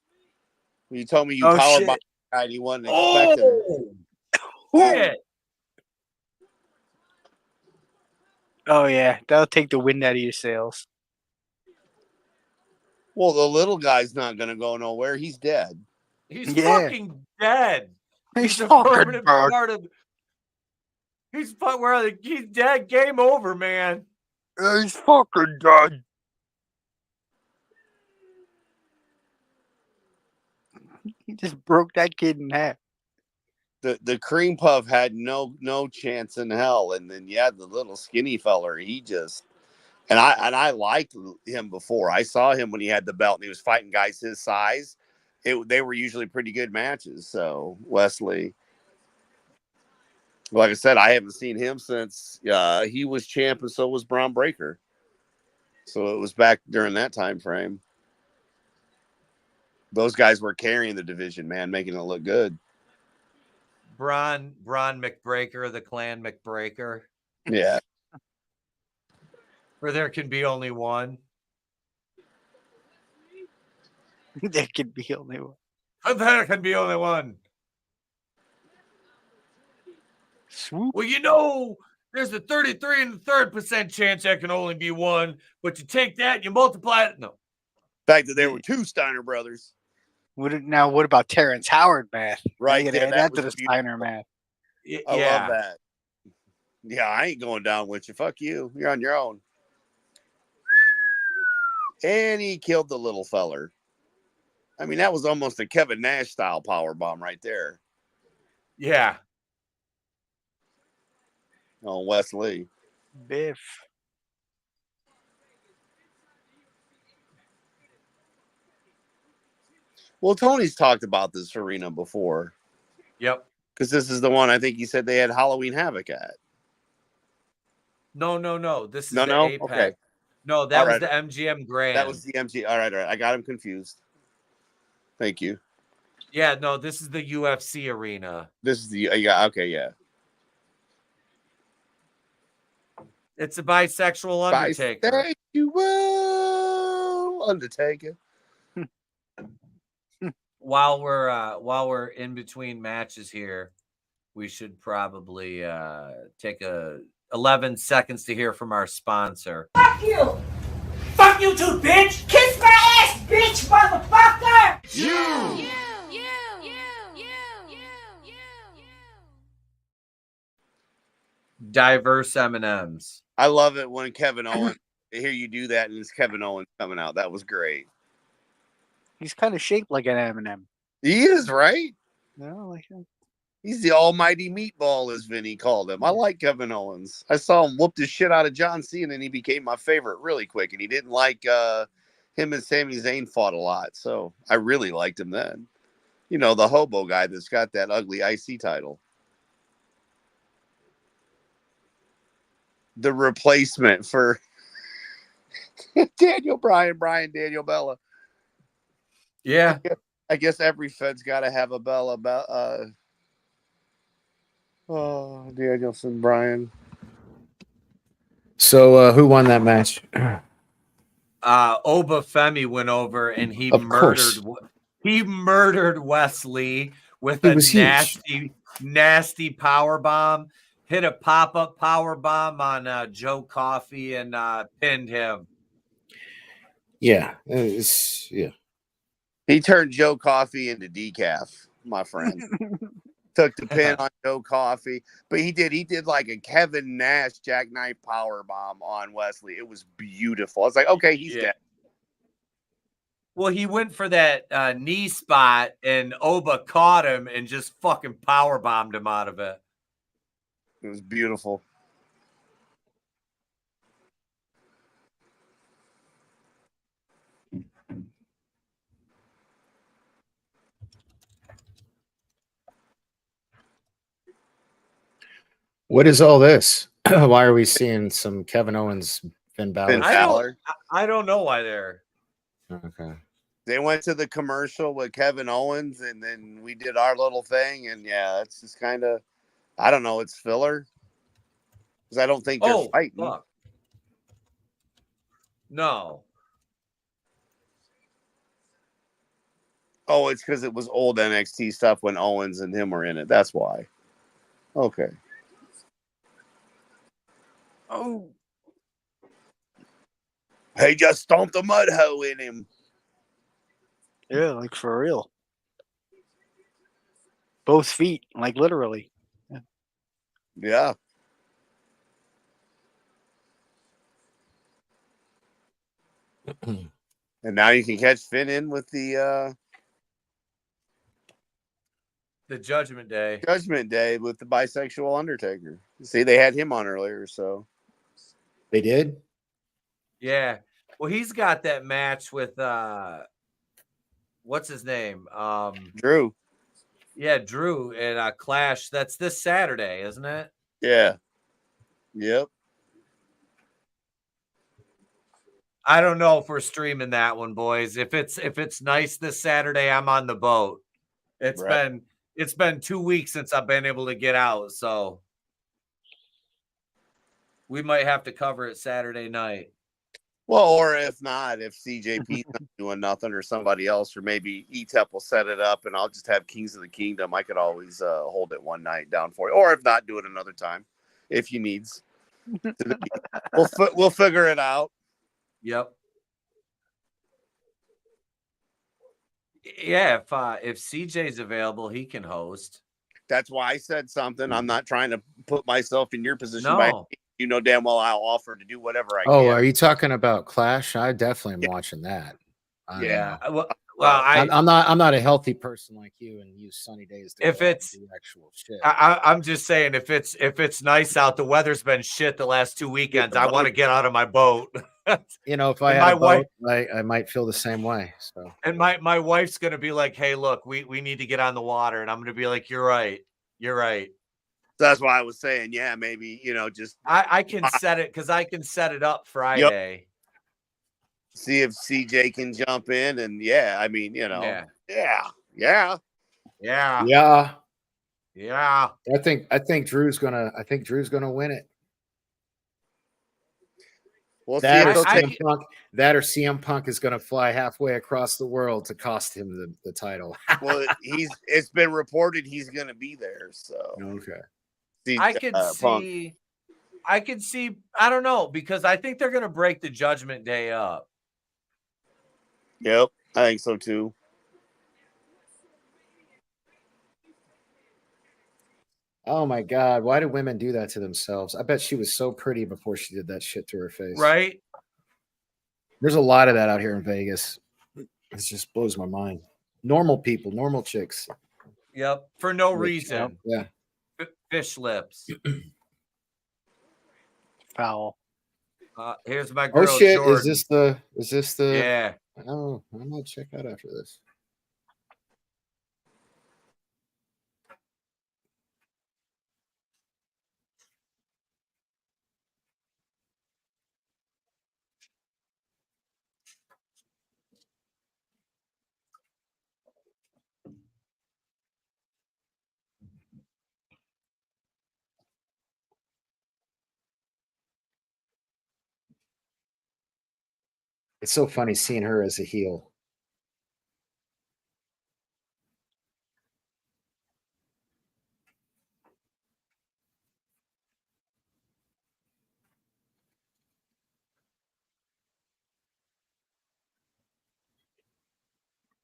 [SPEAKER 2] When you told me you
[SPEAKER 4] Oh,
[SPEAKER 2] power
[SPEAKER 4] shit.
[SPEAKER 2] bomb guy, and you wasn't expecting.
[SPEAKER 1] Oh shit.
[SPEAKER 4] Oh yeah, that'll take the wind out of your sails.
[SPEAKER 2] Well, the little guy's not going to go nowhere. He's dead.
[SPEAKER 1] He's
[SPEAKER 4] Yeah.
[SPEAKER 1] fucking dead.
[SPEAKER 4] He's
[SPEAKER 1] a
[SPEAKER 4] fucking
[SPEAKER 1] permanent
[SPEAKER 4] dead.
[SPEAKER 1] part of. He's dead. Game over, man.
[SPEAKER 4] He's fucking dead. He just broke that kid in half.
[SPEAKER 2] The cream puff had no chance in hell, and then the little skinny feller, he just and I liked him before. I saw him when he had the belt and he was fighting guys his size. They were usually pretty good matches. So Wesley, like I said, I haven't seen him since he was champ, and so was Braun Breaker. So it was back during that time frame. Those guys were carrying the division, man, making it look good.
[SPEAKER 1] Braun McBreaker, the Clan McBreaker.
[SPEAKER 2] Yeah.
[SPEAKER 1] Where there can be only one.
[SPEAKER 4] There could be only one.
[SPEAKER 1] There can be only one.
[SPEAKER 4] Swoop.
[SPEAKER 1] Well, there's a 33% chance there can only be one, but you take that and you multiply it. No.
[SPEAKER 2] The fact that there were two Steiner brothers.
[SPEAKER 4] What about Terrence Howard math?
[SPEAKER 2] Right.
[SPEAKER 4] You gotta add that to the Steiner math.
[SPEAKER 2] I love that. Yeah, I ain't going down with you. Fuck you. You're on your own. And he killed the little feller. I mean, that was almost a Kevin Nash style power bomb right there.
[SPEAKER 1] Yeah.
[SPEAKER 2] Oh, Wesley.
[SPEAKER 4] Biff.
[SPEAKER 2] Well, Tony's talked about this arena before.
[SPEAKER 1] Yep.
[SPEAKER 2] Because this is the one I think he said they had Halloween Havoc at.
[SPEAKER 1] No. This is
[SPEAKER 2] No.
[SPEAKER 1] Apex.
[SPEAKER 2] Okay.
[SPEAKER 1] No, that was the MGM Grand.
[SPEAKER 2] That was the MG. All right. I got him confused. Thank you.
[SPEAKER 1] Yeah, no, this is the UFC arena.
[SPEAKER 2] This is the okay.
[SPEAKER 1] It's a bisexual Undertaker.
[SPEAKER 2] Bisexual Undertaker.
[SPEAKER 1] While we're in between matches here, we should probably take 11 seconds to hear from our sponsor.
[SPEAKER 7] Fuck you! Fuck you too, bitch! Kiss my ass, bitch, motherfucker!
[SPEAKER 5] You.
[SPEAKER 1] Diverse M&Ms.
[SPEAKER 2] I love it when Kevin Owens. I hear you do that, and it's Kevin Owens coming out. That was great.
[SPEAKER 4] He's kind of shaped like an M&M.
[SPEAKER 2] He is, right?
[SPEAKER 4] No, like
[SPEAKER 2] He's the almighty meatball, as Vinny called him. I like Kevin Owens. I saw him whoop the shit out of John Cena, and he became my favorite really quick. And he didn't like him and Sami Zayn fought a lot, so I really liked him then. You know, the hobo guy that's got that ugly IC title. The replacement for Daniel Bryan, Daniel Bella.
[SPEAKER 1] Yeah.
[SPEAKER 2] I guess every Fed's got to have a Bella. Danielson, Bryan.
[SPEAKER 6] So who won that match?
[SPEAKER 1] Oba Femi went over and he
[SPEAKER 6] Of course.
[SPEAKER 1] murdered Wesley with
[SPEAKER 6] He
[SPEAKER 1] a
[SPEAKER 6] was huge.
[SPEAKER 1] nasty power bomb. Hit a pop-up power bomb on Joe Coffey and pinned him.
[SPEAKER 6] Yeah.
[SPEAKER 2] He turned Joe Coffey into decaf, my friend. Took the pin on Joe Coffey, but he did like a Kevin Nash jackknife power bomb on Wesley. It was beautiful. I was like, okay, he's dead.
[SPEAKER 1] Well, he went for that knee spot, and Oba caught him and just fucking power bombed him out of it.
[SPEAKER 2] It was beautiful.
[SPEAKER 6] What is all this? Why are we seeing some Kevin Owens, Finn Balor?
[SPEAKER 1] I don't know why they're.
[SPEAKER 6] Okay.
[SPEAKER 2] They went to the commercial with Kevin Owens, and then we did our little thing, and yeah, it's just kind of, I don't know, it's filler. Because I don't think they're fighting.
[SPEAKER 1] Fuck. No.
[SPEAKER 2] Oh, it's because it was old NXT stuff when Owens and him were in it. That's why. Okay.
[SPEAKER 4] oh,
[SPEAKER 2] He just stomped a mud hoe in him.
[SPEAKER 4] Yeah, like for real. Both feet, like literally.
[SPEAKER 2] Yeah. And now you can catch Finn in with the
[SPEAKER 1] Judgment Day.
[SPEAKER 2] Judgment Day with the bisexual Undertaker. See, they had him on earlier, so
[SPEAKER 6] They did?
[SPEAKER 1] Yeah. Well, he's got that match with what's his name?
[SPEAKER 2] Drew.
[SPEAKER 1] Yeah, Drew at Clash. That's this Saturday, isn't it?
[SPEAKER 2] Yeah. Yep.
[SPEAKER 1] I don't know if we're streaming that one, boys. If it's nice this Saturday, I'm on the boat. It's been 2 weeks since I've been able to get out, so we might have to cover it Saturday night.
[SPEAKER 2] Well, or if not, if CJP's not doing nothing or somebody else, or maybe Etep will set it up and I'll just have Kings of the Kingdom. I could always hold it one night down for you. Or if not, do it another time if you needs. We'll figure it out.
[SPEAKER 1] Yep. Yeah, if CJ's available, he can host.
[SPEAKER 2] That's why I said something. I'm not trying to put myself in your position.
[SPEAKER 1] No.
[SPEAKER 2] You know damn well I'll offer to do whatever I
[SPEAKER 6] Oh,
[SPEAKER 2] can.
[SPEAKER 6] are you talking about Clash? I definitely am watching that. I don't
[SPEAKER 2] Yeah.
[SPEAKER 6] know.
[SPEAKER 1] Well,
[SPEAKER 6] I'm not a healthy person like you and use sunny days to
[SPEAKER 1] If
[SPEAKER 6] go out
[SPEAKER 1] it's-
[SPEAKER 6] and do actual shit.
[SPEAKER 1] I'm just saying, if it's nice out, the weather's been shit the last 2 weekends. I want to get out of my boat.
[SPEAKER 6] You know, if I
[SPEAKER 1] And
[SPEAKER 6] had
[SPEAKER 1] my
[SPEAKER 6] a boat, I might feel the same way. So,
[SPEAKER 1] And my wife's gonna be like, "Hey, look, we need to get on the water," and I'm gonna be like, "You're right, you're right."
[SPEAKER 2] That's why I was saying, yeah, maybe just
[SPEAKER 1] I can set it because I can set it up Friday.
[SPEAKER 2] see if CJ can jump in, and yeah, I mean,
[SPEAKER 1] Yeah.
[SPEAKER 2] yeah.
[SPEAKER 1] Yeah.
[SPEAKER 6] yeah,
[SPEAKER 1] Yeah.
[SPEAKER 6] I think Drew's gonna win it.
[SPEAKER 2] We'll see
[SPEAKER 6] That
[SPEAKER 2] if
[SPEAKER 6] or
[SPEAKER 2] they'll take.
[SPEAKER 6] CM Punk is gonna fly halfway across the world to cost him the title.
[SPEAKER 2] Well, it's been reported he's going to be there. So
[SPEAKER 6] Okay.
[SPEAKER 1] I could
[SPEAKER 2] Punk.
[SPEAKER 1] see. I could see. I don't know because I think they're gonna break the Judgment Day up.
[SPEAKER 2] Yep, I think so too.
[SPEAKER 6] Oh my God, why do women do that to themselves? I bet she was so pretty before she did that shit to her face.
[SPEAKER 1] Right?
[SPEAKER 6] There's a lot of that out here in Vegas. It just blows my mind. Normal people, normal chicks.
[SPEAKER 1] Yep. For no
[SPEAKER 6] Rich.
[SPEAKER 1] reason.
[SPEAKER 6] Yeah.
[SPEAKER 1] Fish lips.
[SPEAKER 4] Foul.
[SPEAKER 1] Here's my girl.
[SPEAKER 6] Oh shit!
[SPEAKER 1] Jordan.
[SPEAKER 6] Is this the?
[SPEAKER 1] Yeah.
[SPEAKER 6] Oh, I'm gonna check out after this. It's so funny seeing her as a heel.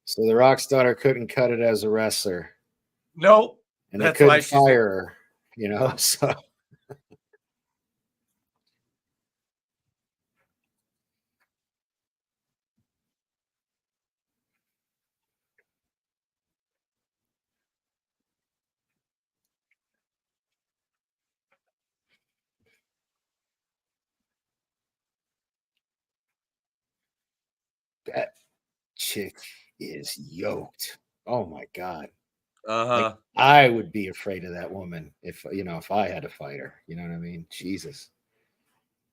[SPEAKER 6] So the Rock's daughter couldn't cut it as a wrestler,
[SPEAKER 1] Nope.
[SPEAKER 6] and
[SPEAKER 1] That's
[SPEAKER 6] they
[SPEAKER 1] why
[SPEAKER 6] couldn't
[SPEAKER 1] she's
[SPEAKER 6] fire her. You know, so that chick is yoked. Oh my God. Like, I would be afraid of that woman if I had to fight her. You know what I mean? Jesus.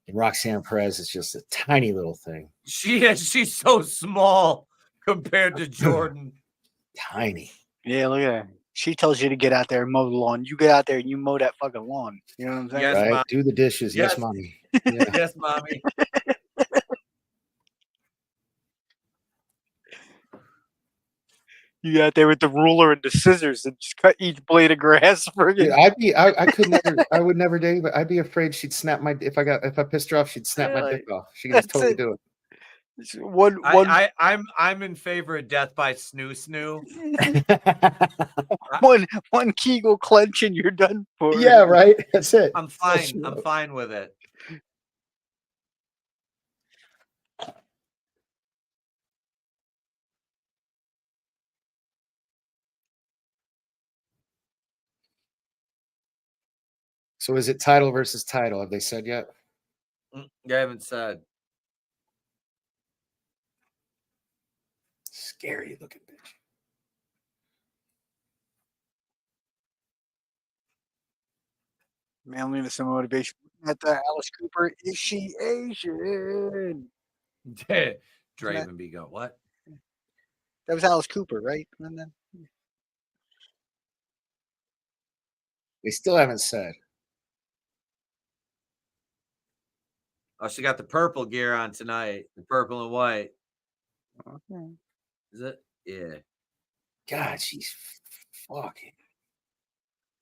[SPEAKER 6] And Roxanne Perez is just a tiny little thing.
[SPEAKER 1] She's so small compared to Jordan.
[SPEAKER 6] Tiny.
[SPEAKER 4] Yeah, look at her. She tells you to get out there and mow the lawn. You get out there and you mow that fucking lawn. You know what I'm saying?
[SPEAKER 1] Yes,
[SPEAKER 6] Right?
[SPEAKER 1] Mom.
[SPEAKER 6] Do the dishes. Yes,
[SPEAKER 1] Yes.
[SPEAKER 6] mommy. Yeah.
[SPEAKER 1] Yes, mommy.
[SPEAKER 4] You out there with the ruler and the scissors and just cut each blade of grass.
[SPEAKER 6] Dude,
[SPEAKER 4] Friggin'
[SPEAKER 6] I would never date, but I'd be afraid she'd snap if I pissed her off, she'd snap my
[SPEAKER 4] Really?
[SPEAKER 6] dick off. She could just
[SPEAKER 4] That's
[SPEAKER 6] totally
[SPEAKER 4] it.
[SPEAKER 6] do it.
[SPEAKER 1] I'm in favor of death by snoo snoo.
[SPEAKER 4] one Kegel clench and you're done for.
[SPEAKER 6] Yeah, right. That's it.
[SPEAKER 1] I'm fine. I'm fine with it.
[SPEAKER 6] So is it title versus title? Have they said yet?
[SPEAKER 1] You haven't said.
[SPEAKER 6] Scary looking bitch.
[SPEAKER 4] Man, leave us some motivation. At the Alice Cooper, is she Asian?
[SPEAKER 1] Draven be going, what?
[SPEAKER 4] That was Alice Cooper, right? And then
[SPEAKER 6] They still haven't said.
[SPEAKER 1] Oh, she got the purple gear on tonight. The purple and white.
[SPEAKER 4] okay.
[SPEAKER 1] Is it? Yeah.
[SPEAKER 6] God, she's fucking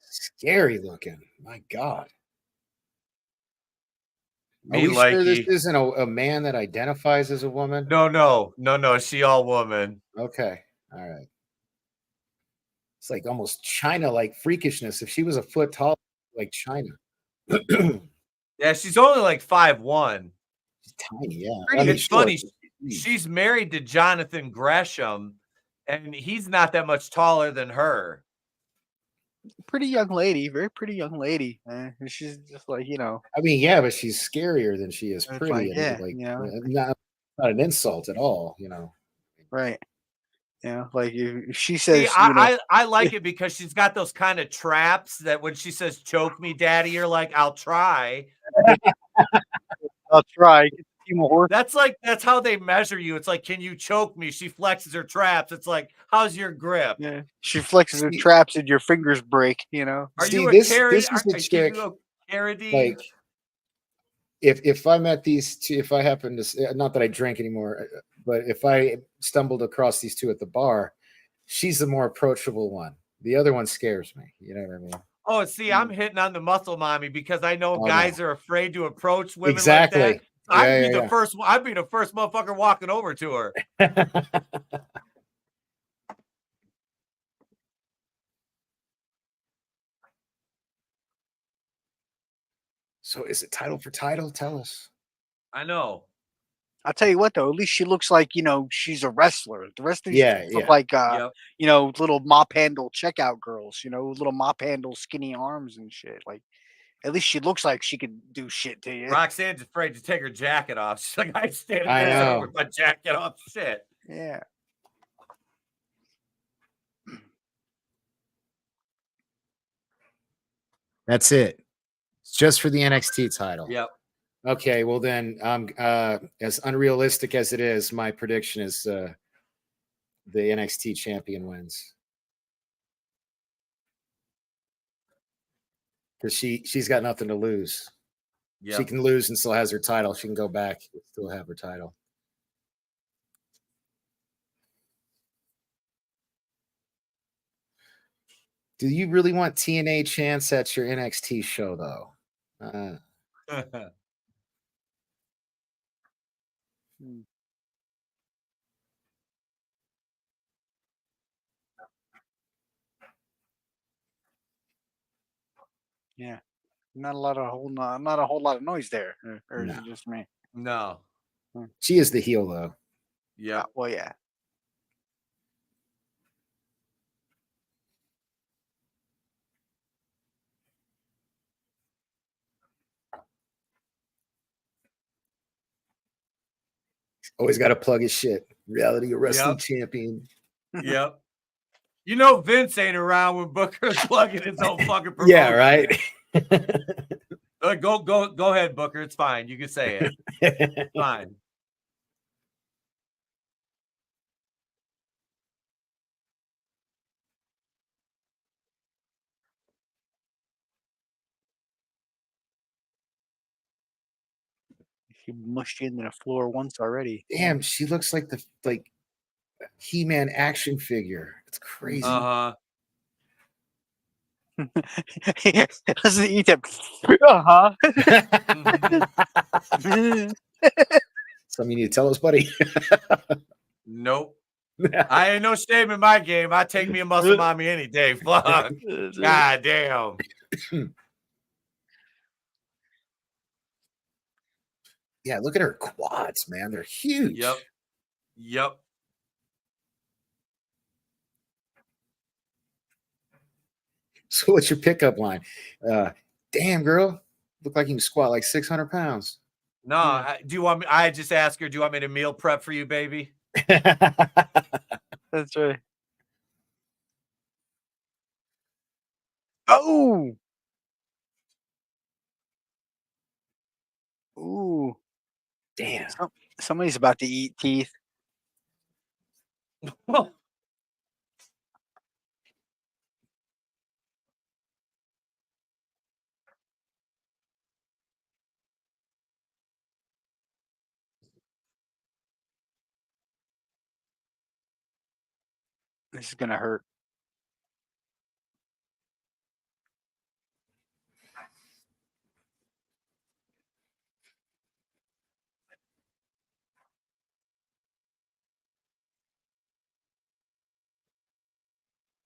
[SPEAKER 6] scary looking. My God. Are
[SPEAKER 1] Me
[SPEAKER 6] we sure this
[SPEAKER 1] likey.
[SPEAKER 6] isn't a man that identifies as a woman?
[SPEAKER 1] No. She all woman.
[SPEAKER 6] Okay. All right. It's like almost China-like freakishness. If she was a foot tall, like China.
[SPEAKER 1] Yeah, she's only like 5'1".
[SPEAKER 6] She's tiny, yeah.
[SPEAKER 1] It's funny. She's married to Jonathan Gresham, and he's not that much taller than her.
[SPEAKER 4] Pretty young lady, very pretty young lady. And she's just like,
[SPEAKER 6] I mean, yeah, but she's scarier than she is
[SPEAKER 4] It's
[SPEAKER 6] pretty.
[SPEAKER 4] like,
[SPEAKER 6] and,
[SPEAKER 4] yeah,
[SPEAKER 6] like,
[SPEAKER 4] you know.
[SPEAKER 6] not an insult at all,
[SPEAKER 4] right. Like if she says,
[SPEAKER 1] See, I like it because she's got those kind of traps that when she says "choke me, daddy," you're like, "I'll try."
[SPEAKER 4] I'll try. Get the team of horse.
[SPEAKER 1] That's how they measure you. It's like, can you choke me? She flexes her traps. It's like, how's your grip?
[SPEAKER 4] Yeah. She flexes her traps and your fingers break,
[SPEAKER 1] Are
[SPEAKER 6] See,
[SPEAKER 1] you a
[SPEAKER 6] this
[SPEAKER 1] carry?
[SPEAKER 6] is the chick.
[SPEAKER 1] Carradine?
[SPEAKER 6] Like, if I met these two, if I happen to, not that I drink anymore, but if I stumbled across these two at the bar, she's the more approachable one. The other one scares me. You know what I mean?
[SPEAKER 1] Oh, see, I'm hitting on the muscle mommy because I know
[SPEAKER 6] Oh,
[SPEAKER 1] guys
[SPEAKER 6] no.
[SPEAKER 1] are afraid to approach women
[SPEAKER 6] Exactly.
[SPEAKER 1] like that. I'd be
[SPEAKER 6] Yeah.
[SPEAKER 1] the first. I'd be the first motherfucker walking over to her.
[SPEAKER 6] So is it title for title? Tell us.
[SPEAKER 1] I know.
[SPEAKER 4] I'll tell you what though, at least she looks like, she's a wrestler. The rest of these
[SPEAKER 6] Yeah,
[SPEAKER 4] chicks look
[SPEAKER 6] yeah.
[SPEAKER 4] like
[SPEAKER 1] Yep.
[SPEAKER 4] little mop handle checkout girls, little mop handle skinny arms and shit. Like at least she looks like she could do shit to you.
[SPEAKER 1] Roxanne's afraid to take her jacket off. She's like, I stand
[SPEAKER 6] I
[SPEAKER 1] there
[SPEAKER 6] know.
[SPEAKER 1] with my jacket off. Shit.
[SPEAKER 4] Yeah.
[SPEAKER 6] That's it. It's just for the NXT title.
[SPEAKER 1] Yep.
[SPEAKER 6] Okay, well then, as unrealistic as it is, my prediction is the NXT champion wins. Because she's got nothing to lose.
[SPEAKER 1] Yep.
[SPEAKER 6] She can lose and still has her title. She can go back and still have her title. Do you really want TNA chance at your NXT show, though?
[SPEAKER 4] Yeah. Not a whole lot of noise there. Or is
[SPEAKER 6] No.
[SPEAKER 4] it just me?
[SPEAKER 1] No.
[SPEAKER 6] She is the heel, though.
[SPEAKER 1] Yeah.
[SPEAKER 4] Well, yeah.
[SPEAKER 6] Always got to plug his shit. Reality wrestling champion.
[SPEAKER 1] Yep. Vince ain't around when Booker's plugging his own fucking promotion.
[SPEAKER 6] Yeah, right.
[SPEAKER 1] Go ahead, Booker. It's fine. You can say it. Fine.
[SPEAKER 4] She mushed into the floor once already.
[SPEAKER 6] Damn, she looks like the He-Man action figure. It's crazy.
[SPEAKER 1] Uh-huh.
[SPEAKER 4] Listen to Etep. Uh-huh.
[SPEAKER 6] Something you need to tell us, buddy?
[SPEAKER 1] Nope. I ain't no shame in my game. I take me a muscle mommy any day. Fuck. God damn.
[SPEAKER 6] Yeah, look at her quads, man. They're huge.
[SPEAKER 1] Yep.
[SPEAKER 6] So what's your pickup line? Damn, girl. Look like you can squat like 600 pounds.
[SPEAKER 1] No, do you want me? I just ask her, do you want me to meal prep for you, baby?
[SPEAKER 4] That's right. Oh. Ooh.
[SPEAKER 6] Damn.
[SPEAKER 4] Somebody's about to eat teeth. This is gonna hurt.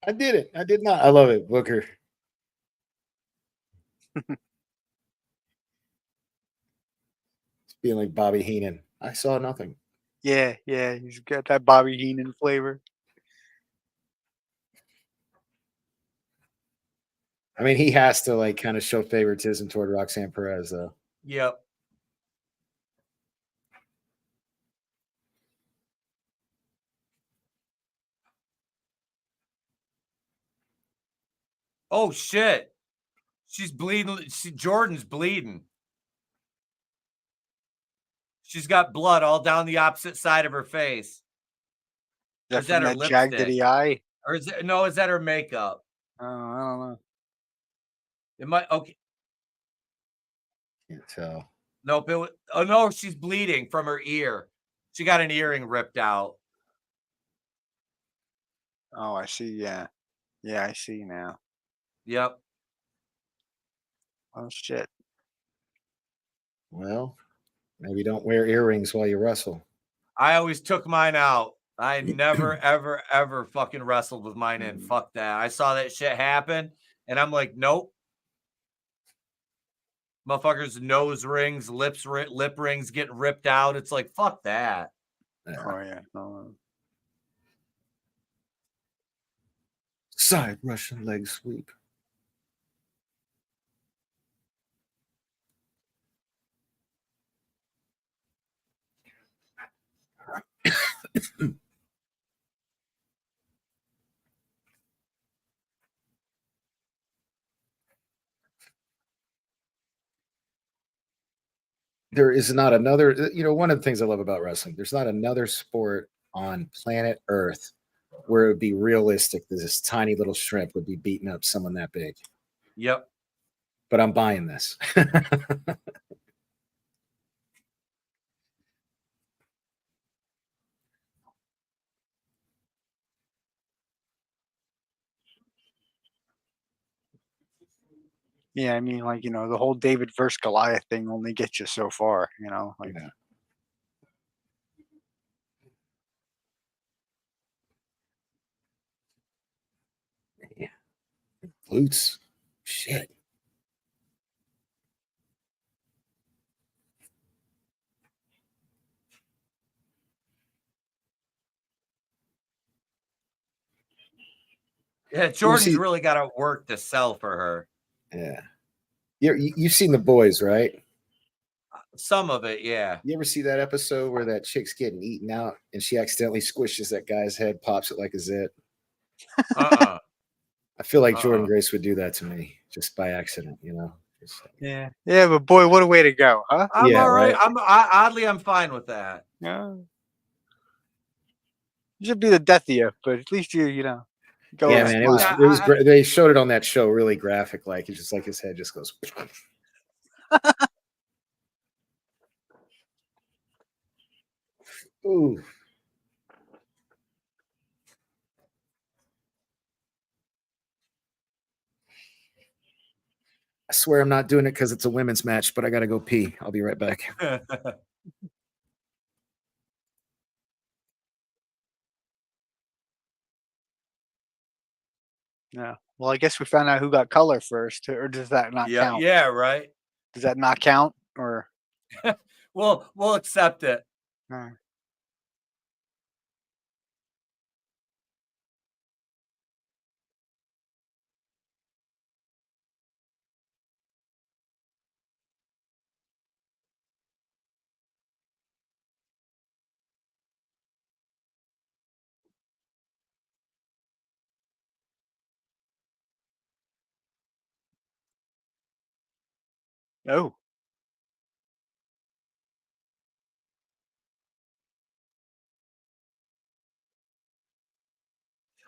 [SPEAKER 6] I did it. I did not. I love it, Booker. It's being like Bobby Heenan. I saw nothing.
[SPEAKER 4] Yeah, he's got that Bobby Heenan flavor.
[SPEAKER 6] I mean, he has to like kind of show favoritism toward Roxanne Perez, though.
[SPEAKER 1] Yep. Oh shit. She's bleeding. Jordan's bleeding. She's got blood all down the opposite side of her face.
[SPEAKER 4] Is that her jagged to the eye?
[SPEAKER 1] Or is it no, is that her makeup?
[SPEAKER 4] Oh, I don't know.
[SPEAKER 1] It might okay.
[SPEAKER 6] Can't tell.
[SPEAKER 1] Nope. Oh no, she's bleeding from her ear. She got an earring ripped out.
[SPEAKER 4] Oh, I see. Yeah, I see now.
[SPEAKER 1] Yep.
[SPEAKER 4] Oh shit.
[SPEAKER 6] Well, maybe don't wear earrings while you wrestle.
[SPEAKER 1] I always took mine out. I never, ever, ever fucking wrestled with mine in. Fuck that. I saw that shit happen, and I'm like, nope. Motherfuckers' nose rings, lip rings getting ripped out. It's like, fuck that.
[SPEAKER 4] Oh yeah. Oh.
[SPEAKER 6] Side Russian leg sweep. There is not another, one of the things I love about wrestling, there's not another sport on planet Earth where it would be realistic that this tiny little shrimp would be beating up someone that big.
[SPEAKER 1] Yep.
[SPEAKER 6] But I'm buying this.
[SPEAKER 4] Yeah, I mean, like, the whole David versus Goliath thing only gets you so far, like.
[SPEAKER 6] Yeah. Yeah. Glutes. Shit.
[SPEAKER 1] Yeah, Jordan's really got to work to sell for her.
[SPEAKER 6] Yeah. You've seen The Boys, right?
[SPEAKER 1] Some of it, yeah.
[SPEAKER 6] You ever see that episode where that chick's getting eaten out and she accidentally squishes that guy's head, pops it like a zit?
[SPEAKER 1] I
[SPEAKER 6] feel like Jordan Grace would do that to me just by accident,
[SPEAKER 4] Yeah, but boy, what a way to go, huh?
[SPEAKER 1] I'm all right. I'm fine with that.
[SPEAKER 4] Yeah. It should be the death of you, but at least you go.
[SPEAKER 6] Yeah, man, it was great. They showed it on that show really graphic, like it's just like his head just goes. Ooh. I swear I'm not doing it because it's a women's match, but I gotta go pee. I'll be right back.
[SPEAKER 4] Yeah. Well, I guess we found out who got color first, or does that not
[SPEAKER 1] Yeah,
[SPEAKER 4] count?
[SPEAKER 1] yeah, right.
[SPEAKER 4] Does that not count? Or
[SPEAKER 1] We'll accept it.
[SPEAKER 4] oh,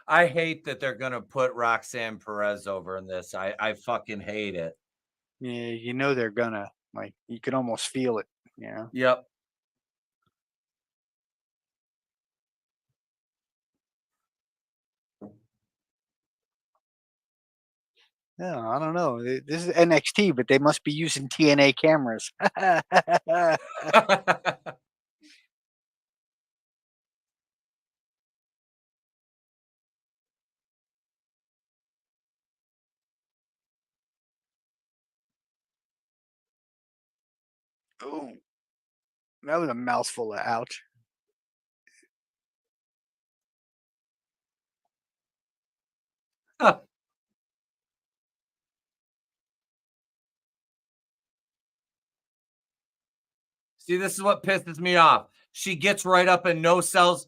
[SPEAKER 1] I hate that they're gonna put Roxanne Perez over in this. I fucking hate it.
[SPEAKER 4] yeah, you know they're gonna, like, you can almost feel it. You know.
[SPEAKER 1] Yep.
[SPEAKER 4] Yeah, I don't know. This is NXT, but they must be using TNA cameras. Oh, that was a mouthful of ouch.
[SPEAKER 1] See, this is what pisses me off. She gets right up and no sells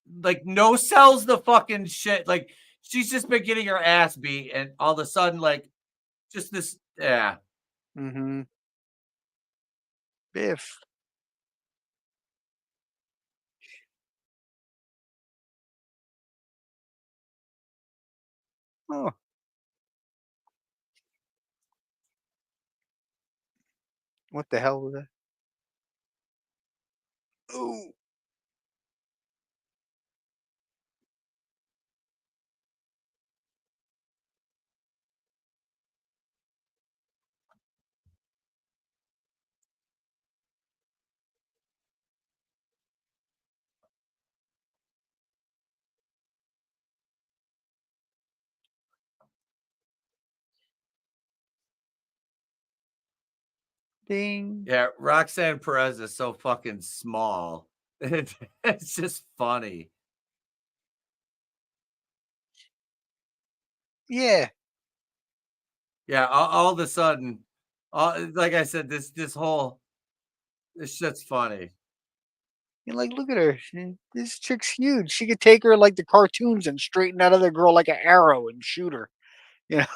[SPEAKER 1] the fucking shit. Like, she's just been getting her ass beat, and all of a sudden, like, just this, yeah.
[SPEAKER 4] Mm-hmm. Biff. Oh. What the hell was that? Oh. Ding.
[SPEAKER 1] Yeah, Roxanne Perez is so fucking small. It's just funny.
[SPEAKER 4] Yeah.
[SPEAKER 1] Yeah, all of a sudden, like I said, this shit's funny.
[SPEAKER 4] You're like, look at her. This chick's huge. She could take her like the cartoons and straighten that other girl like an arrow and shoot her. You know?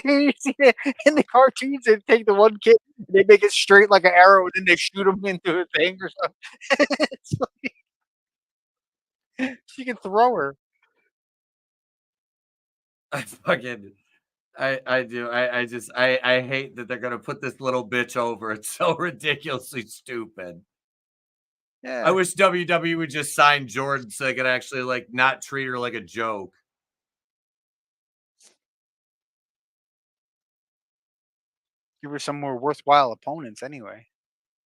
[SPEAKER 4] You see that in the cartoons, they take the one kid, they make it straight like an arrow, and then they shoot him into a thing or something. It's like, she can throw her.
[SPEAKER 1] I fucking I do. I hate that they're gonna put this little bitch over. It's so ridiculously stupid. I
[SPEAKER 4] Yeah.
[SPEAKER 1] wish WWE would just sign Jordan so they could actually like not treat her like a joke.
[SPEAKER 4] Give her some more worthwhile opponents anyway.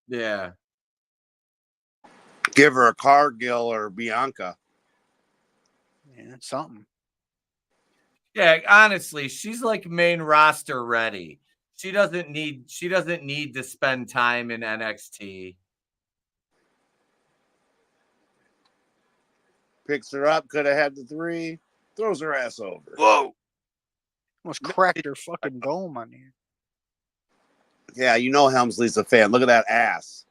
[SPEAKER 1] Yeah.
[SPEAKER 2] Give her a Cargill or Bianca.
[SPEAKER 4] Yeah, something.
[SPEAKER 1] Yeah, honestly, she's like main roster ready. She doesn't need to spend time in NXT.
[SPEAKER 2] Picks her up, could have had the 3, throws her ass over.
[SPEAKER 4] Whoa. Almost cracked her fucking dome on here.
[SPEAKER 2] Yeah, you know Helmsley's a fan. Look at that ass.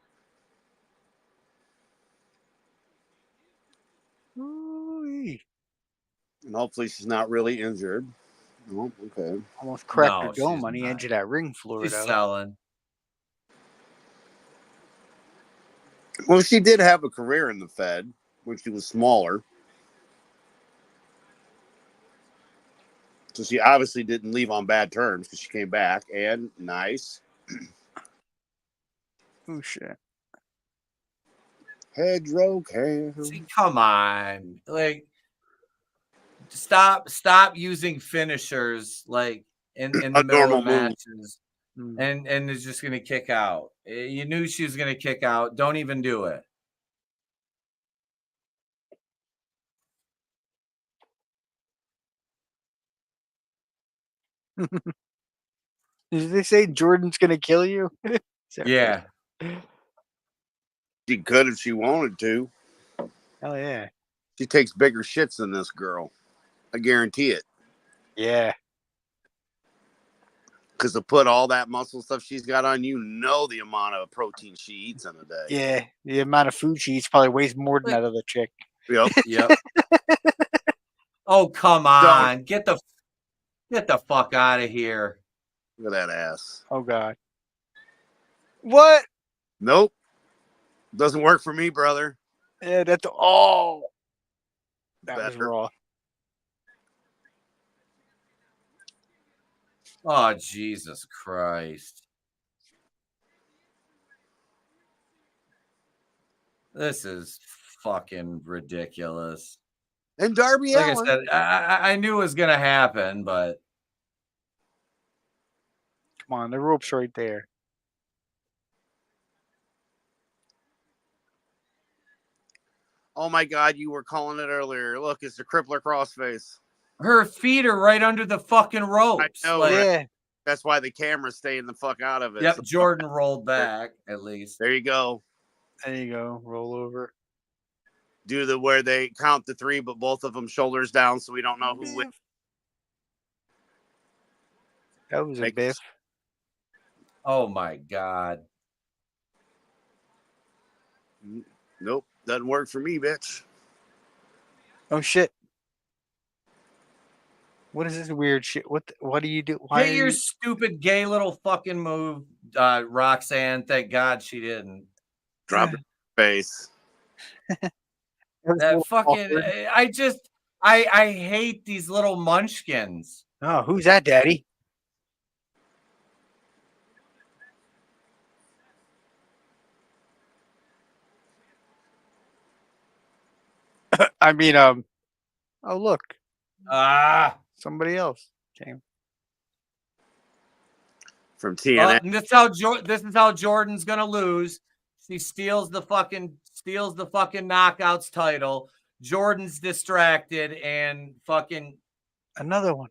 [SPEAKER 4] Ooh-wee.
[SPEAKER 2] And hopefully she's not really injured. Oh, okay.
[SPEAKER 4] Almost cracked her
[SPEAKER 1] No,
[SPEAKER 4] dome
[SPEAKER 1] she's
[SPEAKER 4] on the
[SPEAKER 1] not.
[SPEAKER 4] edge of that ring floor,
[SPEAKER 1] She's
[SPEAKER 4] though.
[SPEAKER 1] selling.
[SPEAKER 2] Well, she did have a career in the Fed when she was smaller. So she obviously didn't leave on bad terms because she came back. And nice.
[SPEAKER 4] Oh, shit.
[SPEAKER 2] Hedgerow cam.
[SPEAKER 1] See, come on. Like, stop using finishers like in the
[SPEAKER 2] A
[SPEAKER 1] middle
[SPEAKER 2] normal
[SPEAKER 1] of
[SPEAKER 2] move.
[SPEAKER 1] matches. And is just gonna kick out. You knew she was gonna kick out. Don't even do it.
[SPEAKER 4] Did they say Jordan's gonna kill you?
[SPEAKER 1] Yeah.
[SPEAKER 2] She could if she wanted to.
[SPEAKER 4] Hell yeah.
[SPEAKER 2] She takes bigger shits than this girl. I guarantee it.
[SPEAKER 4] Yeah.
[SPEAKER 2] Because to put all that muscle stuff she's got on, you know the amount of protein she eats in a day.
[SPEAKER 4] Yeah. The amount of food she eats probably weighs more than that other chick.
[SPEAKER 2] Yep.
[SPEAKER 1] Yep. Oh, come on. Get the fuck out of here.
[SPEAKER 2] Look at that ass.
[SPEAKER 4] Oh God. What?
[SPEAKER 2] Nope. Doesn't work for me, brother.
[SPEAKER 4] Yeah, that's that was
[SPEAKER 2] Better.
[SPEAKER 4] raw.
[SPEAKER 1] Oh, Jesus Christ. This is fucking ridiculous.
[SPEAKER 2] And Darby
[SPEAKER 1] Like
[SPEAKER 2] Allin.
[SPEAKER 1] I said, I knew it was going to happen, but
[SPEAKER 4] Come on, the rope's right there.
[SPEAKER 2] Oh my God, you were calling it earlier. Look, it's the crippler crossface.
[SPEAKER 1] her feet are right under the fucking ropes.
[SPEAKER 2] I know,
[SPEAKER 1] Like,
[SPEAKER 2] right?
[SPEAKER 4] Yeah.
[SPEAKER 2] That's why the camera's staying the fuck out of it.
[SPEAKER 1] yep,
[SPEAKER 2] So-
[SPEAKER 1] Jordan rolled back at least.
[SPEAKER 2] There you go.
[SPEAKER 4] There you go. Roll over.
[SPEAKER 2] Do the where they count the three, but both of them shoulders down, so we don't know who wins.
[SPEAKER 4] That was a
[SPEAKER 2] Make-
[SPEAKER 4] biff.
[SPEAKER 1] Oh my God.
[SPEAKER 2] Nope, doesn't work for me, bitch.
[SPEAKER 4] Oh shit. What is this weird shit? What do you do? Why
[SPEAKER 1] Get
[SPEAKER 4] are
[SPEAKER 1] your
[SPEAKER 4] you...
[SPEAKER 1] stupid gay little fucking move, Roxanne. Thank God she didn't.
[SPEAKER 2] Drop her face.
[SPEAKER 1] That fucking I hate these little munchkins.
[SPEAKER 4] Oh, who's that, Daddy? I mean, oh look,
[SPEAKER 1] Ah,
[SPEAKER 4] somebody else came.
[SPEAKER 2] From TNA.
[SPEAKER 1] and this is how Jordan's gonna lose. She steals the fucking knockouts title. Jordan's distracted and fucking
[SPEAKER 4] Another one.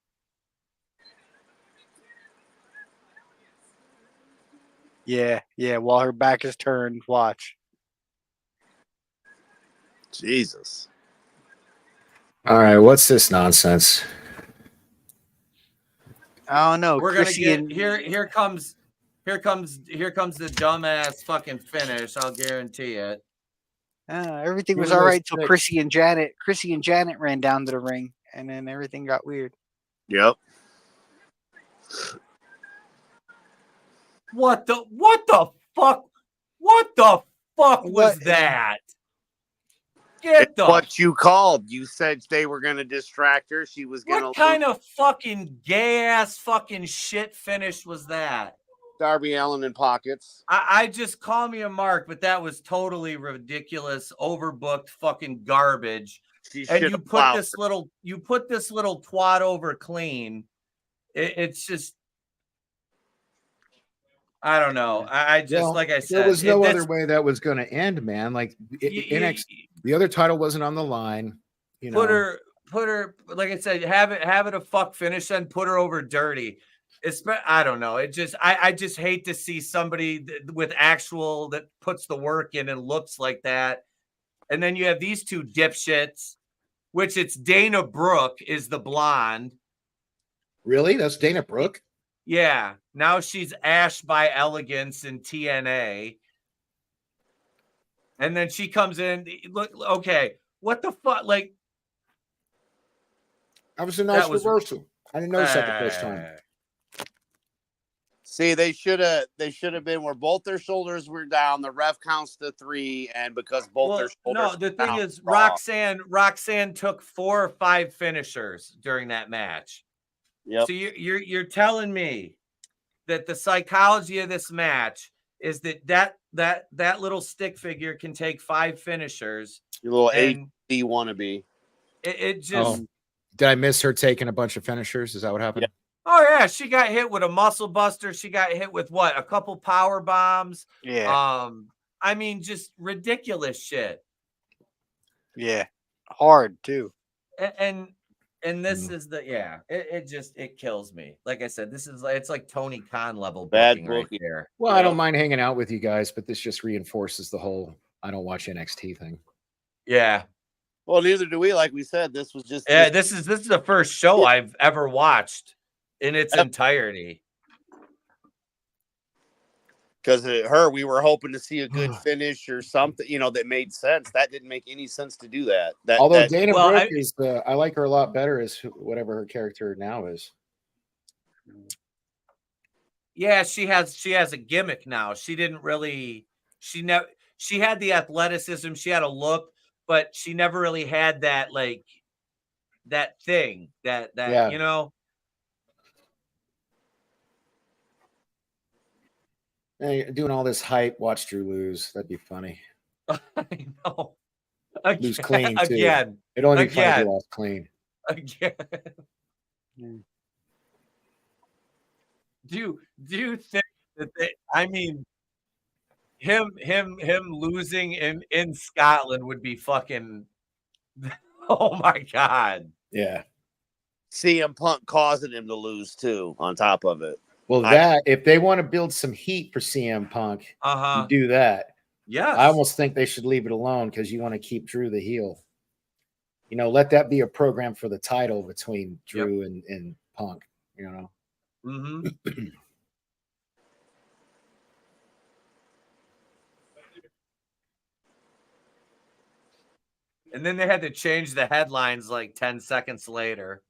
[SPEAKER 4] Yeah, while her back is turned, watch.
[SPEAKER 2] Jesus.
[SPEAKER 6] All right, what's this nonsense?
[SPEAKER 4] I don't know.
[SPEAKER 1] we're gonna
[SPEAKER 4] Chrissy
[SPEAKER 1] get
[SPEAKER 4] and
[SPEAKER 1] here comes the dumbass fucking finish. I'll guarantee it.
[SPEAKER 4] everything
[SPEAKER 6] Who
[SPEAKER 4] was
[SPEAKER 6] are
[SPEAKER 4] all
[SPEAKER 6] those
[SPEAKER 4] right till
[SPEAKER 6] chicks?
[SPEAKER 4] Chrissy and Janet ran down to the ring, and then everything got weird.
[SPEAKER 2] Yep.
[SPEAKER 1] What the fuck? What the fuck was
[SPEAKER 4] What-
[SPEAKER 1] that? Get
[SPEAKER 2] It's
[SPEAKER 1] the
[SPEAKER 2] what you called. You said they were going to distract her. She was going to
[SPEAKER 1] what kind of fucking gay ass fucking shit finish was that?
[SPEAKER 2] Darby Allin in pockets.
[SPEAKER 1] I just call me a mark, but that was totally ridiculous, overbooked fucking garbage.
[SPEAKER 2] She
[SPEAKER 1] And
[SPEAKER 2] should
[SPEAKER 1] you
[SPEAKER 2] have
[SPEAKER 1] put
[SPEAKER 2] plowed.
[SPEAKER 1] this little twat over clean. It's just I don't know. I just
[SPEAKER 6] Well,
[SPEAKER 1] like I said,
[SPEAKER 6] there was no
[SPEAKER 1] that's-
[SPEAKER 6] other way that was going to end, man. Like
[SPEAKER 1] you-
[SPEAKER 6] the other title wasn't on the line. You know,
[SPEAKER 1] put her like I said, have it a fuck finish and put her over dirty. I don't know. It just I just hate to see somebody with actual that puts the work in and looks like that. And then you have these two dipshits, which it's Dana Brooke is the blonde.
[SPEAKER 6] really, that's Dana Brooke.
[SPEAKER 1] Yeah. Now she's Ash by Elegance in TNA. And then she comes in. Look, okay. What the fuck? Like,
[SPEAKER 6] That was a nice
[SPEAKER 1] That was-
[SPEAKER 6] reversal. I didn't notice that the first time.
[SPEAKER 2] See, they should have been where both their shoulders were down. The ref counts to 3, and because both their shoulders.
[SPEAKER 1] no, the
[SPEAKER 2] were
[SPEAKER 1] thing
[SPEAKER 2] down,
[SPEAKER 1] is,
[SPEAKER 2] wrong.
[SPEAKER 1] Roxanne took 4 or 5 finishers during that match.
[SPEAKER 2] Yep.
[SPEAKER 1] So you're telling me that the psychology of this match is that little stick figure can take 5 finishers.
[SPEAKER 2] Your little
[SPEAKER 1] And
[SPEAKER 2] AD wannabe.
[SPEAKER 1] it just
[SPEAKER 6] Did I miss her taking a bunch of finishers? Is that what happened?
[SPEAKER 2] Yep.
[SPEAKER 1] oh yeah, she got hit with a muscle buster. She got hit with what? A couple power bombs.
[SPEAKER 4] Yeah,
[SPEAKER 1] I mean, just ridiculous shit.
[SPEAKER 4] yeah, hard too.
[SPEAKER 1] And And this is it kills me. Like I said, it's like Tony Khan level
[SPEAKER 2] Bad
[SPEAKER 1] booking right
[SPEAKER 2] booking.
[SPEAKER 1] there.
[SPEAKER 6] Well, I don't mind hanging out with you guys, but this just reinforces the whole I don't watch NXT thing.
[SPEAKER 1] Yeah.
[SPEAKER 2] Well, neither do we. Like we said, this was just
[SPEAKER 1] This is the first show I've ever watched in its entirety.
[SPEAKER 2] Because we were hoping to see a good finish or something, that made sense. That didn't make any sense to do that.
[SPEAKER 6] Although Dana Brooke is I like her a lot better as whatever her character now is.
[SPEAKER 1] Yeah, she has a gimmick now. She had the athleticism, she had a look, but she never really had that that thing that
[SPEAKER 6] Hey, doing all this hype, watch Drew lose. That'd be funny.
[SPEAKER 1] I know.
[SPEAKER 6] Lose clean too.
[SPEAKER 1] Again.
[SPEAKER 6] It'd only be funny if he lost clean.
[SPEAKER 1] Again. Do you think that him losing in Scotland would be fucking oh my god.
[SPEAKER 6] Yeah.
[SPEAKER 2] CM Punk causing him to lose too, on top of it.
[SPEAKER 6] Well, if they want to build some heat for CM Punk, you do that.
[SPEAKER 1] Yeah.
[SPEAKER 6] I almost think they should leave it alone because you want to keep Drew the heel. Let that be a program for the title between Drew and Punk,
[SPEAKER 1] Mm-hmm. And then they had to change the headlines like 10 seconds later.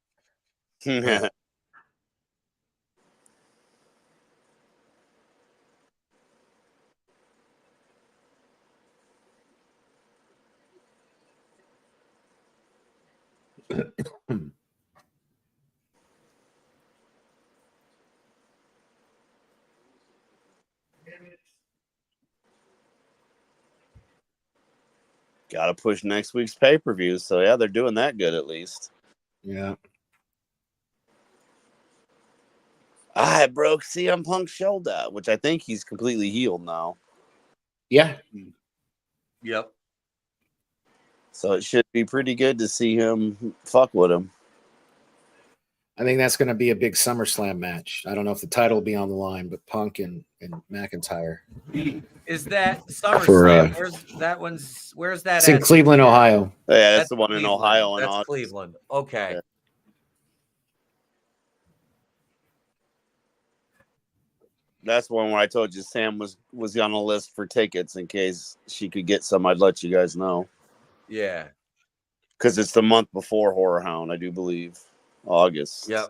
[SPEAKER 2] Got to push next week's pay-per-view. So, yeah, they're doing that good at least.
[SPEAKER 6] Yeah.
[SPEAKER 2] I broke CM Punk's shoulder, which I think he's completely healed now.
[SPEAKER 6] Yeah.
[SPEAKER 1] Yep.
[SPEAKER 2] So it should be pretty good to see him fuck with him.
[SPEAKER 6] I think that's going to be a big SummerSlam match. I don't know if the title will be on the line, but Punk and McIntyre.
[SPEAKER 1] Is that SummerSlam? Where's that?
[SPEAKER 6] It's in Cleveland, Ohio.
[SPEAKER 2] Yeah, that's the one in Ohio.
[SPEAKER 1] That's Cleveland. Okay.
[SPEAKER 2] Yeah. That's one where I told you Sam was on a list for tickets in case she could get some. I'd let you guys know.
[SPEAKER 1] Yeah.
[SPEAKER 2] Because it's the month before Horror Hound, I do believe. August.
[SPEAKER 1] Yep.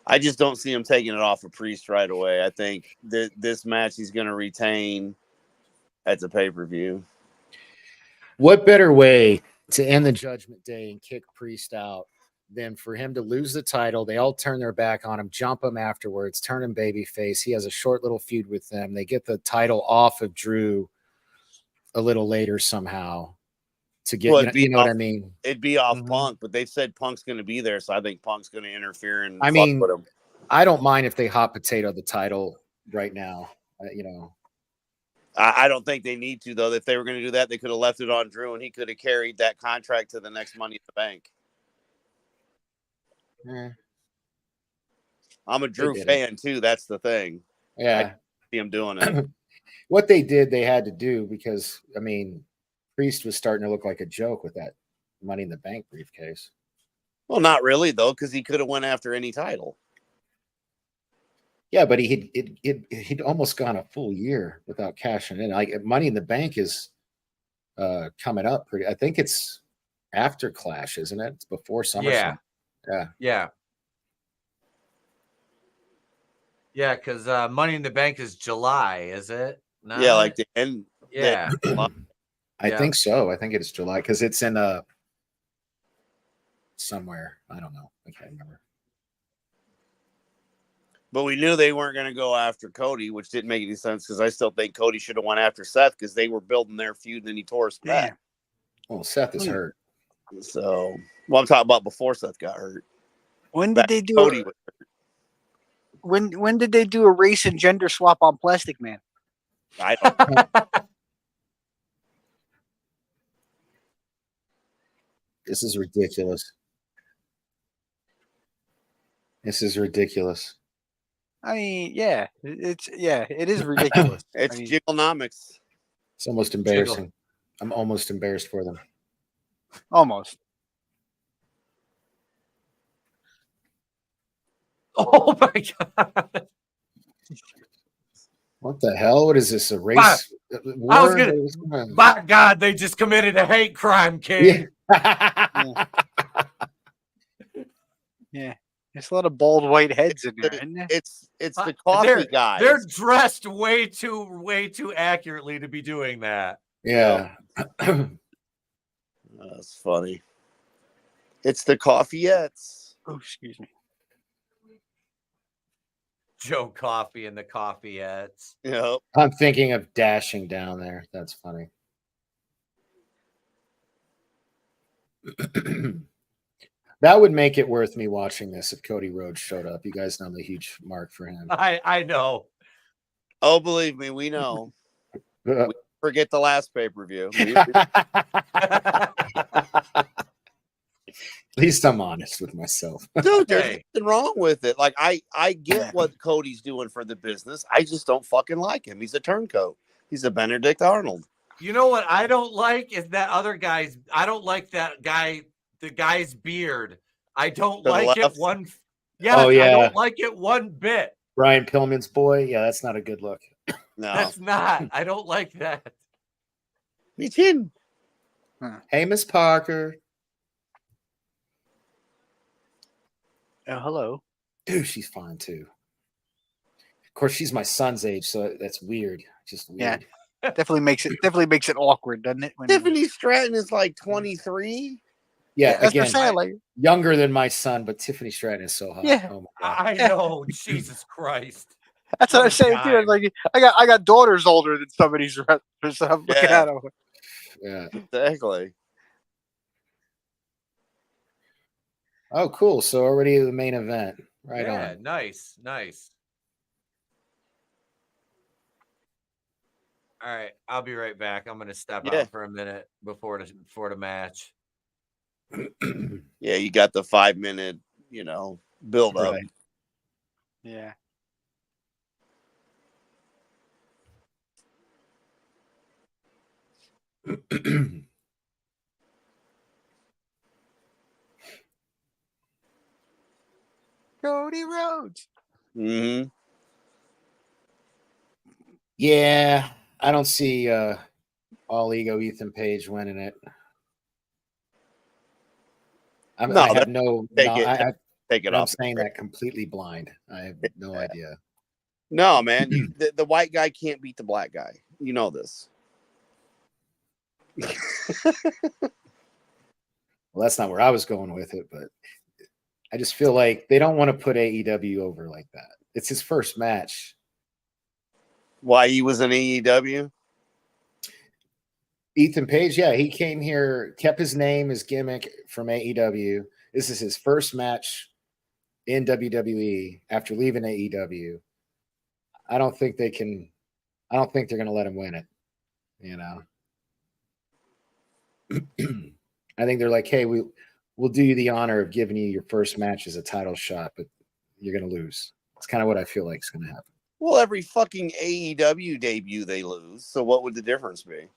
[SPEAKER 2] I just don't see him taking it off of Priest right away. I think this match he's going to retain at the pay-per-view.
[SPEAKER 6] What better way to end the Judgment Day and kick Priest out than for him to lose the title? They all turn their back on him, jump him afterwards, turn him babyface. He has a short little feud with them. They get the title off of Drew a little later somehow to get, you know what I mean?
[SPEAKER 2] It'd be off Punk, but they've said Punk's going to be there, so I think Punk's going to interfere and
[SPEAKER 6] fuck
[SPEAKER 2] with him.
[SPEAKER 6] I don't mind if they hot potato the title right now,
[SPEAKER 2] I don't think they need to, though. If they were going to do that, they could have left it on Drew, and he could have carried that contract to the next Money in the Bank. I'm a Drew fan, too. That's the thing.
[SPEAKER 6] Yeah.
[SPEAKER 2] I see him doing it.
[SPEAKER 6] What they did, they had to do because, Priest was starting to look like a joke with that Money in the Bank briefcase.
[SPEAKER 2] Well, not really, though, because he could have went after any title.
[SPEAKER 6] Yeah, but he'd almost gone a full year without cashing in. Like Money in the Bank is coming up pretty. I think it's after Clash, isn't it? It's before SummerSlam.
[SPEAKER 1] Yeah. Because Money in the Bank is July, is it? No?
[SPEAKER 2] Yeah, like the end.
[SPEAKER 1] Yeah.
[SPEAKER 6] I think so. I think it's July because it's in somewhere. I don't know. I can't remember.
[SPEAKER 2] But we knew they weren't going to go after Cody, which didn't make any sense because I still think Cody should have went after Seth because they were building their feud and then he tore his back.
[SPEAKER 6] Well, Seth is hurt.
[SPEAKER 2] So, I'm talking about before Seth got hurt.
[SPEAKER 4] When did they do Cody? When did they do a race and gender swap on Plastic Man?
[SPEAKER 2] I don't know.
[SPEAKER 6] This is ridiculous. This is ridiculous.
[SPEAKER 4] I mean, yeah, it is ridiculous.
[SPEAKER 2] It's
[SPEAKER 4] I mean,
[SPEAKER 2] jigglenomics.
[SPEAKER 6] It's almost embarrassing. I'm almost embarrassed for them.
[SPEAKER 4] almost.
[SPEAKER 1] Oh my god!
[SPEAKER 6] What the hell? What is this? A race? War?
[SPEAKER 1] I was gonna.
[SPEAKER 6] What's going on?
[SPEAKER 1] My God, they just committed a hate crime, King.
[SPEAKER 4] Yeah, there's a lot of bald white heads in there, isn't there?
[SPEAKER 2] It's the coffee guys.
[SPEAKER 1] They're dressed way too accurately to be doing that.
[SPEAKER 6] Yeah.
[SPEAKER 2] That's funny. It's the Coffeeettes.
[SPEAKER 4] Oh, excuse me.
[SPEAKER 1] Joe Coffee and the Coffeeettes.
[SPEAKER 2] Yep.
[SPEAKER 6] I'm thinking of dashing down there. That's funny. That would make it worth me watching this if Cody Rhodes showed up. You guys know I'm a huge mark for him.
[SPEAKER 1] I know.
[SPEAKER 2] Oh, believe me, we know. Forget the last pay-per-view.
[SPEAKER 6] At least I'm honest with myself.
[SPEAKER 2] Dude, there's
[SPEAKER 1] Hey.
[SPEAKER 2] nothing wrong with it. Like I get what Cody's doing for the business. I just don't fucking like him. He's a turncoat. He's a Benedict Arnold.
[SPEAKER 1] You know what I don't like is that other guy's. I don't like that guy. The guy's beard. I don't
[SPEAKER 2] To the
[SPEAKER 1] like it
[SPEAKER 2] left?
[SPEAKER 1] one. Yes,
[SPEAKER 6] Oh, yeah.
[SPEAKER 1] I don't like it one bit.
[SPEAKER 6] Brian Pillman's boy. Yeah, that's not a good look.
[SPEAKER 2] No.
[SPEAKER 1] That's not. I don't like that.
[SPEAKER 2] Me too.
[SPEAKER 6] Hey, Miss Parker.
[SPEAKER 4] Oh, hello.
[SPEAKER 6] Dude, she's fine too. Of course, she's my son's age, so that's weird. Just weird.
[SPEAKER 4] Yeah. Definitely makes it awkward, doesn't it? When,
[SPEAKER 2] Tiffany Stratton is like 23.
[SPEAKER 6] Yeah,
[SPEAKER 4] that's what
[SPEAKER 6] again,
[SPEAKER 4] I'm saying. Like,
[SPEAKER 6] younger than my son, but Tiffany Stratton is so hot.
[SPEAKER 4] Yeah.
[SPEAKER 6] Oh my God.
[SPEAKER 1] I know. Jesus Christ.
[SPEAKER 4] that's what
[SPEAKER 1] Oh,
[SPEAKER 4] I'm saying too.
[SPEAKER 1] God.
[SPEAKER 4] Like, I got daughters older than some of these wrestlers, so I'm looking
[SPEAKER 2] Yeah.
[SPEAKER 4] at them.
[SPEAKER 6] Yeah.
[SPEAKER 2] Exactly.
[SPEAKER 6] Oh, cool. So already the main event. Right
[SPEAKER 1] Yeah,
[SPEAKER 6] on.
[SPEAKER 1] nice. All right, I'll be right back. I'm gonna step
[SPEAKER 2] Yeah.
[SPEAKER 1] out for a minute before the match.
[SPEAKER 2] Yeah, you got the 5-minute, build up.
[SPEAKER 6] Right.
[SPEAKER 4] Yeah. Cody Rhodes.
[SPEAKER 2] hmm
[SPEAKER 6] Yeah, I don't see All Ego Ethan Page winning it.
[SPEAKER 2] No,
[SPEAKER 6] I have no.
[SPEAKER 2] take
[SPEAKER 6] no
[SPEAKER 2] it-
[SPEAKER 6] I,
[SPEAKER 2] Take it
[SPEAKER 6] I'm
[SPEAKER 2] off.
[SPEAKER 6] saying that completely blind. I have no
[SPEAKER 2] Yeah.
[SPEAKER 6] idea.
[SPEAKER 2] No, man, the white guy can't beat the black guy. You know this.
[SPEAKER 6] Well, that's not where I was going with it, but I just feel like they don't want to put AEW over like that. It's his first match.
[SPEAKER 2] Why he was in AEW?
[SPEAKER 6] Ethan Page, yeah, he came here, kept his name, his gimmick from AEW. This is his first match in WWE after leaving AEW. I don't think they're going to let him win it. I think they're like, hey, we'll do you the honor of giving you your first match as a title shot, but you're going to lose. It's kind of what I feel like is going to happen.
[SPEAKER 2] Well, every fucking AEW debut they lose. So what would the difference be?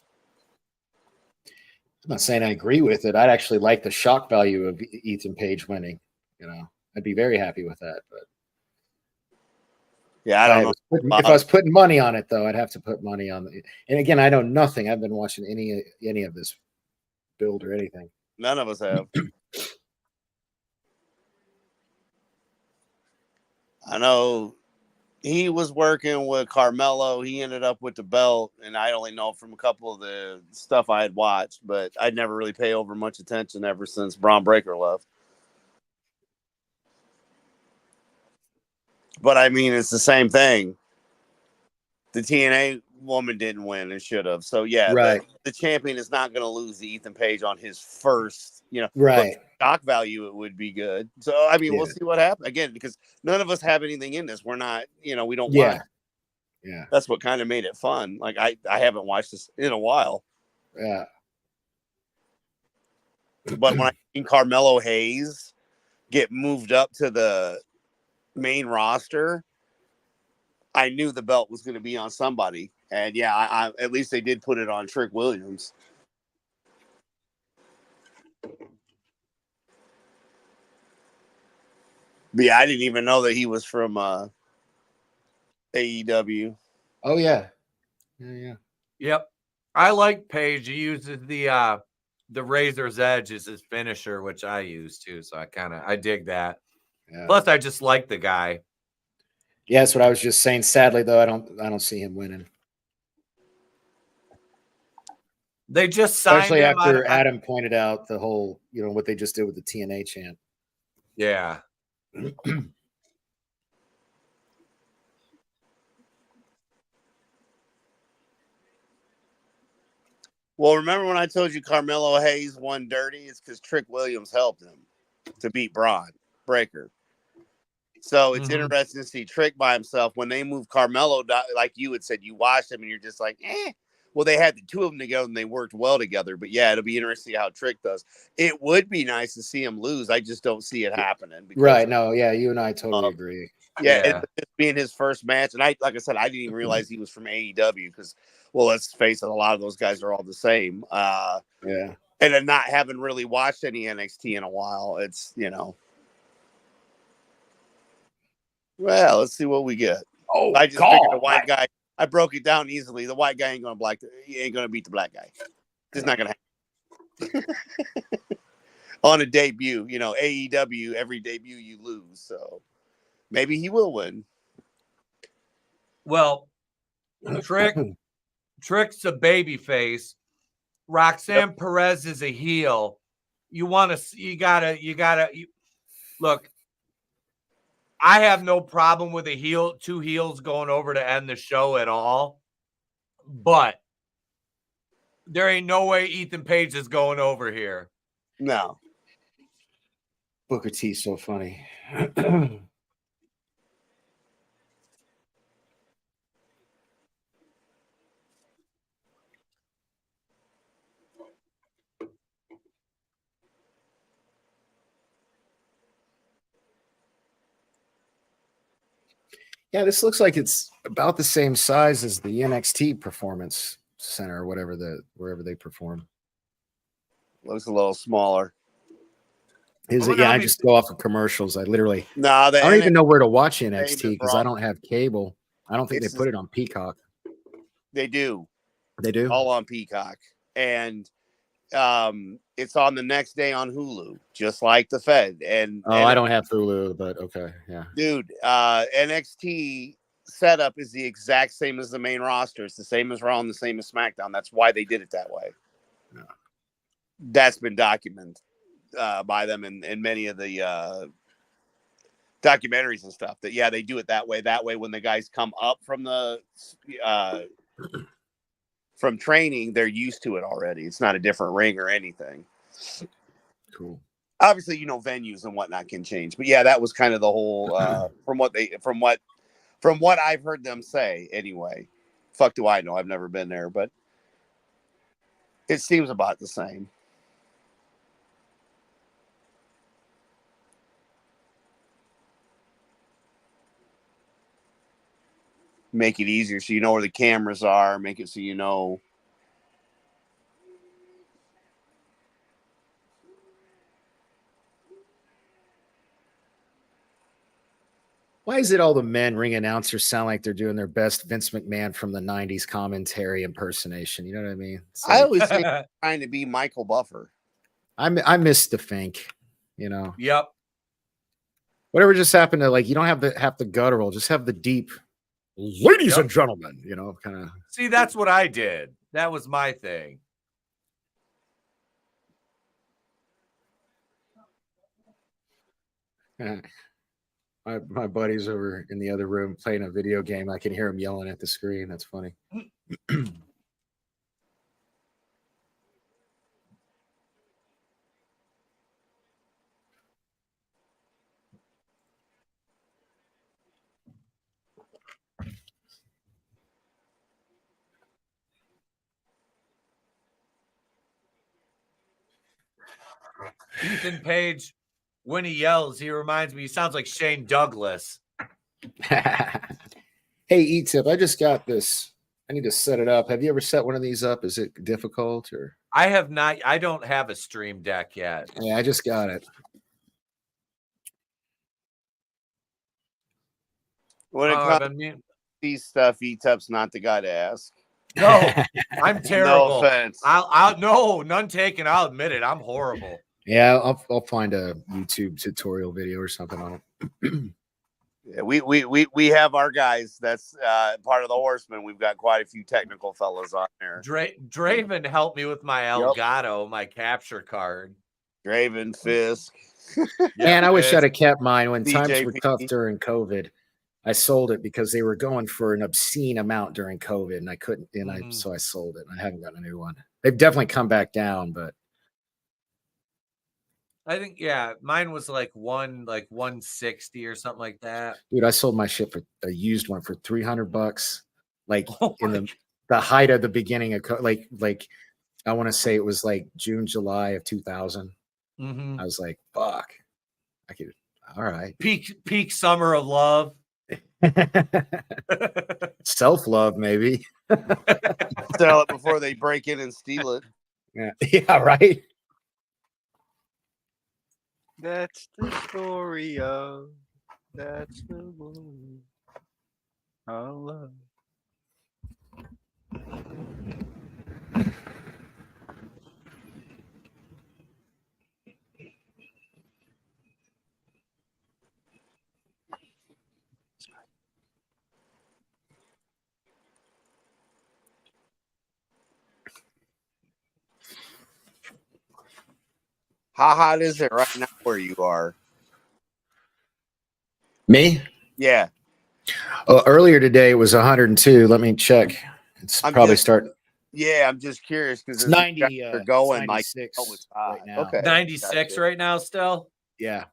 [SPEAKER 6] I'm not saying I agree with it. I'd actually like the shock value of Ethan Page winning. I'd be very happy with that. But
[SPEAKER 2] Yeah, I don't know.
[SPEAKER 6] If I was putting money on it, though, I'd have to put money on it. And again, I know nothing. I've been watching any of this build or anything.
[SPEAKER 2] None of us have. I know he was working with Carmelo. He ended up with the belt, and I only know from a couple of the stuff I had watched, but I'd never really pay over much attention ever since Braun Breaker left. But I mean, it's the same thing. The TNA woman didn't win and should have. So yeah,
[SPEAKER 6] Right.
[SPEAKER 2] the champion is not going to lose to Ethan Page on his first,
[SPEAKER 6] Right.
[SPEAKER 2] shock value. It would be good. So I mean, we'll
[SPEAKER 6] Yeah.
[SPEAKER 2] see what happens again, because none of us have anything in this. We're not, we don't
[SPEAKER 6] Yeah.
[SPEAKER 2] watch.
[SPEAKER 6] Yeah.
[SPEAKER 2] That's what kind of made it fun. Like I haven't watched this in a while.
[SPEAKER 6] Yeah.
[SPEAKER 2] But when I seen Carmelo Hayes get moved up to the main roster, I knew the belt was going to be on somebody. And yeah, I at least they did put it on Trick Williams. But yeah, I didn't even know that he was from AEW.
[SPEAKER 6] Oh yeah. Yeah.
[SPEAKER 1] Yep. I like Page. He uses the Razor's Edge as his finisher, which I use too. So I dig that.
[SPEAKER 6] Yeah.
[SPEAKER 1] Plus, I just like the guy.
[SPEAKER 6] Yeah, that's what I was just saying. Sadly, though, I don't see him winning.
[SPEAKER 1] They just signed
[SPEAKER 6] Especially
[SPEAKER 1] him
[SPEAKER 6] after Adam pointed out the whole, what they just did with the TNA chant.
[SPEAKER 1] Yeah.
[SPEAKER 2] Well, remember when I told you Carmelo Hayes won dirty? It's because Trick Williams helped him to beat Braun Breaker. So it's interesting to see Trick by himself. When they moved Carmelo, like you had said, you watched him and you're just like, eh. Well, they had the two of them together and they worked well together. But yeah, it'll be interesting how Trick does. It would be nice to see him lose. I just don't see it happening.
[SPEAKER 6] Right. No, yeah, you and I totally agree.
[SPEAKER 2] Yeah, and this being his first match, and like I said, I didn't even realize he was from AEW because, well, let's face it, a lot of those guys are all the same.
[SPEAKER 6] Yeah.
[SPEAKER 2] And then not having really watched any NXT in a while, it's well, let's see what we get.
[SPEAKER 7] Oh,
[SPEAKER 2] I just figured the white guy. I broke it down easily. The white guy ain't gonna beat the black guy. It's not gonna happen. On a debut, AEW, every debut you lose, so maybe he will win.
[SPEAKER 1] Well, Trick's a baby face. Roxanne Perez is a heel. You gotta look. I have no problem with two heels going over to end the show at all. But there ain't no way Ethan Page is going over here.
[SPEAKER 2] No.
[SPEAKER 6] Booker T's so funny. Yeah, this looks like it's about the same size as the NXT Performance Center, or wherever they perform.
[SPEAKER 2] Looks a little smaller.
[SPEAKER 6] Is it? Yeah, I just go off of commercials. I literally
[SPEAKER 2] I
[SPEAKER 6] don't even know where to watch NXT because I
[SPEAKER 2] brought-
[SPEAKER 6] don't have cable. I don't think they put it on Peacock.
[SPEAKER 2] They do.
[SPEAKER 6] They do?
[SPEAKER 2] All on Peacock. And it's on the next day on Hulu, just like the Fed. And
[SPEAKER 6] I don't have Hulu, but okay, yeah.
[SPEAKER 2] Dude, NXT setup is the exact same as the main roster. It's the same as Raw and the same as SmackDown. That's why they did it that way.
[SPEAKER 6] Yeah.
[SPEAKER 2] That's been documented by them in many of the documentaries and stuff. That they do it that way. That way, when the guys come up from the from training, they're used to it already. It's not a different ring or anything.
[SPEAKER 6] Cool.
[SPEAKER 2] Obviously, venues and whatnot can change, but yeah, that was kind of the whole from what I've heard them say. Anyway, fuck do I know? I've never been there, but it seems about the same. Make it easier so you know where the cameras are. Make it so you know.
[SPEAKER 6] Why is it all the men ring announcers sound like they're doing their best Vince McMahon from the 90s commentary impersonation? You know what I mean?
[SPEAKER 2] I always think trying to be Michael Buffer.
[SPEAKER 6] I miss the Fink,
[SPEAKER 1] Yep.
[SPEAKER 6] Whatever just happened to, you don't have the guttural, just have the deep, ladies and gentlemen, kind of.
[SPEAKER 1] See, that's what I did. That was my thing.
[SPEAKER 6] My buddy's over in the other room playing a video game. I can hear him yelling at the screen. That's funny.
[SPEAKER 1] Ethan Page, when he yells, he reminds me, he sounds like Shane Douglas.
[SPEAKER 6] Hey, Etep, I just got this. I need to set it up. Have you ever set one of these up? Is it difficult or?
[SPEAKER 1] I have not. I don't have a stream deck yet.
[SPEAKER 6] Yeah, I just got it.
[SPEAKER 2] When it
[SPEAKER 1] Oh,
[SPEAKER 2] comes
[SPEAKER 1] I've been
[SPEAKER 2] to these stuff, Etep's not the guy to ask.
[SPEAKER 1] No, I'm terrible.
[SPEAKER 2] No offense.
[SPEAKER 1] I'll no, none taken. I'll admit it. I'm horrible.
[SPEAKER 6] Yeah, I'll find a YouTube tutorial video or something on it.
[SPEAKER 2] Yeah, we have our guys. That's part of the Horsemen. We've got quite a few technical fellows on there.
[SPEAKER 1] Draven helped me with my Elgato, my capture card.
[SPEAKER 2] Draven, Fisk.
[SPEAKER 6] Man, I wish I'd have kept mine when times were
[SPEAKER 2] CJP.
[SPEAKER 6] tough during COVID. I sold it because they were going for an obscene amount during COVID, and I couldn't. And so I sold it. And I haven't gotten a new one. They've definitely come back down, but
[SPEAKER 1] I think mine was like 160 or something like that.
[SPEAKER 6] dude, I sold my shit for a used one for $300, like
[SPEAKER 1] Oh
[SPEAKER 6] in the height of the beginning of like I want to say it was like June, July of 2000.
[SPEAKER 1] Mm-hmm.
[SPEAKER 6] I was like, fuck, I could. All right,
[SPEAKER 1] Peak summer of love.
[SPEAKER 6] self-love maybe.
[SPEAKER 2] Sell it before they break in and steal it.
[SPEAKER 6] Yeah, right.
[SPEAKER 4] That's the story of. That's the one. Oh, love.
[SPEAKER 2] How hot is it right now where you are?
[SPEAKER 6] Me?
[SPEAKER 2] Yeah.
[SPEAKER 6] Earlier today it was 102. Let me check. It's probably starting.
[SPEAKER 2] Yeah, I'm just curious because
[SPEAKER 6] It's 90.
[SPEAKER 2] They're going. Mike,
[SPEAKER 6] 96
[SPEAKER 2] right
[SPEAKER 6] now.
[SPEAKER 2] Okay.
[SPEAKER 1] 96 right now still.
[SPEAKER 6] Yeah.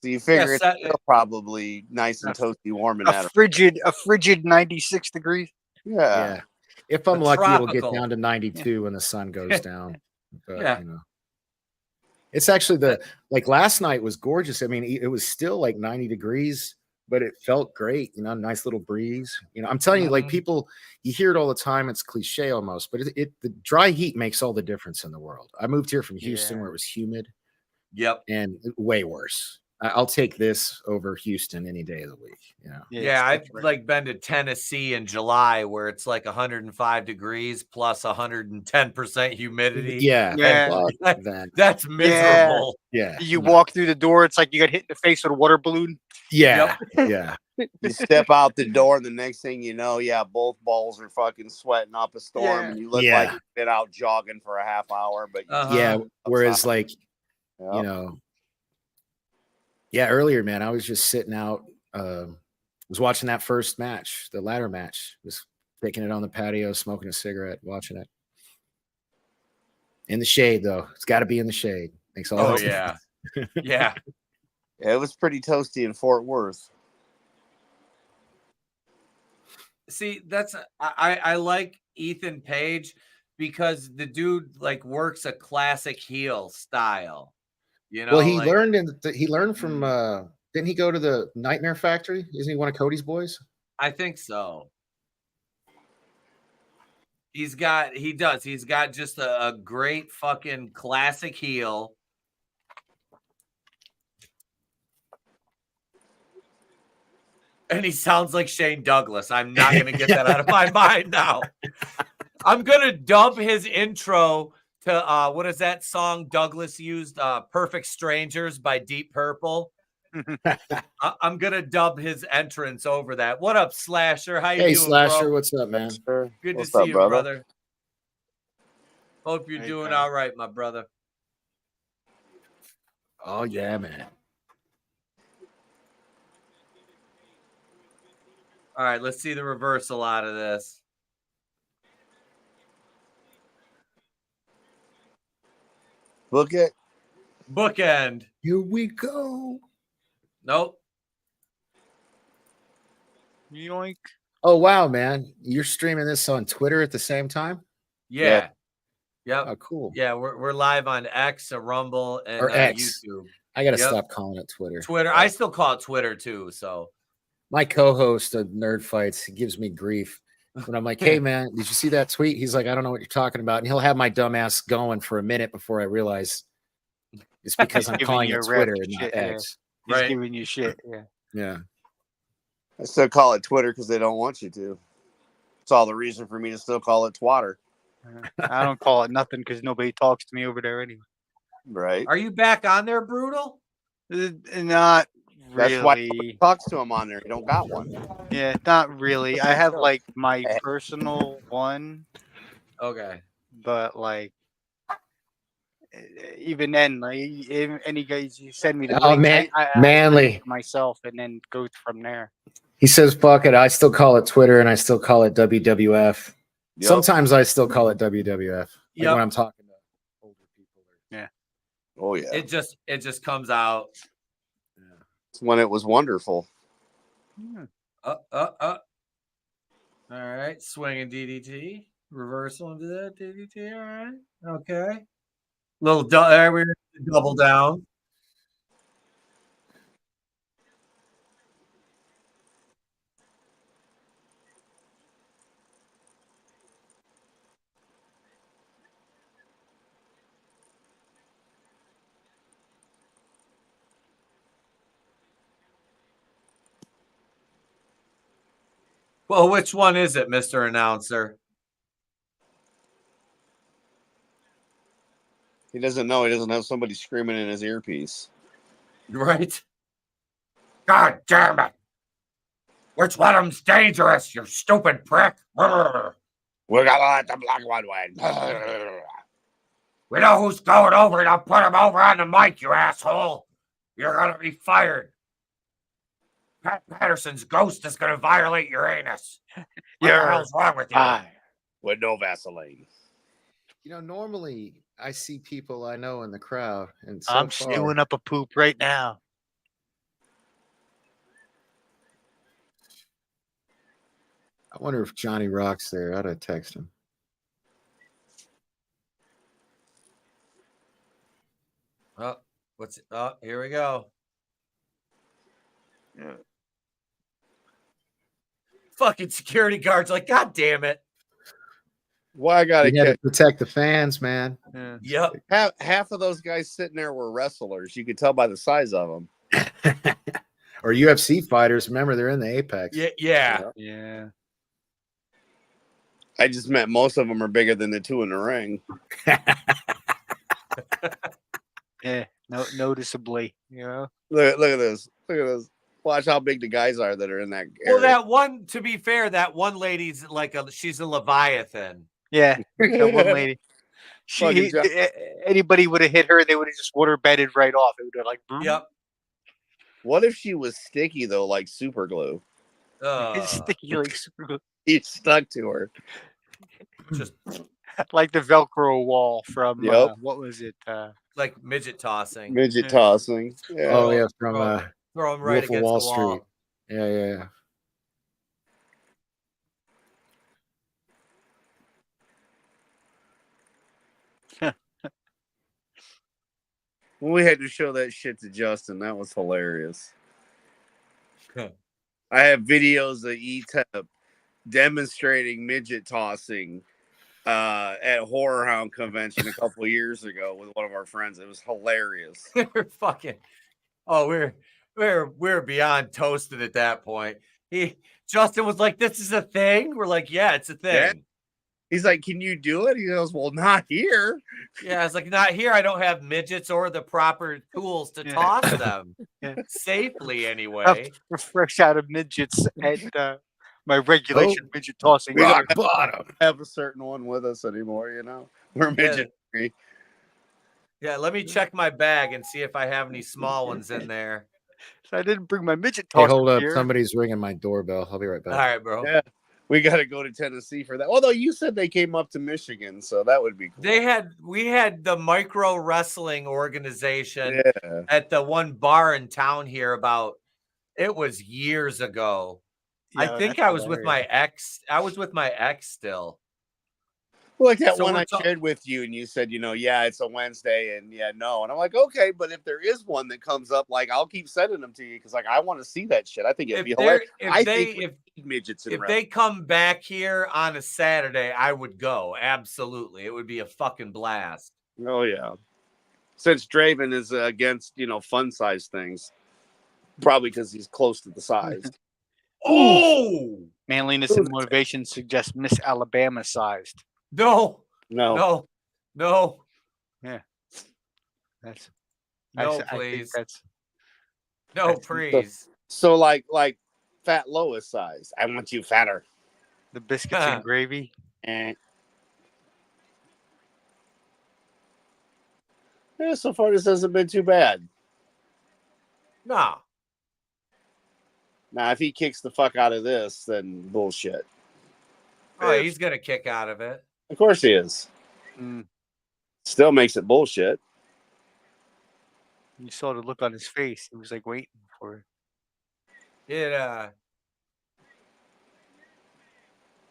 [SPEAKER 2] So you figure
[SPEAKER 1] Yes,
[SPEAKER 2] it's still probably nice and toasty, warm in that.
[SPEAKER 4] A frigid 96 degrees.
[SPEAKER 6] Yeah. If I'm lucky, it'll get
[SPEAKER 1] tropical.
[SPEAKER 6] down to 92 when the sun goes down. But,
[SPEAKER 1] Yeah.
[SPEAKER 6] you know. It's actually like last night was gorgeous. I mean, it was still like 90 degrees, but it felt great. You know, nice little breeze. You know, I'm telling you, like people, you hear it all the time. It's cliche almost, but the dry heat makes all the difference in the world. I moved here from Houston where it was humid.
[SPEAKER 1] Yep.
[SPEAKER 6] And way worse. I'll take this over Houston any day of the week. You know?
[SPEAKER 1] Yeah, I've like been to Tennessee in July where it's like 105 degrees plus 110% humidity.
[SPEAKER 6] Yeah.
[SPEAKER 1] That's miserable.
[SPEAKER 6] Yeah.
[SPEAKER 4] You walk through the door, it's like you got hit in the face with a water balloon.
[SPEAKER 6] Yeah. Yeah.
[SPEAKER 2] You step out the door, and the next thing you know, both balls are fucking sweating up a storm, and you look like you've been out jogging for a half hour. But
[SPEAKER 6] whereas like, you know, earlier, man, I was just sitting out. Was watching that first match, the ladder match. Was taking it on the patio, smoking a cigarette, watching it. In the shade, though. It's got to be in the shade. Makes all the
[SPEAKER 1] yeah.
[SPEAKER 6] difference.
[SPEAKER 1] Yeah.
[SPEAKER 2] It was pretty toasty in Fort Worth.
[SPEAKER 1] See, I like Ethan Page because the dude like works a classic heel style. You know,
[SPEAKER 6] well, he learned from didn't he go to the Nightmare Factory? Isn't he one of Cody's boys?
[SPEAKER 1] I think so. He's got just a great fucking classic heel. And he sounds like Shane Douglas. I'm not going to get that out of my mind now. I'm going to dub his intro to what is that song Douglas used? Perfect Strangers by Deep Purple. I'm going to dub his entrance over that. What up, Slasher? How you doing,
[SPEAKER 6] Slasher,
[SPEAKER 1] bro?
[SPEAKER 6] what's up, man?
[SPEAKER 1] Good to see you, brother. Hope you're doing all right, my brother.
[SPEAKER 6] Oh, yeah, man.
[SPEAKER 1] All right, let's see the reversal out of this.
[SPEAKER 2] Book it.
[SPEAKER 1] Bookend.
[SPEAKER 6] Here we go.
[SPEAKER 1] Nope.
[SPEAKER 4] Yoink.
[SPEAKER 6] Oh, wow, man. You're streaming this on Twitter at the same time?
[SPEAKER 1] Yeah. Yep.
[SPEAKER 6] Oh, cool.
[SPEAKER 1] Yeah, we're live on X, a Rumble, and
[SPEAKER 6] Or X.
[SPEAKER 1] YouTube.
[SPEAKER 6] I gotta
[SPEAKER 1] Yep.
[SPEAKER 6] stop calling it Twitter.
[SPEAKER 1] Twitter. I still call it Twitter too. So
[SPEAKER 6] My co-host of Nerd Fights, he gives me grief when I'm like, "Hey man, did you see that tweet?" He's like, "I don't know what you're talking about," and he'll have my dumb ass going for a minute before I realize it's because I'm
[SPEAKER 4] Giving
[SPEAKER 6] calling
[SPEAKER 4] you
[SPEAKER 6] it
[SPEAKER 4] a rep
[SPEAKER 6] Twitter
[SPEAKER 4] to
[SPEAKER 6] and not
[SPEAKER 4] shit, yeah.
[SPEAKER 6] X.
[SPEAKER 4] He's
[SPEAKER 1] Right.
[SPEAKER 4] giving you shit. Yeah.
[SPEAKER 6] Yeah.
[SPEAKER 2] I still call it Twitter because they don't want you to. It's all the reason for me to still call it Twatter.
[SPEAKER 4] I don't call it nothing because nobody talks to me over there anyway.
[SPEAKER 2] Right.
[SPEAKER 1] are you back on there, Brutal?
[SPEAKER 4] Not
[SPEAKER 2] That's why
[SPEAKER 4] really.
[SPEAKER 2] nobody talks to him on there. He don't got one.
[SPEAKER 4] Yeah, not really. I have like my personal one,
[SPEAKER 1] Okay.
[SPEAKER 4] but like even then, like any guys you send me the
[SPEAKER 6] Oh,
[SPEAKER 4] links,
[SPEAKER 6] man,
[SPEAKER 4] I
[SPEAKER 6] Manly.
[SPEAKER 4] send it to myself and then go from there.
[SPEAKER 6] He says, "Fuck it." I still call it Twitter and I still call it WWF.
[SPEAKER 2] Yep.
[SPEAKER 6] Sometimes I still call it WWF. Like
[SPEAKER 1] Yep.
[SPEAKER 6] when I'm talking to older people.
[SPEAKER 2] Oh yeah.
[SPEAKER 1] It just comes out.
[SPEAKER 2] It's when it was wonderful.
[SPEAKER 1] All right, swinging DDT, reversal into that DDT. All right, okay. Little there we're double down. Well, which one is it, Mr. Announcer?
[SPEAKER 2] He doesn't know. He doesn't have somebody screaming in his earpiece.
[SPEAKER 1] Right? God damn it! Which one of them's dangerous, you stupid prick? Brr.
[SPEAKER 2] We're gonna let the black one win.
[SPEAKER 1] We know who's going over. Now put him over on the mic, you asshole. You're gonna be fired. Pat Patterson's ghost is gonna violate your anus. What the hell's wrong with you?
[SPEAKER 2] With no Vaseline.
[SPEAKER 6] You know, normally I see people I know in the crowd, and so
[SPEAKER 4] I'm
[SPEAKER 6] far,
[SPEAKER 4] stewing up a poop right now.
[SPEAKER 6] I wonder if Johnny Rock's there. I ought to text him.
[SPEAKER 1] Oh, what's it? Oh, here we go.
[SPEAKER 4] Yeah.
[SPEAKER 1] Fucking security guards, like, God damn it.
[SPEAKER 2] Well, I gotta
[SPEAKER 6] You got to
[SPEAKER 2] catch.
[SPEAKER 6] protect the fans, man.
[SPEAKER 4] Yeah.
[SPEAKER 1] Yep.
[SPEAKER 2] Half of those guys sitting there were wrestlers. You could tell by the size of them.
[SPEAKER 6] Or UFC fighters. Remember, they're in the Apex.
[SPEAKER 1] Yeah.
[SPEAKER 4] Yeah.
[SPEAKER 2] I just meant most of them are bigger than the two in the ring.
[SPEAKER 4] Yeah. No, noticeably. You know.
[SPEAKER 2] Look at this. Look at this. Watch how big the guys are that are in that area.
[SPEAKER 1] Well, that one, to be fair, that one lady's like she's a Leviathan.
[SPEAKER 4] Yeah. That one lady.
[SPEAKER 2] Fucking
[SPEAKER 4] Anybody would have hit her, they would have just water bedded right off. It would have like.
[SPEAKER 1] Yep.
[SPEAKER 2] What if she was sticky though, like super glue?
[SPEAKER 4] It's sticky like super glue.
[SPEAKER 2] He stuck to her.
[SPEAKER 1] Just
[SPEAKER 4] Like the Velcro wall from
[SPEAKER 2] Yep.
[SPEAKER 4] what was it?
[SPEAKER 1] like midget tossing.
[SPEAKER 2] Midget tossing. Yeah.
[SPEAKER 6] Oh, yeah, from
[SPEAKER 1] Throw him right
[SPEAKER 6] Wolf of
[SPEAKER 1] against
[SPEAKER 6] Wall
[SPEAKER 1] the wall.
[SPEAKER 6] Street. Yeah.
[SPEAKER 2] We had to show that shit to Justin. That was hilarious.
[SPEAKER 1] Huh.
[SPEAKER 2] I have videos of Etep demonstrating midget tossing at Horror Hound convention a couple of years ago with one of our friends. It was hilarious.
[SPEAKER 1] We're fucking. Oh, we're beyond toasted at that point. Justin was like, "This is a thing." We're like, "Yeah, it's a thing."
[SPEAKER 2] Yeah. He's like, "Can you do it?" He goes, "Well, not here."
[SPEAKER 1] Yeah, it's like, not here. I don't have midgets or the proper tools to toss them safely anyway.
[SPEAKER 4] We're fresh out of midgets at my regulation midget tossing.
[SPEAKER 2] We
[SPEAKER 6] Rock
[SPEAKER 2] don't
[SPEAKER 6] bottom.
[SPEAKER 2] have a certain one with us anymore, you know. We're midget free.
[SPEAKER 1] Yeah, let me check my bag and see if I have any small ones in there.
[SPEAKER 4] So I didn't bring my midget
[SPEAKER 6] Hey,
[SPEAKER 4] tosser
[SPEAKER 6] hold up.
[SPEAKER 4] here.
[SPEAKER 6] Somebody's ringing my doorbell. I'll be right
[SPEAKER 1] All
[SPEAKER 6] back.
[SPEAKER 1] right, bro.
[SPEAKER 2] Yeah. We got to go to Tennessee for that. Although you said they came up to Michigan, so that would be cool.
[SPEAKER 1] We had the micro wrestling organization
[SPEAKER 2] Yeah.
[SPEAKER 1] at the one bar in town here it was years ago. I
[SPEAKER 4] Yeah,
[SPEAKER 1] think
[SPEAKER 4] that's
[SPEAKER 1] I was with my ex. I was with my ex still.
[SPEAKER 2] Like that
[SPEAKER 1] So
[SPEAKER 2] one
[SPEAKER 1] we're
[SPEAKER 2] I
[SPEAKER 1] ta-
[SPEAKER 2] shared with you, and you said, yeah, it's a Wednesday, and no, and I'm like, okay, but if there is one that comes up, like, I'll keep sending them to you because, like, I want to see that shit. I think it'd be hilarious. I think we need midgets in
[SPEAKER 1] if
[SPEAKER 2] wrestling.
[SPEAKER 1] they come back here on a Saturday, I would go. Absolutely, it would be a fucking blast.
[SPEAKER 2] Oh yeah, since Draven is against fun size things, probably because he's close to the size.
[SPEAKER 1] Oh
[SPEAKER 4] Manliness and motivation suggest Miss Alabama sized.
[SPEAKER 1] no,
[SPEAKER 2] No,
[SPEAKER 1] no, no,
[SPEAKER 4] That's
[SPEAKER 1] no,
[SPEAKER 4] I think
[SPEAKER 1] please,
[SPEAKER 4] that's
[SPEAKER 1] no, please.
[SPEAKER 2] so like Fat Lois size. I want you fatter.
[SPEAKER 4] the biscuits and gravy.
[SPEAKER 2] Eh. Yeah, so far this hasn't been too bad.
[SPEAKER 1] No,
[SPEAKER 2] Now, if he kicks the fuck out of this, then bullshit.
[SPEAKER 1] oh, he's gonna kick out of it.
[SPEAKER 2] Of course he is.
[SPEAKER 4] Mm.
[SPEAKER 2] Still makes it bullshit.
[SPEAKER 4] You saw the look on his face. He was like waiting for it.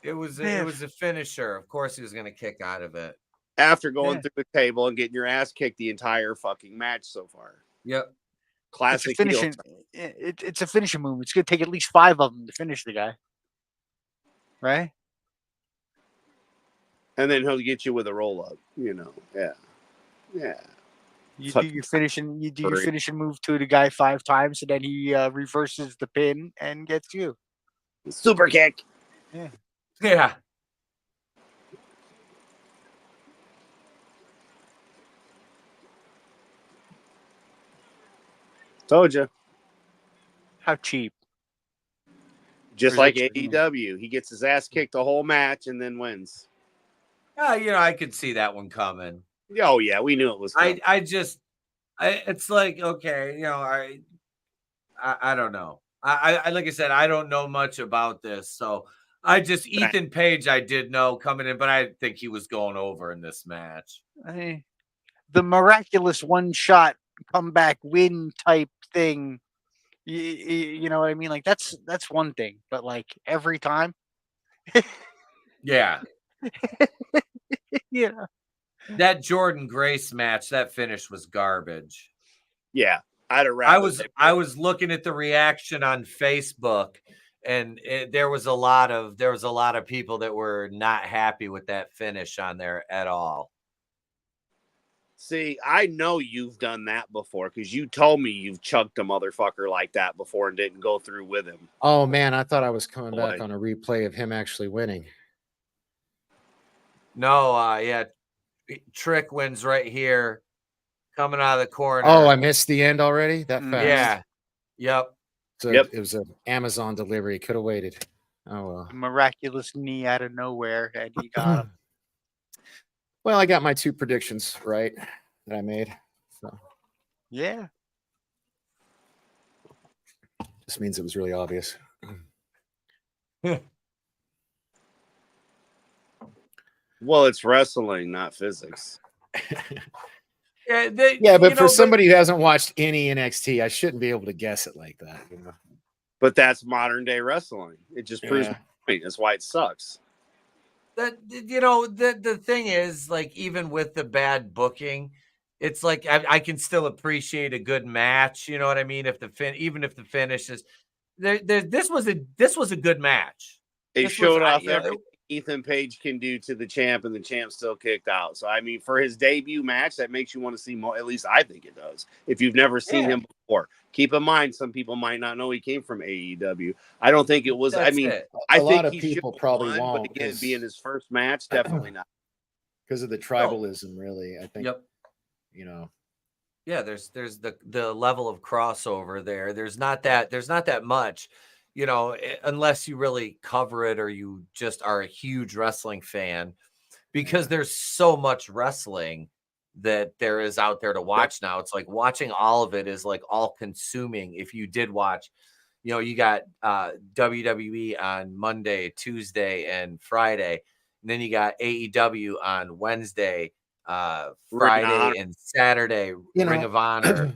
[SPEAKER 1] It was a finisher. Of course, he was gonna kick out of it.
[SPEAKER 2] After going through the table and getting your ass kicked the entire fucking match so far.
[SPEAKER 1] Yep.
[SPEAKER 2] Classic
[SPEAKER 4] It's a
[SPEAKER 2] heel.
[SPEAKER 4] finishing. It's a finishing move. It's gonna take at least 5 of them to finish the guy, right?
[SPEAKER 2] And then he'll get you with a roll up. Yeah.
[SPEAKER 4] You
[SPEAKER 2] Fuck.
[SPEAKER 4] do your finishing. You do your finishing move to the guy 5 times, and then he reverses the pin and gets you.
[SPEAKER 2] Super kick.
[SPEAKER 1] Yeah.
[SPEAKER 2] Told you.
[SPEAKER 4] How cheap.
[SPEAKER 2] Just
[SPEAKER 4] Or is
[SPEAKER 2] like
[SPEAKER 4] that true?
[SPEAKER 2] AEW. He gets his ass kicked the whole match and then wins.
[SPEAKER 1] I could see that one coming.
[SPEAKER 2] Oh, yeah. We knew it was coming.
[SPEAKER 1] It's like, okay, I don't know. I like I said, I don't know much about this. So Ethan Page, I did know coming in, but I didn't think he was going over in this match.
[SPEAKER 4] The miraculous one-shot comeback win type thing. You know what I mean? Like that's one thing, but like every time.
[SPEAKER 1] Yeah.
[SPEAKER 4] Yeah.
[SPEAKER 1] That Jordan Grace match, that finish was garbage.
[SPEAKER 2] Yeah. I'd have rather
[SPEAKER 1] I was looking at the reaction on Facebook, and there was a lot of people that were not happy with that finish on there at all.
[SPEAKER 2] See, I know you've done that before because you told me you've chucked a motherfucker like that before and didn't go through with him.
[SPEAKER 6] Oh man, I thought I was coming back on a replay of him actually winning.
[SPEAKER 1] No, yeah, Trick wins right here, coming out of the corner.
[SPEAKER 6] Oh, I missed the end already. That fast.
[SPEAKER 1] Yeah. Yep.
[SPEAKER 6] So it was an Amazon delivery. Could have waited. Oh well.
[SPEAKER 4] Miraculous knee out of nowhere, and he got him.
[SPEAKER 6] Well, I got my 2 predictions right that I made. So
[SPEAKER 4] Yeah.
[SPEAKER 6] just means it was really obvious.
[SPEAKER 2] Well, it's wrestling, not physics.
[SPEAKER 1] Yeah,
[SPEAKER 6] but for somebody who hasn't watched any NXT, I shouldn't be able to guess it like that.
[SPEAKER 2] But that's modern day wrestling. It just proves my point. That's why it sucks.
[SPEAKER 1] That the thing is, like, even with the bad booking, it's like I can still appreciate a good match. You know what I mean? Even if the finish is this was a good match.
[SPEAKER 2] It showed off everything Ethan Page can do to the champ, and the champ still kicked out. So I mean, for his debut match, that makes you want to see more. At least I think it does. If you've never seen him before, keep in mind some people might not know he came from AEW. I don't think it was. I think
[SPEAKER 6] a lot of people probably won't.
[SPEAKER 2] But again, being his first match, definitely not
[SPEAKER 6] because of the tribalism. Really, I think.
[SPEAKER 1] Yep. Yeah, there's the level of crossover there. There's not that much. Unless you really cover it or you just are a huge wrestling fan, because there's so much wrestling that there is out there to watch now. It's like watching all of it is like all consuming. If you did watch, you got WWE on Monday, Tuesday, and Friday. And then you got AEW on Wednesday, Friday, and Saturday, Ring of Honor.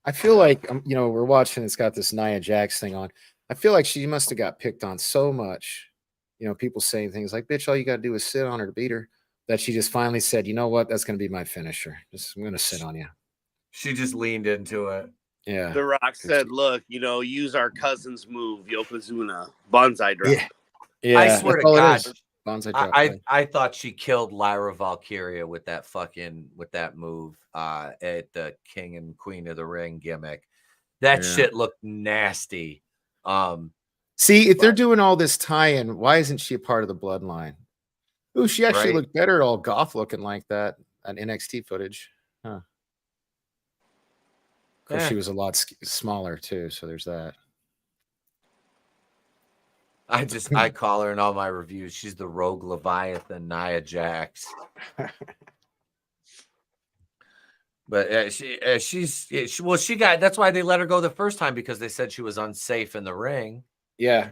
[SPEAKER 6] I feel like, we're watching, it's got this Nia Jax thing on. I feel like she must have got picked on so much. People saying things like, bitch, all you got to do is sit on her to beat her. that she just finally said, you know what, that's going to be my finisher. I'm going to sit on you.
[SPEAKER 1] She just leaned into it.
[SPEAKER 6] Yeah.
[SPEAKER 2] The Rock said, "Look, use our cousin's move, Yokozuna, bonsai drop."
[SPEAKER 6] Yeah. Yeah.
[SPEAKER 1] I swear
[SPEAKER 6] that's
[SPEAKER 1] to
[SPEAKER 6] all it
[SPEAKER 1] God,
[SPEAKER 6] is. Bonsai drop.
[SPEAKER 1] I thought she killed Lyra Valkyria with that move at the King and Queen of the Ring gimmick. That shit looked nasty.
[SPEAKER 6] See, if they're doing all this tie-in, why isn't she a part of the bloodline? Oh, she actually looked better all goth looking like that on NXT footage. Huh. Of course, she was a lot smaller too, so there's that.
[SPEAKER 1] I call her in all my reviews. She's the Rogue Leviathan, Nia Jax. But she got. That's why they let her go the first time, because they said she was unsafe in the ring.
[SPEAKER 6] Yeah.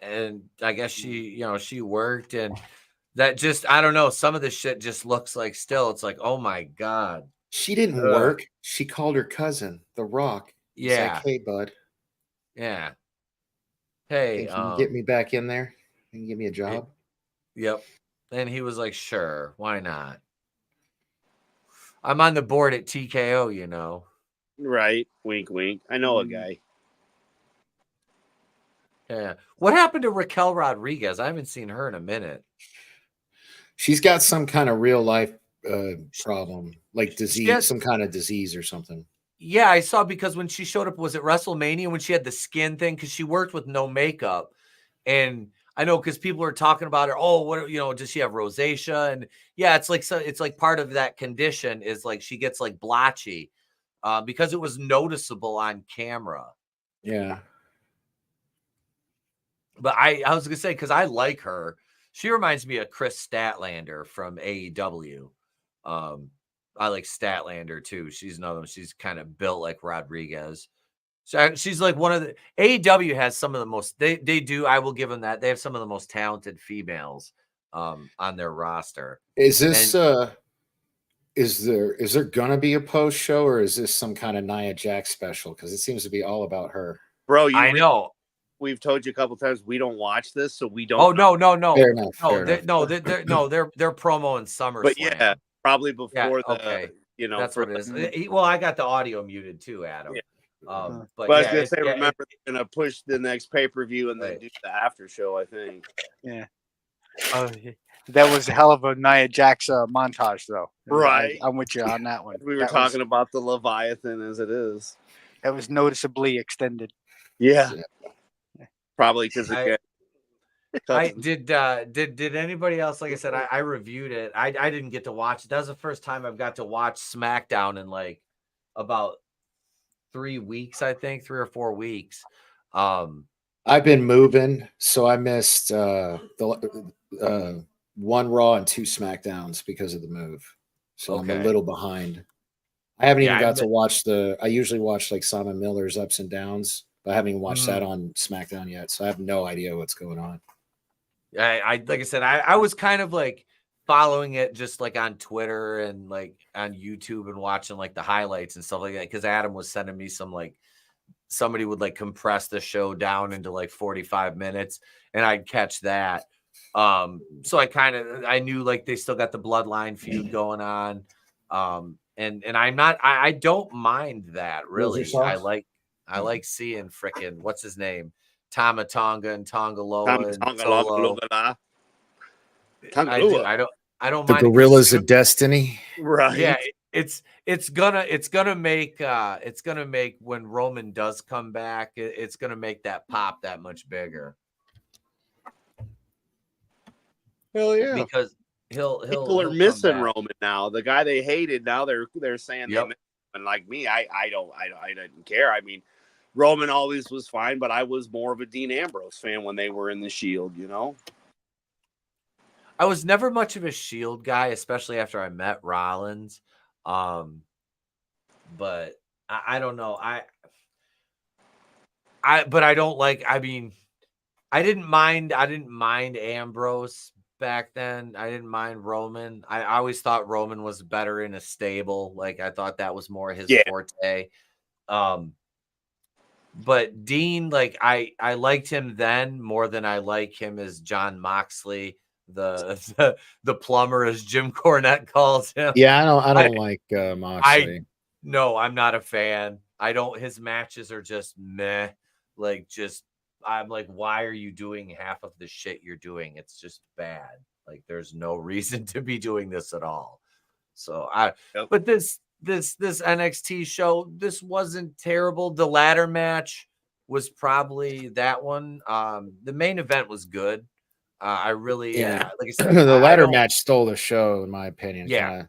[SPEAKER 1] And I guess she worked, and that just, I don't know. Some of this shit just looks like it's like, oh my God.
[SPEAKER 6] She didn't work. She called her cousin, The Rock.
[SPEAKER 1] Yeah.
[SPEAKER 6] He's like, hey, bud.
[SPEAKER 1] Yeah. Hey,
[SPEAKER 6] can you get me back in there? Can you give me a job?
[SPEAKER 1] Yep. And he was like, sure, why not? I'm on the board at TKO,
[SPEAKER 2] Right. Wink, wink. I know a guy.
[SPEAKER 1] Yeah. What happened to Raquel Rodriguez? I haven't seen her in a minute.
[SPEAKER 6] She's got some kind of real life problem, like disease, some kind of disease or something.
[SPEAKER 1] Yeah, I saw, because when she showed up, was it WrestleMania when she had the skin thing? Because she worked with no makeup. And I know, because people are talking about her. Oh, what, does she have rosacea? And yeah, it's like part of that condition is like she gets like blotchy because it was noticeable on camera.
[SPEAKER 6] Yeah.
[SPEAKER 1] But I was going to say, because I like her. She reminds me of Chris Statlander from AEW. I like Statlander too. She's another one. She's kind of built like Rodriguez. So she's like one of the AEW has some of the most, they do. I will give them that. They have some of the most talented females on their roster.
[SPEAKER 6] Is this is there gonna be a post show, or is this some kind of Nia Jax special? Because it seems to be all about her.
[SPEAKER 2] Bro,
[SPEAKER 1] I know.
[SPEAKER 2] We've told you a couple times we don't watch this, so we don't.
[SPEAKER 1] Oh no.
[SPEAKER 6] Fair enough.
[SPEAKER 1] They're promo and SummerSlam.
[SPEAKER 2] But yeah, probably before
[SPEAKER 1] okay. That's what it is. Well, I got the audio muted too, Adam.
[SPEAKER 2] Yeah.
[SPEAKER 1] But
[SPEAKER 2] I was gonna say, remember, they're gonna push the next pay-per-view and then do the after show, I think.
[SPEAKER 4] Yeah. That was a hell of a Nia Jax montage, though.
[SPEAKER 2] Right.
[SPEAKER 4] I'm with you on that one.
[SPEAKER 2] We were talking about the Leviathan as it is.
[SPEAKER 4] That was noticeably extended.
[SPEAKER 2] Yeah. Probably because
[SPEAKER 1] I did anybody else? Like I said, I reviewed it. I didn't get to watch it. That was the first time I've got to watch SmackDown in like about 3 weeks, I think 3 or 4 weeks.
[SPEAKER 6] I've been moving, so I missed the 1 Raw and 2 SmackDowns because of the move. So I'm a little behind. I haven't even got to watch I usually watch like Simon Miller's ups and downs, but I haven't even watched that on SmackDown yet. So I have no idea what's going on.
[SPEAKER 1] I like I said, I was kind of like following it just like on Twitter and like on YouTube and watching like the highlights and stuff like that. Because Adam was sending me some like somebody would like compress the show down into like 45 minutes and I'd catch that. So I knew like they still got the bloodline feud going on. And I don't mind that really. I like seeing frickin' what's his name? Tama Tonga and Tongaloa and Solo. I don't
[SPEAKER 6] the
[SPEAKER 1] mind
[SPEAKER 6] Gorillas of Destiny.
[SPEAKER 2] Right.
[SPEAKER 1] Yeah, it's gonna make when Roman does come back, it's gonna make that pop that much bigger.
[SPEAKER 2] Hell yeah.
[SPEAKER 1] Because
[SPEAKER 2] people are missing Roman now. The guy they hated, now they're saying they miss him. And like me, I didn't care. I mean, Roman always was fine, but I was more of a Dean Ambrose fan when they were in the Shield,
[SPEAKER 1] I was never much of a Shield guy, especially after I met Rollins. But I don't know. But I don't like, I mean, I didn't mind Ambrose back then. I didn't mind Roman. I always thought Roman was better in a stable. Like I thought that was more his forte. But Dean, like I liked him then more than I like him as John Moxley. the plumber, as Jim Cornette calls him.
[SPEAKER 6] Yeah, I don't like Moxley.
[SPEAKER 1] No, I'm not a fan. I don't. His matches are just meh. Like, just I'm like, why are you doing half of the shit you're doing? It's just bad. Like, there's no reason to be doing this at all. So but this NXT show, this wasn't terrible. The ladder match was probably that one. The main event was good. I really, like I said,
[SPEAKER 6] the ladder match stole the show, in my opinion.
[SPEAKER 1] Yeah.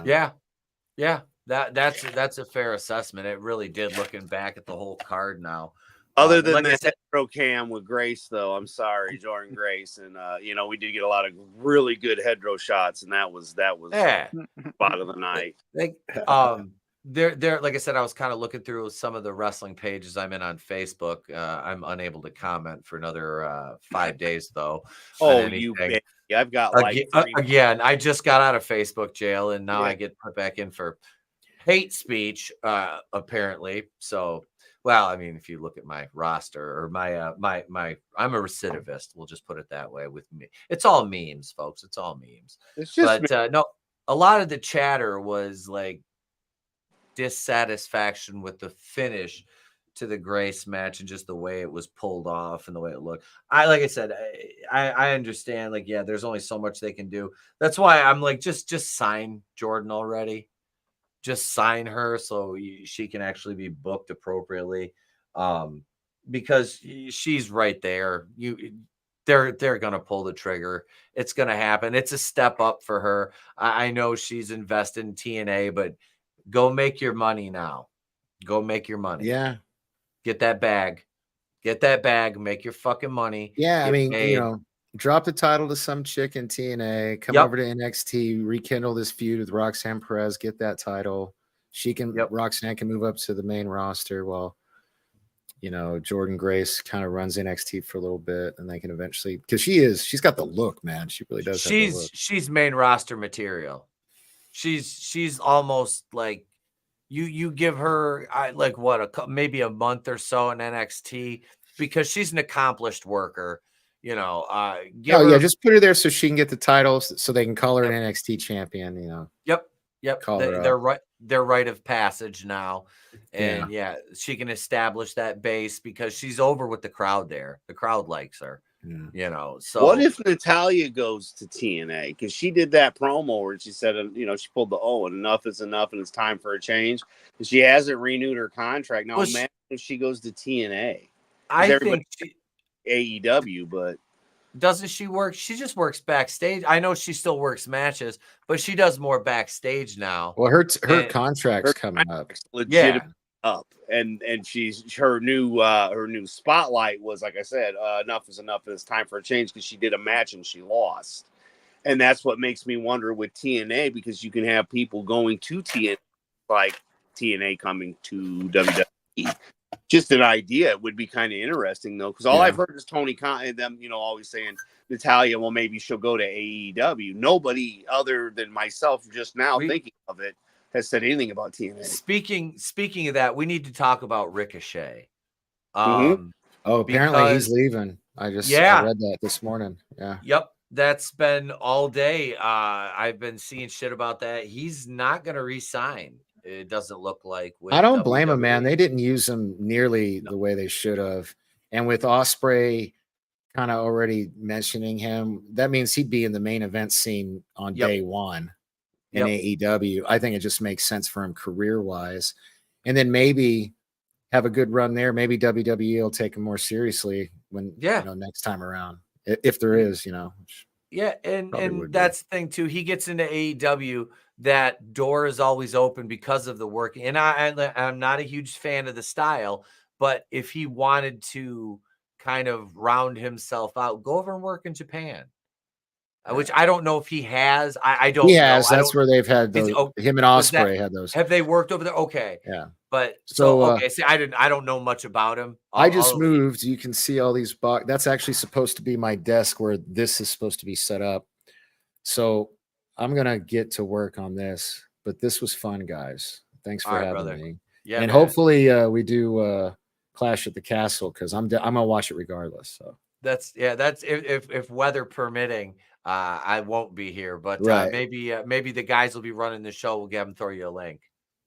[SPEAKER 1] Yeah. That's a fair assessment. It really did, looking back at the whole card now.
[SPEAKER 2] Other than
[SPEAKER 1] like I
[SPEAKER 2] the
[SPEAKER 1] said,
[SPEAKER 2] hetero cam with Grace, though, I'm sorry, Jordan Grace, and we did get a lot of really good hetero shots, and that was spot of the night.
[SPEAKER 1] Like, there, like I said, I was kind of looking through some of the wrestling pages I'm in on Facebook. I'm unable to comment for another 5 days, though.
[SPEAKER 2] Oh, you baby. I've got
[SPEAKER 1] again. I just got out of Facebook jail, and now I get put back in for hate speech, apparently. So. Well, I mean, if you look at my roster or my I'm a recidivist. We'll just put it that way with me. It's all memes, folks. It's all memes.
[SPEAKER 2] It's just
[SPEAKER 1] no, a lot of the chatter was like dissatisfaction with the finish to the Grace match and just the way it was pulled off and the way it looked. Like I said, I understand. Like, yeah, there's only so much they can do. That's why I'm like, just sign Jordan already. Just sign her so she can actually be booked appropriately, because she's right there. They're gonna pull the trigger. It's gonna happen. It's a step up for her. I know she's invested in TNA, but go make your money now. Go make your money.
[SPEAKER 6] Yeah,
[SPEAKER 1] get that bag. Get that bag. Make your fucking money.
[SPEAKER 6] Yeah, I mean, drop the title to some chick in TNA, come over to NXT, rekindle this feud with Roxanne Perez, get that title. She can, Roxanne can move up to the main roster while, Jordan Grace kind of runs NXT for a little bit, and they can eventually, because she's got the look, man. She really does.
[SPEAKER 1] She's main roster material. She's almost like you give her maybe a month or so in NXT, because she's an accomplished worker. Just put
[SPEAKER 6] her there so she can get the titles, so they can call her an NXT champion.
[SPEAKER 1] They're rite of passage now, and she can establish that base because she's over with the crowd there. The crowd likes her. So
[SPEAKER 2] what if Natalya goes to TNA? Because she did that promo where she said, she pulled the and enough is enough, and it's time for a change. And she hasn't renewed her contract. Now, imagine if she goes to TNA.
[SPEAKER 1] I think
[SPEAKER 2] AEW, but
[SPEAKER 1] doesn't she work? She just works backstage. I know she still works matches, but she does more backstage now.
[SPEAKER 6] Well, her contract's coming up.
[SPEAKER 2] Legitimate up, and she's her new spotlight was, like I said, enough is enough, and it's time for a change, because she did a match and she lost, and that's what makes me wonder with TNA, because you can have people going to TNA, like TNA coming to WWE. Just an idea. It would be kind of interesting, though, because all I've heard is Tony Khan and them, always saying Natalya, well, maybe she'll go to AEW. Nobody other than myself just now thinking of it has said anything about TNA.
[SPEAKER 1] Speaking of that, we need to talk about Ricochet.
[SPEAKER 6] Apparently he's leaving. I read that this morning. Yeah.
[SPEAKER 1] Yep. That's been all day. I've been seeing shit about that. He's not going to re-sign. It doesn't look like.
[SPEAKER 6] I don't blame him, man. They didn't use him nearly the way they should have. And with Ospreay kind of already mentioning him, that means he'd be in the main event scene on day one in AEW. I think it just makes sense for him career-wise. And then maybe have a good run there. Maybe WWE will take him more seriously when next time around, if there is,
[SPEAKER 1] and that's the thing too. He gets into AEW. That door is always open because of the work. And I'm not a huge fan of the style, but if he wanted to kind of round himself out, go over and work in Japan, which I don't know if he has. I don't.
[SPEAKER 6] He has. That's where they've had those. Him and Ospreay had those.
[SPEAKER 1] Have they worked over there? Okay.
[SPEAKER 6] Yeah.
[SPEAKER 1] But okay. See, I don't know much about him.
[SPEAKER 6] I just moved. You can see all these boxes. That's actually supposed to be my desk where this is supposed to be set up. So I'm going to get to work on this, but this was fun, guys. Thanks for having me. Yeah, and hopefully we do Clash at the Castle, because I'm going to watch it regardless. So
[SPEAKER 1] that's if weather permitting. I won't be here, but
[SPEAKER 6] Right.
[SPEAKER 1] maybe the guys will be running the show. We'll get them throw you a link.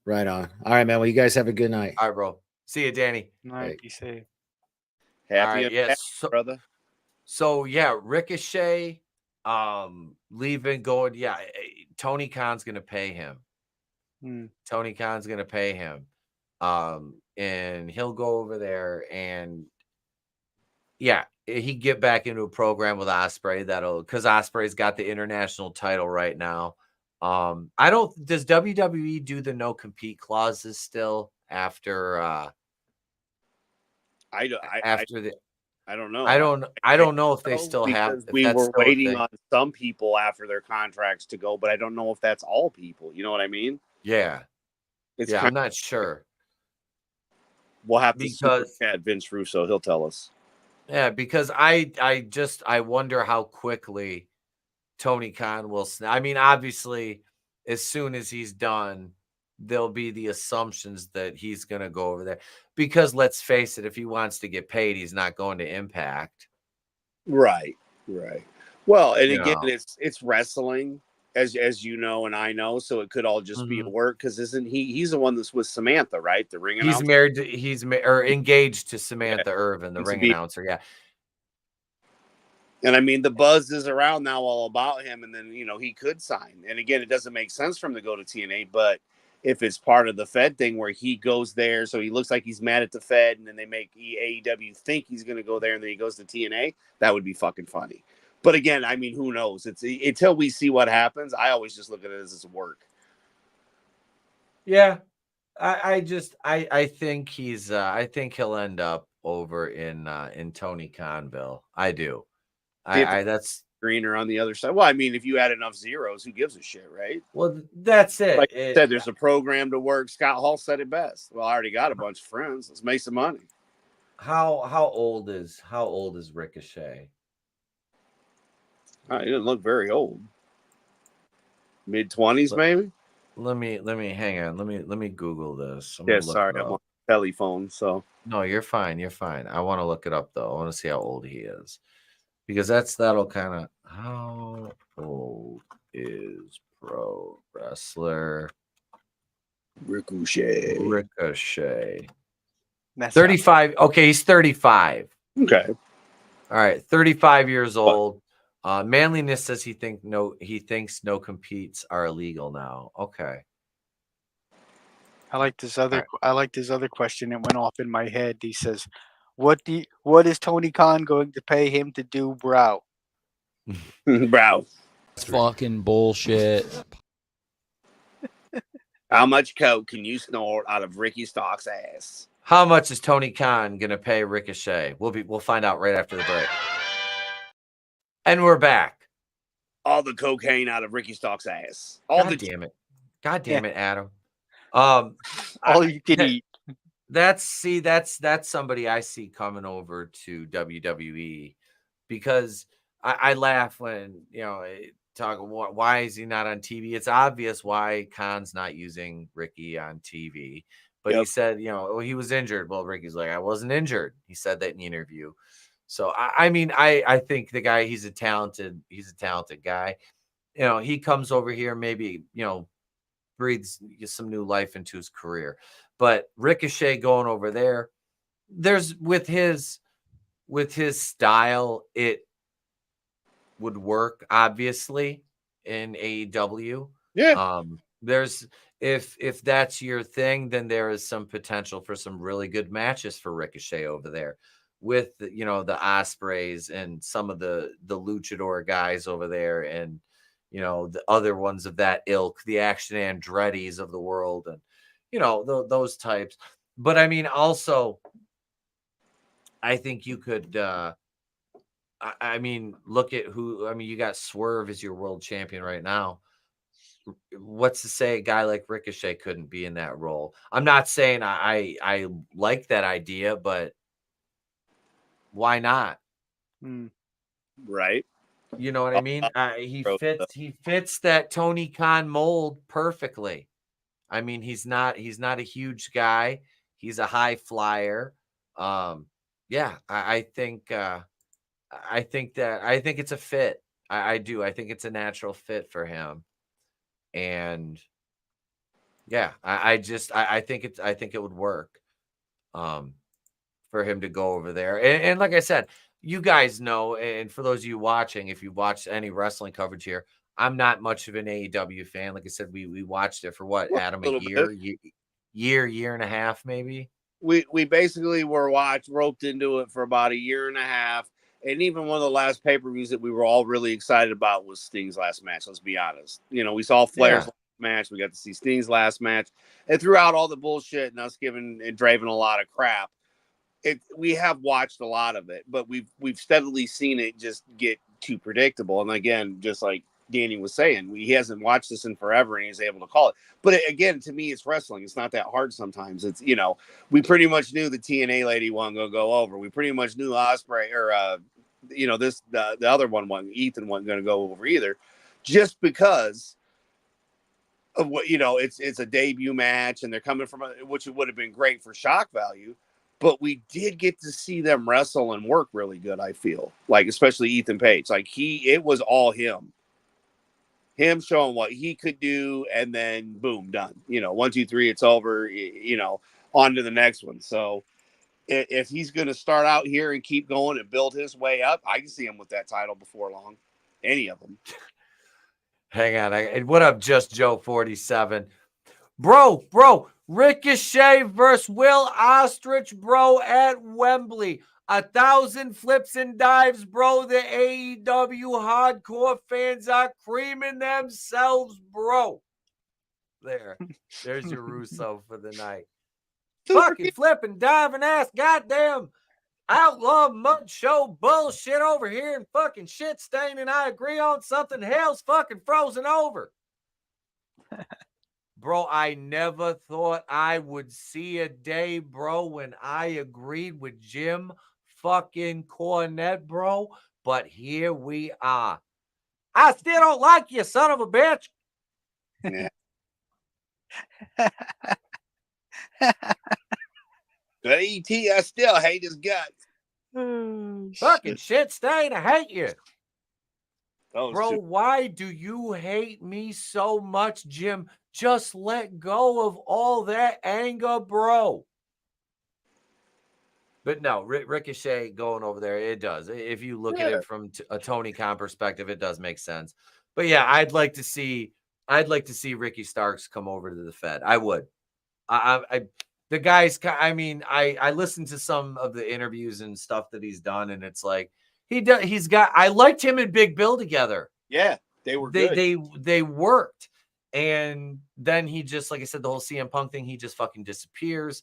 [SPEAKER 6] Right on. All right, man. Well, you guys have a good night.
[SPEAKER 1] All right, bro. See you, Danny.
[SPEAKER 4] All right, be safe.
[SPEAKER 2] Happy
[SPEAKER 1] right, yes,
[SPEAKER 2] happy,
[SPEAKER 1] so-
[SPEAKER 2] brother.
[SPEAKER 1] So yeah, Ricochet, leaving, going. Yeah, Tony Khan's gonna pay him.
[SPEAKER 4] Hmm.
[SPEAKER 1] Tony Khan's gonna pay him, and he'll go over there and yeah, he get back into a program with Osprey because Osprey's got the international title right now. I don't. Does WWE do the no compete clauses still after?
[SPEAKER 2] I don't know.
[SPEAKER 1] I don't know if they still have.
[SPEAKER 2] Because
[SPEAKER 1] If
[SPEAKER 2] we
[SPEAKER 1] that's
[SPEAKER 2] were
[SPEAKER 1] still a
[SPEAKER 2] waiting
[SPEAKER 1] thing.
[SPEAKER 2] on some people after their contracts to go, but I don't know if that's all people. You know what I mean?
[SPEAKER 1] Yeah,
[SPEAKER 2] It's
[SPEAKER 1] yeah.
[SPEAKER 2] kind
[SPEAKER 1] I'm not sure.
[SPEAKER 2] we'll have to super
[SPEAKER 1] Because
[SPEAKER 2] chat Vince Russo. He'll tell us.
[SPEAKER 1] yeah, because I wonder how quickly Tony Khan will snap. I mean, obviously, as soon as he's done, there'll be the assumptions that he's going to go over there. Because let's face it, if he wants to get paid, he's not going to Impact.
[SPEAKER 2] Right. Well, and
[SPEAKER 1] You
[SPEAKER 2] again,
[SPEAKER 1] know.
[SPEAKER 2] it's wrestling, as you know, and I know, so it could all just be a
[SPEAKER 1] Mhm.
[SPEAKER 2] work. Because isn't he's the one that's with Samantha, right? The ring
[SPEAKER 1] He's
[SPEAKER 2] announcer.
[SPEAKER 1] married. Or engaged to Samantha Irvin, the
[SPEAKER 2] Seems to
[SPEAKER 1] ring
[SPEAKER 2] be-
[SPEAKER 1] announcer. Yeah.
[SPEAKER 2] And I mean, the buzz is around now all about him, and then he could sign. And again, it doesn't make sense for him to go to TNA, but if it's part of the Fed thing where he goes there, so he looks like he's mad at the Fed, and then they make AEW think he's going to go there, and then he goes to TNA, that would be fucking funny. But again, I mean, who knows? It's until we see what happens. I always just look at it as work.
[SPEAKER 1] Yeah. I think I think he'll end up over in Tony Khanville. I do. That's
[SPEAKER 2] Greener on the other side. Well, I mean, if you add enough zeros, who gives a shit, right?
[SPEAKER 1] well, that's it.
[SPEAKER 2] Like I said, there's a program to work. Scott Hall said it best. Well, I already got a bunch of friends. Let's make some money.
[SPEAKER 1] How old is Ricochet?
[SPEAKER 2] He didn't look very old. Mid-20s, maybe.
[SPEAKER 1] Let me hang on. Let me Google this. I'm
[SPEAKER 2] Yeah,
[SPEAKER 1] gonna look
[SPEAKER 2] sorry,
[SPEAKER 1] it
[SPEAKER 2] I'm on
[SPEAKER 1] up.
[SPEAKER 2] the telephone. So
[SPEAKER 1] No, you're fine. You're fine. I want to look it up though. I want to see how old he is. Because that'll kind of how old is pro wrestler
[SPEAKER 2] Ricochet.
[SPEAKER 4] That's
[SPEAKER 1] 35. Okay, he's 35.
[SPEAKER 2] Okay.
[SPEAKER 1] All right, 35 years old. Manliness says he thinks no competes are illegal now. Okay.
[SPEAKER 4] I like this other.
[SPEAKER 1] Alright.
[SPEAKER 4] I like this other question that went off in my head. He says, "What is Tony Khan going to pay him to do, bro?"
[SPEAKER 2] Bro.
[SPEAKER 8] It's fucking bullshit.
[SPEAKER 2] How much coke can you snort out of Ricky Stark's ass?
[SPEAKER 1] How much is Tony Khan gonna pay Ricochet? We'll find out right after the break. And we're back.
[SPEAKER 2] All the cocaine out of Ricky Stark's ass.
[SPEAKER 1] God damn it, Adam.
[SPEAKER 4] All you can eat.
[SPEAKER 1] That's somebody I see coming over to WWE because I laugh when talk why is he not on TV? It's obvious why Khan's not using Ricky on TV. But he said, he was injured. Well, Ricky's like, I wasn't injured. He said that in the interview. So I mean, I think the guy, he's a talented guy. He comes over here, maybe, breathes some new life into his career. But Ricochet going over there, there's with his style, it would work obviously in AEW.
[SPEAKER 2] Yeah.
[SPEAKER 1] There's if that's your thing, then there is some potential for some really good matches for Ricochet over there with the Ospreys and some of the luchador guys over there, and the other ones of that ilk, the Action Andretti's of the world, and those types. But I mean, also, I think you could. I mean, look at who. I mean, you got Swerve as your world champion right now. What's to say a guy like Ricochet couldn't be in that role? I'm not saying I like that idea, but why not?
[SPEAKER 2] Right.
[SPEAKER 1] You know what I mean? He fits that Tony Khan mold perfectly. I mean, he's not a huge guy. He's a high flyer. Yeah, I think it's a fit. I do. I think it's a natural fit for him. And yeah, I think it would work for him to go over there. And like I said, you guys know, and for those of you watching, if you've watched any wrestling coverage here, I'm not much of an AEW fan. Like I said, we watched it for what,
[SPEAKER 2] Well,
[SPEAKER 1] Adam,
[SPEAKER 2] a little bit.
[SPEAKER 1] year and a half, maybe.
[SPEAKER 2] We basically were roped into it for about a year and a half. And even one of the last pay-per-views that we were all really excited about was Sting's last match. Let's be honest. You know, we saw Flair's last match. We got to see Sting's last match. And throughout all the bullshit and us giving Draven a lot of crap, we have watched a lot of it, but we've steadily seen it just get too predictable. And again, just like Danny was saying, he hasn't watched this in forever and he's able to call it. But again, to me, it's wrestling. It's not that hard sometimes. It's, you know, we pretty much knew the TNA lady wasn't going to go over. We pretty much knew Ospreay or, you know, the other one, Ethan wasn't going to go over either, just because of what, you know, it's a debut match and they're coming from, which would have been great for shock value. But we did get to see them wrestle and work really good, I feel. Like, especially Ethan Page. Like, it was all him. Him showing what he could do, and then, boom, done. You know, 1, 2, 3, it's over. You know, on to the next one. So, if he's going to start out here and keep going and build his way up, I can see him with that title before long. Any of them.
[SPEAKER 1] Hang on. What up, Just Joe 47? Bro, Ricochet versus Will Ostrich, bro, at Wembley. 1,000 flips and dives, bro. The AEW hardcore fans are creaming themselves, bro. There's your Russo for the night. Fucking flipping, diving ass, goddamn outlaw mud show bullshit over here and fucking shit staining. I agree on something. Hell's fucking frozen over. Bro, I never thought I would see a day, bro, when I agreed with Jim fucking Cornette, bro. But here we are. I still don't like you, son of a bitch.
[SPEAKER 2] Yeah. But ET, I still hate his guts.
[SPEAKER 1] Fucking shit stain, I hate you.
[SPEAKER 2] Those
[SPEAKER 1] Bro,
[SPEAKER 2] two.
[SPEAKER 1] why do you hate me so much, Jim? Just let go of all that anger, bro. But no, Ricochet going over there, it does. If you look at it from a Tony Khan perspective, it does make sense. But yeah, I'd like to see Ricky Starks come over to the Fed. I would. The guys, I mean, I listened to some of the interviews and stuff that he's done, and it's like I liked him and Big Bill together.
[SPEAKER 2] Yeah, they were good.
[SPEAKER 1] They worked. And then he just, like I said, the whole CM Punk thing, he just fucking disappears.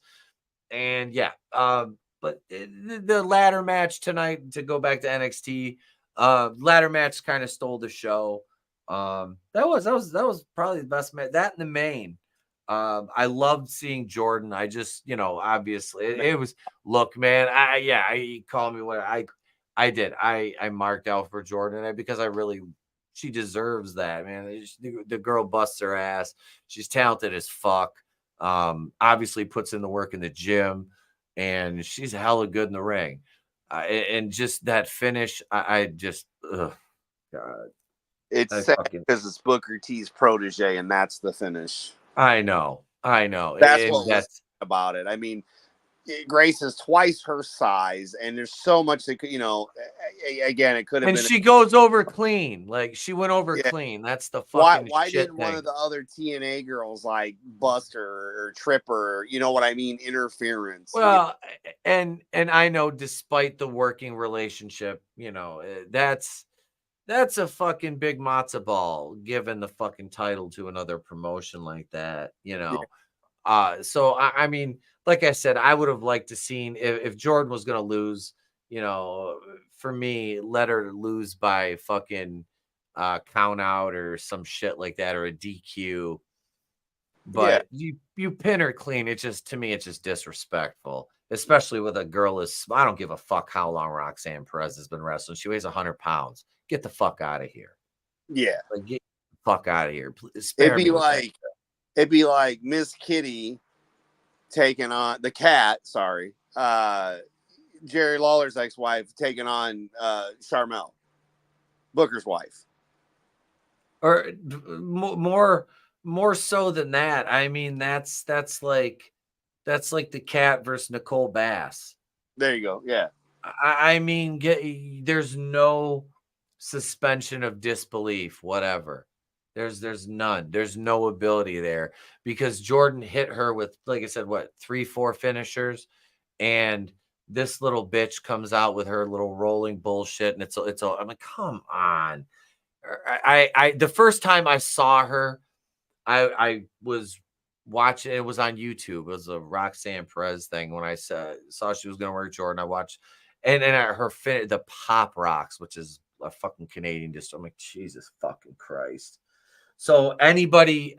[SPEAKER 1] And yeah, but the ladder match tonight, to go back to NXT, ladder match kind of stole the show. That was probably the best match. That in the main. I loved seeing Jordan. I just, you know, obviously it was, look, man, I call me what I did. I marked out for Jordan because she deserves that, man. The girl busts her ass. She's talented as fuck. Obviously puts in the work in the gym, and she's hella good in the ring. And just that finish, I just, God.
[SPEAKER 2] It's sad because it's Booker T's protege, and that's the finish.
[SPEAKER 1] I know.
[SPEAKER 2] That's what was about it. I mean, Grace is twice her size, and there's so much that could, you know, again, it could have been.
[SPEAKER 1] And she goes over clean. Like, she went over clean. That's the fucking
[SPEAKER 2] why
[SPEAKER 1] shit
[SPEAKER 2] didn't one of the other TNA girls like bust her or trip her? You know what I mean? Interference.
[SPEAKER 1] Well, and I know, despite the working relationship, you know, that's a fucking big matzo ball, giving the fucking title to another promotion like that, you know. So I mean, like I said, I would have liked to seen if Jordan was gonna lose, you know, for me, let her lose by fucking count out or some shit like that, or a DQ. But you pin her clean. It's just, to me, it's just disrespectful, especially with a girl I don't give a fuck how long Roxanne Perez has been wrestling. She weighs 100 pounds. Get the fuck out of here.
[SPEAKER 2] Yeah,
[SPEAKER 1] like, get the fuck out of here. Please,
[SPEAKER 2] it'd be like Miss Kitty taking on the cat. Sorry, Jerry Lawler's ex-wife taking on Charmel. Booker's wife.
[SPEAKER 1] Or more so than that. I mean, that's like the Cat versus Nicole Bass.
[SPEAKER 2] There you go. Yeah.
[SPEAKER 1] I mean, there's no suspension of disbelief, whatever. There's none. There's no ability there because Jordan hit her with, like I said, what, 3-4 finishers, and this little bitch comes out with her little rolling bullshit, and I'm like, come on. I the first time I saw her, I was watching. It was on YouTube. It was a Roxanne Perez thing. When I saw she was going to wear Jordan, I watched, and her the Pop Rocks, which is a fucking Canadian distro. I'm like, Jesus fucking Christ. So anybody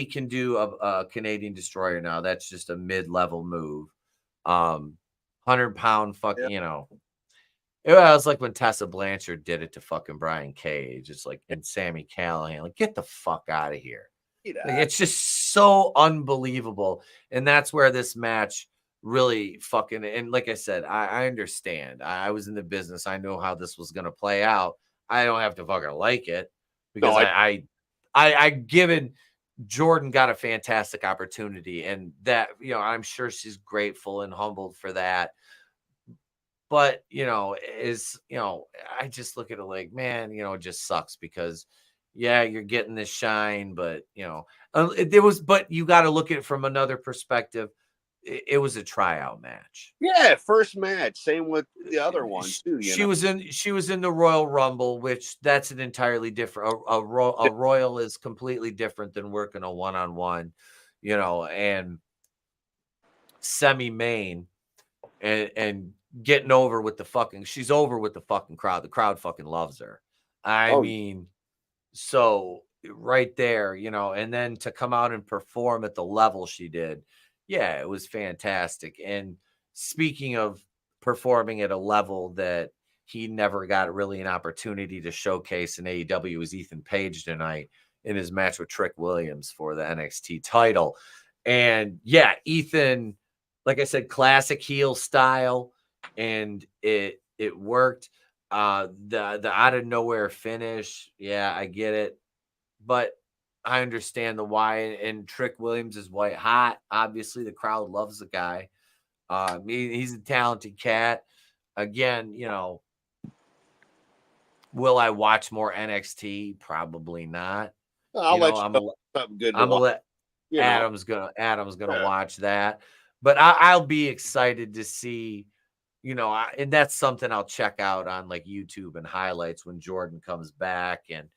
[SPEAKER 1] can do a Canadian destroyer now. That's just a mid-level move. 100-pound fucking, you know. It was like when Tessa Blanchard did it to fucking Brian Cage. It's like, and Sami Callihan. Like, get the fuck out of here. Like, it's just so unbelievable. And that's where this match really fucking, and like I said, I understand. I was in the business. I know how this was going to play out. I don't have to fucking like it because I given Jordan got a fantastic opportunity, and that, you know, I'm sure she's grateful and humbled for that. But, you know, I just look at it like, man, you know, it just sucks because, yeah, you're getting this shine, but, you know, but you got to look at it from another perspective. It was a tryout match.
[SPEAKER 2] Yeah, first match. Same with the other one too.
[SPEAKER 1] She was in the Royal Rumble, which that's an entirely different. A Royal is completely different than working a one-on-one, you know, and semi-main, and getting over with the fucking. She's over with the fucking crowd. The crowd fucking loves her. I mean, so right there, you know, and then to come out and perform at the level she did. Yeah, it was fantastic. And speaking of performing at a level that he never got really an opportunity to showcase in AEW, was Ethan Page tonight in his match with Trick Williams for the NXT title. And yeah, Ethan, like I said, classic heel style, and it worked. The out of nowhere finish, yeah, I get it, but I understand the why. And Trick Williams is white hot. Obviously, the crowd loves the guy. He's a talented cat. Again, you know, will I watch more NXT? Probably not.
[SPEAKER 2] I'm gonna
[SPEAKER 1] let Adam's gonna watch that, but I'll be excited to see, you know, and that's something I'll check out on like YouTube and highlights when Jordan comes back, and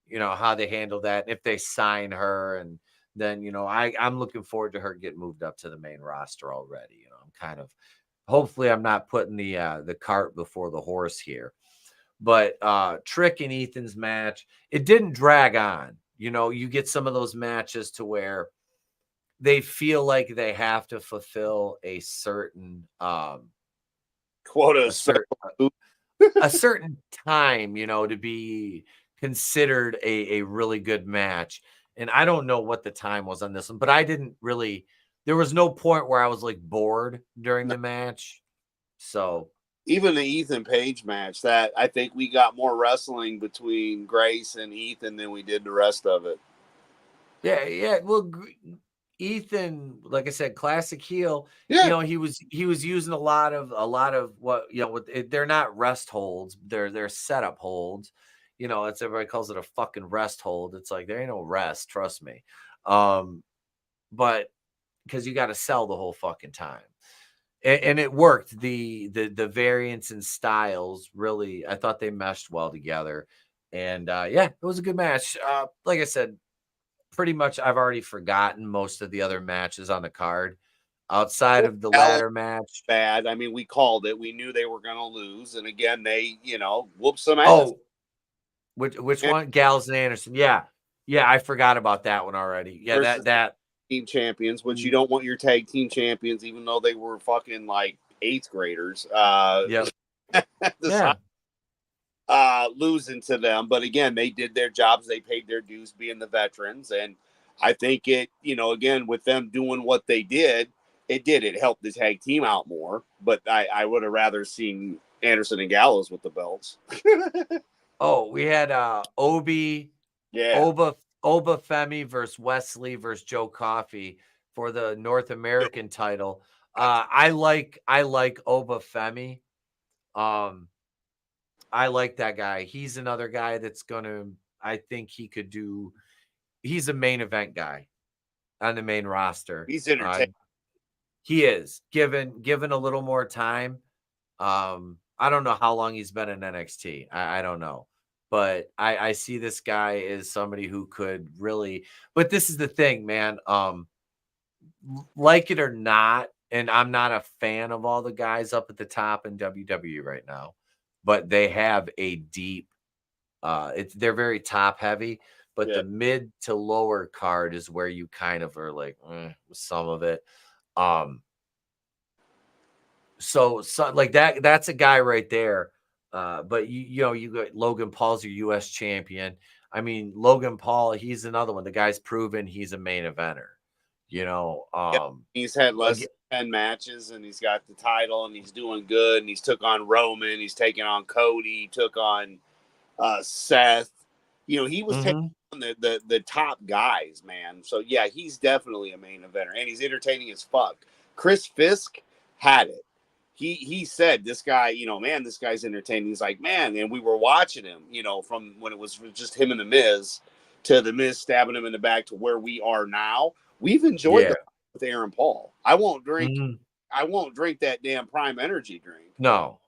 [SPEAKER 1] you know how they handle that. If they sign her, and then, you know, I'm looking forward to her getting moved up to the main roster already. You know, I'm kind of, hopefully I'm not putting the cart before the horse here. But Trick and Ethan's match, it didn't drag on. You know, you get some of those matches to where they feel like they have to fulfill a certain
[SPEAKER 2] quota,
[SPEAKER 1] a certain time, you know, to be considered a really good match. And I don't know what the time was on this one, but I didn't really, there was no point where I was like bored during the match. So
[SPEAKER 2] even the Ethan Page match, that I think we got more wrestling between Grace and Ethan than we did the rest of it.
[SPEAKER 1] Yeah. Well, Ethan, like I said, classic heel.
[SPEAKER 2] Yeah.
[SPEAKER 1] You know, he was using a lot of what, you know, they're not rest holds, they're setup holds. You know, it's, everybody calls it a fucking rest hold. It's like, there ain't no rest, trust me. But because you got to sell the whole fucking time. And it worked. The variants and styles really, I thought they meshed well together. And yeah, it was a good match. Like I said, pretty much I've already forgotten most of the other matches on the card outside of the ladder match.
[SPEAKER 2] Bad. I mean, we called it. We knew they were going to lose. And again, they, you know, whooped some ass.
[SPEAKER 1] Oh, which one? Gallows and Anderson. Yeah. I forgot about that one already. Yeah, that
[SPEAKER 2] team champions, which you don't want your tag team champions, even though they were fucking like 8th graders. Losing to them. But again, they did their jobs. They paid their dues being the veterans. And I think it, you know, again, with them doing what they did, it helped the tag team out more. But I would have rather seen Anderson and Gallows with the belts.
[SPEAKER 1] Oh, we had Obi,
[SPEAKER 2] Yeah.
[SPEAKER 1] Oba Femi versus Wesley versus Joe Coffey for the North American title. I like Oba Femi. I like that guy. He's another guy that's I think he could do. He's a main event guy on the main roster.
[SPEAKER 2] He's entertaining.
[SPEAKER 1] He is given a little more time. I don't know how long he's been in NXT. I don't know. But I see this guy as somebody who could really, but this is the thing, man. Like it or not, and I'm not a fan of all the guys up at the top in WWE right now, but they have a deep, they're very top heavy, but the mid to lower card is where you kind of are like, some of it. So like that's a guy right there. But you know, you got Logan Paul's your US champion. I mean, Logan Paul, he's another one. The guy's proven he's a main eventer. You know,
[SPEAKER 2] he's had less than 10 matches and he's got the title and he's doing good. And he's took on Roman, he's taken on Cody, he took on Seth. You know, he was taking on the top guys, man. So yeah, he's definitely a main eventer and he's entertaining as fuck. Chris Fisk had it. He said, this guy, you know, man, this guy's entertaining. He's like, man, and we were watching him, you know, from when it was just him and The Miz to The Miz stabbing him in the back to where we are now. We've enjoyed that with Aaron Paul. I won't drink that damn Prime Energy drink.
[SPEAKER 1] No.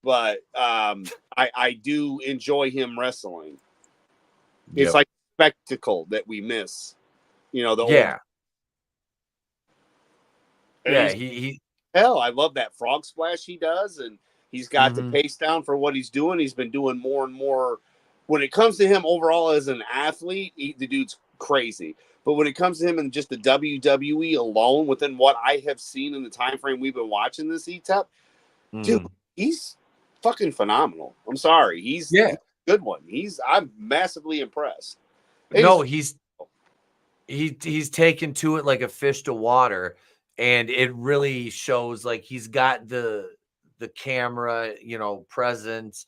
[SPEAKER 2] But I do enjoy him wrestling. It's like a spectacle that we miss. You know, hell, I love that frog splash he does, and he's got the pace down for what he's doing. He's been doing more and more. When it comes to him overall as an athlete, the dude's crazy. But when it comes to him in just the WWE alone, within what I have seen in the time frame we've been watching this Etep, dude, he's fucking phenomenal. I'm sorry, he's a good one. I'm massively impressed.
[SPEAKER 1] No, he's taken to it like a fish to water. And it really shows, like, he's got the camera, you know, presence.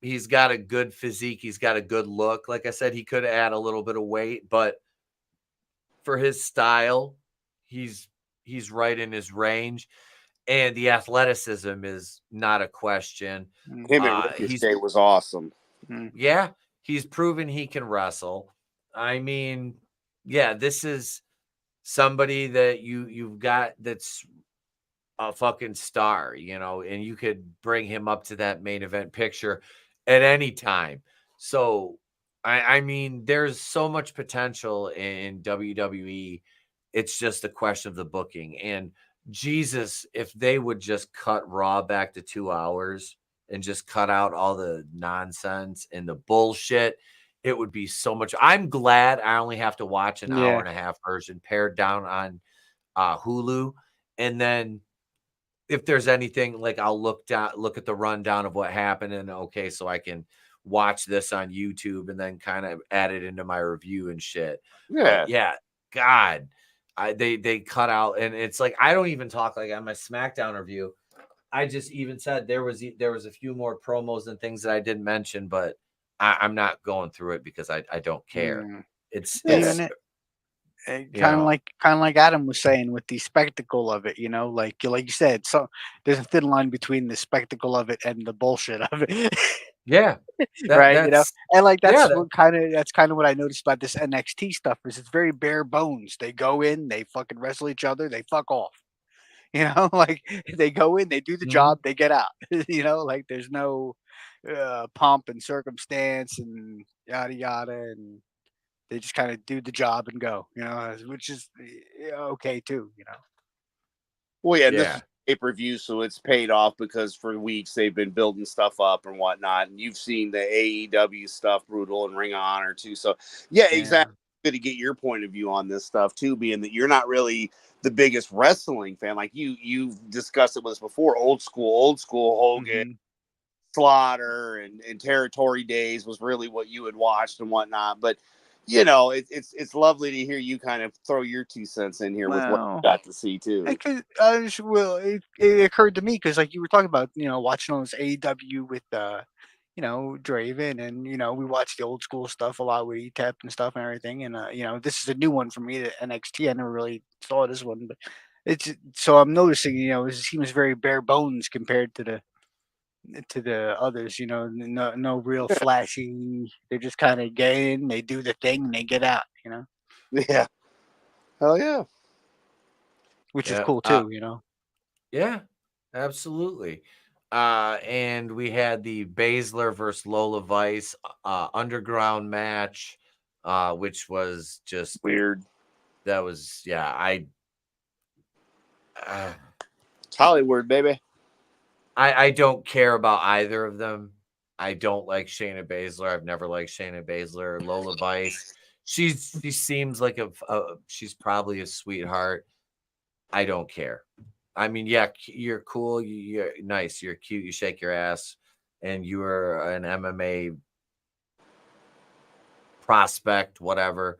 [SPEAKER 1] He's got a good physique. He's got a good look. Like I said, he could add a little bit of weight, but for his style, he's right in his range. And the athleticism is not a question.
[SPEAKER 2] Him and Ricochet was awesome.
[SPEAKER 1] Yeah, he's proven he can wrestle. I mean, yeah, this is somebody that you've got that's a fucking star, you know, and you could bring him up to that main event picture at any time. So I mean, there's so much potential in WWE. It's just a question of the booking. And Jesus, if they would just cut Raw back to 2 hours and just cut out all the nonsense and the bullshit, it would be so much. I'm glad I only have to watch an hour and a half version pared down on Hulu. And then if there's anything, like, I'll look at the rundown of what happened, and okay, so I can watch this on YouTube and then kind of add it into my review and shit.
[SPEAKER 2] Yeah.
[SPEAKER 1] But yeah. God, they cut out, and it's like, I don't even talk like on my SmackDown review. I just even said there was a few more promos and things that I didn't mention, but I'm not going through it because I don't care. It's
[SPEAKER 4] kind of like Adam was saying with the spectacle of it, you know, like you said, so there's a thin line between the spectacle of it and the bullshit of it.
[SPEAKER 1] Yeah.
[SPEAKER 4] Right. You know, and like that's kind of what I noticed about this NXT stuff is it's very bare bones. They go in, they fucking wrestle each other, they fuck off. You know, like they go in, they do the job, they get out. You know, like there's no pomp and circumstance and yada yada, and they just kind of do the job and go. You know, which is okay too. You know.
[SPEAKER 2] Well, yeah, this is pay-per-view, so it's paid off because for weeks they've been building stuff up and whatnot. And you've seen the AEW stuff, Brutal and Ring of Honor too. So yeah, exactly. Good to get your point of view on this stuff too, being that you're not really the biggest wrestling fan. Like you've discussed it with us before. Old school Hogan, Slaughter, and Territory Days was really what you had watched and whatnot. But you know, it's lovely to hear you kind of throw your 2 cents in here with what you got to see too.
[SPEAKER 4] It occurred to me because, like you were talking about, you know, watching all this AEW with Draven, and we watch the old school stuff a lot with Etep and stuff and everything. And this is a new one for me, the NXT. I never really saw this one, but so I'm noticing, it seems very bare bones compared to the others. No real flashy. They're just kind of get in, they do the thing, and they get out.
[SPEAKER 2] Yeah. Hell yeah.
[SPEAKER 4] Which is
[SPEAKER 1] Yeah,
[SPEAKER 4] cool too.
[SPEAKER 1] Yeah, absolutely. And we had the Baszler versus Lola Vice underground match, which was just
[SPEAKER 2] Weird.
[SPEAKER 1] that was
[SPEAKER 2] It's Hollywood, baby.
[SPEAKER 1] I don't care about either of them. I don't like Shayna Baszler. I've never liked Shayna Baszler. Lola Vice, she seems like she's probably a sweetheart. I don't care. I mean, yeah, you're cool. You're nice. You're cute. You shake your ass, and you are an MMA prospect, whatever.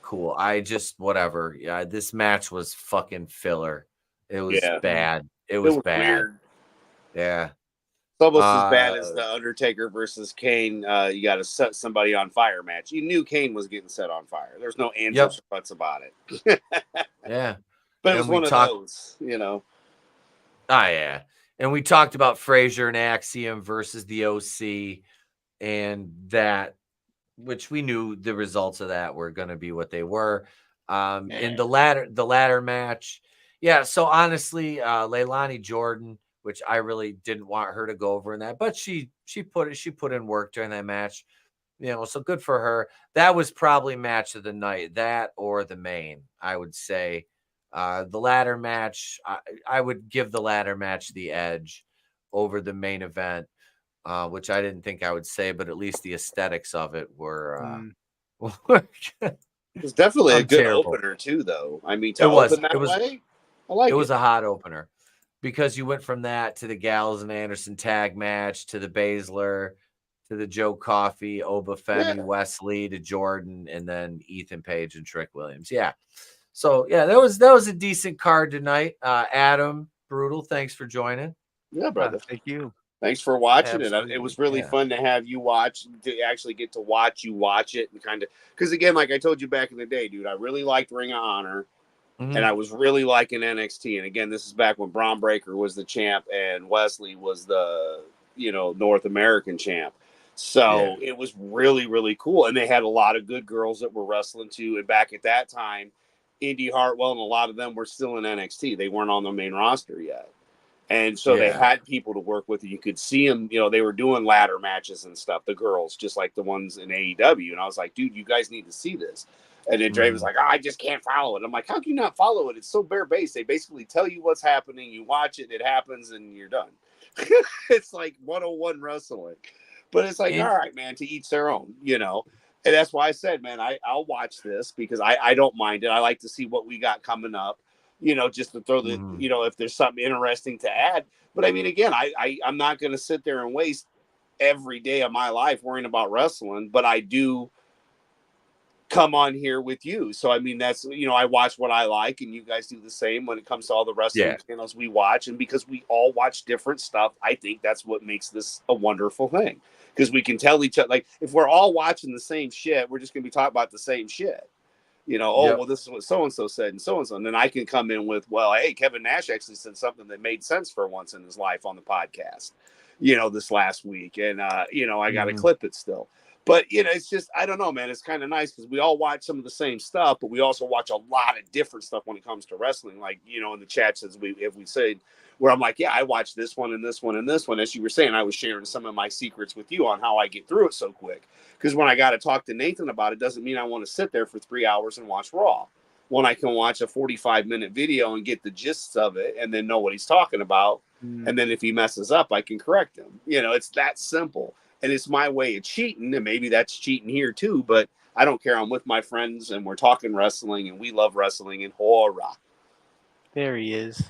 [SPEAKER 1] Cool. I just whatever. Yeah, this match was fucking filler. It was bad. It was bad.
[SPEAKER 2] Weird.
[SPEAKER 1] Yeah.
[SPEAKER 2] It's almost as bad as the Undertaker versus Kane. You got to set somebody on fire match. You knew Kane was getting set on fire. There's no ands or buts about it.
[SPEAKER 1] Yeah.
[SPEAKER 2] But it was one of those,
[SPEAKER 1] yeah. And we talked about Frazier and Axiom versus the OC, and that, which we knew the results of that were going to be what they were. In the latter match, yeah. So honestly, Leilani Jordan, which I really didn't want her to go over in that, but she put in work during that match, so good for her. That was probably match of the night, that or the main, I would say. The ladder match, I would give the ladder match the edge over the main event, which I didn't think I would say, but at least the aesthetics of it were.
[SPEAKER 2] It was definitely a good
[SPEAKER 1] terrible
[SPEAKER 2] opener too, though. I mean,
[SPEAKER 1] it was
[SPEAKER 2] way, I like it.
[SPEAKER 1] It was a hot opener because you went from that to the Gallows and Anderson tag match to the Baszler to the Joe Coffey, Oba Femi, Wesley to Jordan, and then Ethan Page and Trick Williams. Yeah. So yeah, that was a decent card tonight. Adam, Brutal, thanks for joining.
[SPEAKER 2] Yeah, brother.
[SPEAKER 4] Thank you.
[SPEAKER 2] Thanks for watching
[SPEAKER 1] Absolutely.
[SPEAKER 2] It was really fun to have you watch, to actually get to watch you watch it, and kind of, because again, like I told you back in the day, dude, I really liked Ring of Honor, and I was really liking NXT. And again, this is back when Braun Breaker was the champ and Wesley was the North American champ. So it was really, really cool, and they had a lot of good girls that were wrestling too. And back at that time, Indy Hartwell and a lot of them were still in NXT. They weren't on the main roster yet. And so they had people to work with. You could see them, they were doing ladder matches and stuff, the girls, just like the ones in AEW. And I was like, dude, you guys need to see this. And then Dre was like, I just can't follow it. I'm like, how can you not follow it? It's so bare base. They basically tell you what's happening. You watch it, it happens, and you're done. It's like 101 wrestling. But it's like, all right, man, to each their own, And that's why I said, man, I'll watch this because I don't mind it. I like to see what we got coming up. Just to throw the, if there's something interesting to add. But I mean, again, I'm not going to sit there and waste every day of my life worrying about wrestling, but I do come on here with you. So, I mean, that's, I watch what I like, and you guys do the same when it comes to all the wrestling channels we watch. And because we all watch different stuff, I think that's what makes this a wonderful thing. Because we can tell each other, like, if we're all watching the same shit, we're just going to be talking about the same shit. Well, this is what so-and-so said and so-and-so. And then I can come in with, well, hey, Kevin Nash actually said something that made sense for once in his life on the podcast, this last week. And, I got to clip it still. But, it's just, I don't know, man. It's kind of nice because we all watch some of the same stuff, but we also watch a lot of different stuff when it comes to wrestling. Like, in the chats, if we said, where I'm like, yeah, I watched this one and this one and this one. As you were saying, I was sharing some of my secrets with you on how I get through it so quick. Because when I got to talk to Nathan about it, doesn't mean I want to sit there for 3 hours and watch Raw. When I can watch a 45-minute video and get the gist of it and then know what he's talking about. And then if he messes up, I can correct him. It's that simple. And it's my way of cheating. And maybe that's cheating here too. But I don't care. I'm with my friends and we're talking wrestling and we love wrestling and horror.
[SPEAKER 4] There he is.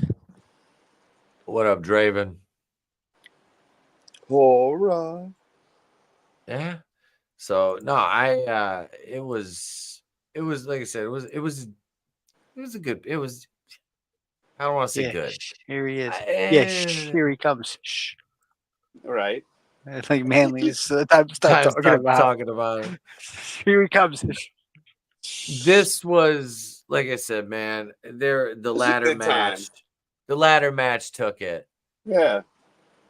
[SPEAKER 1] What up, Draven?
[SPEAKER 2] Horror.
[SPEAKER 1] Yeah. So no, it was like I said, it was a good, I don't want to say good.
[SPEAKER 4] Here he is. Here he comes. Shh.
[SPEAKER 2] All right.
[SPEAKER 4] I think Manly is time to start
[SPEAKER 1] Time to
[SPEAKER 4] talking
[SPEAKER 1] start
[SPEAKER 4] about.
[SPEAKER 1] talking about it.
[SPEAKER 4] Here he comes.
[SPEAKER 1] This was, like I said, man. The
[SPEAKER 2] was a
[SPEAKER 1] ladder
[SPEAKER 2] good time.
[SPEAKER 1] match. The ladder match took it.
[SPEAKER 2] Yeah.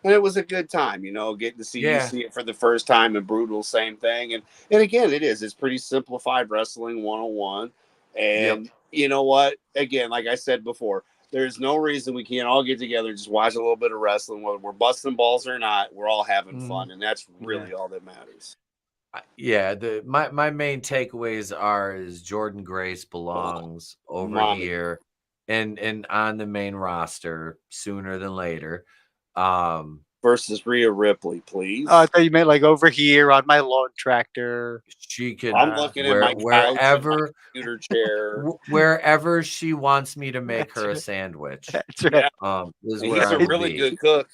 [SPEAKER 2] And it was a good time, getting to see you
[SPEAKER 1] Yeah.
[SPEAKER 2] see it for the first time and Brutal, same thing. And again, it's pretty simplified wrestling 101. And you know what? Again, like I said before, there's no reason we can't all get together, just watch a little bit of wrestling, whether we're busting balls or not. We're all having fun, and that's really all that matters.
[SPEAKER 1] Yeah, my main takeaways is Jordan Grace belongs over
[SPEAKER 2] mommy.
[SPEAKER 1] here and on the main roster sooner than later.
[SPEAKER 2] Versus Rhea Ripley, please.
[SPEAKER 4] Oh, I thought you meant like over here on my lawn tractor.
[SPEAKER 1] She can
[SPEAKER 2] I'm looking at my
[SPEAKER 1] wherever
[SPEAKER 2] computer chair.
[SPEAKER 1] wherever she wants me to make her a sandwich.
[SPEAKER 4] That's right.
[SPEAKER 1] Is
[SPEAKER 2] And
[SPEAKER 1] where
[SPEAKER 2] he's
[SPEAKER 1] I
[SPEAKER 2] a
[SPEAKER 1] will
[SPEAKER 2] really
[SPEAKER 1] be.
[SPEAKER 2] good cook.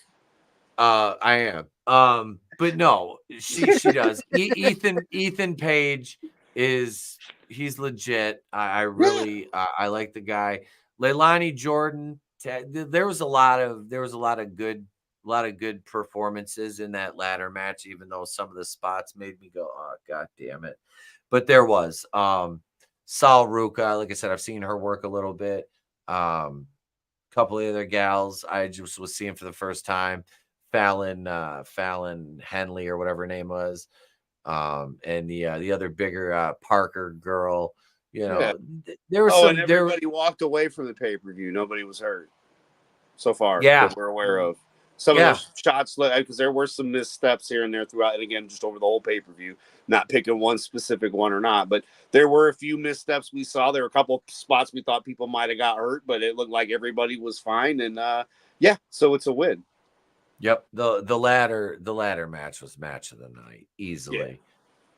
[SPEAKER 1] I am. But no, she does. Ethan Page he's legit. I really I like the guy. Leilani Jordan. There was a lot of good performances in that ladder match, even though some of the spots made me go, oh god damn it. But there was Sal Ruka, like I said, I've seen her work a little bit. Couple of other gals I just was seeing for the first time. Fallon Henley or whatever her name was. And the other bigger Parker girl, there was
[SPEAKER 2] and everybody walked away from the pay-per-view. Nobody was hurt so far that we're aware of. Some of those shots, because there were some missteps here and there throughout, and again, just over the whole pay-per-view, not picking one specific one or not, but there were a few missteps we saw. There were a couple spots we thought people might have got hurt, but it looked like everybody was fine, and so it's a win.
[SPEAKER 1] Yep, the ladder match was match of the night easily.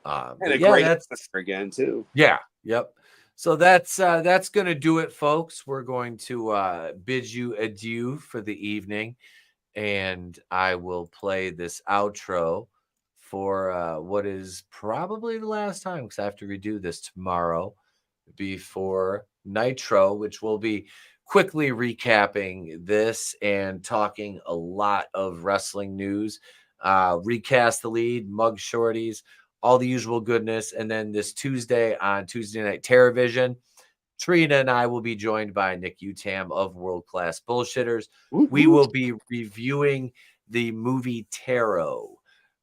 [SPEAKER 2] And a great again too.
[SPEAKER 1] Yeah, yep. So that's gonna do it, folks. We're going to bid you adieu for the evening, and I will play this outro for what is probably the last time, because I have to redo this tomorrow before Nitro, which will be quickly recapping this and talking a lot of wrestling news, recast the lead, mug shorties, all the usual goodness. And then this Tuesday on Tuesday Night Terrorvision, Trina and I will be joined by Nick Utam of World Class Bullshitters. We will be reviewing the movie Tarot.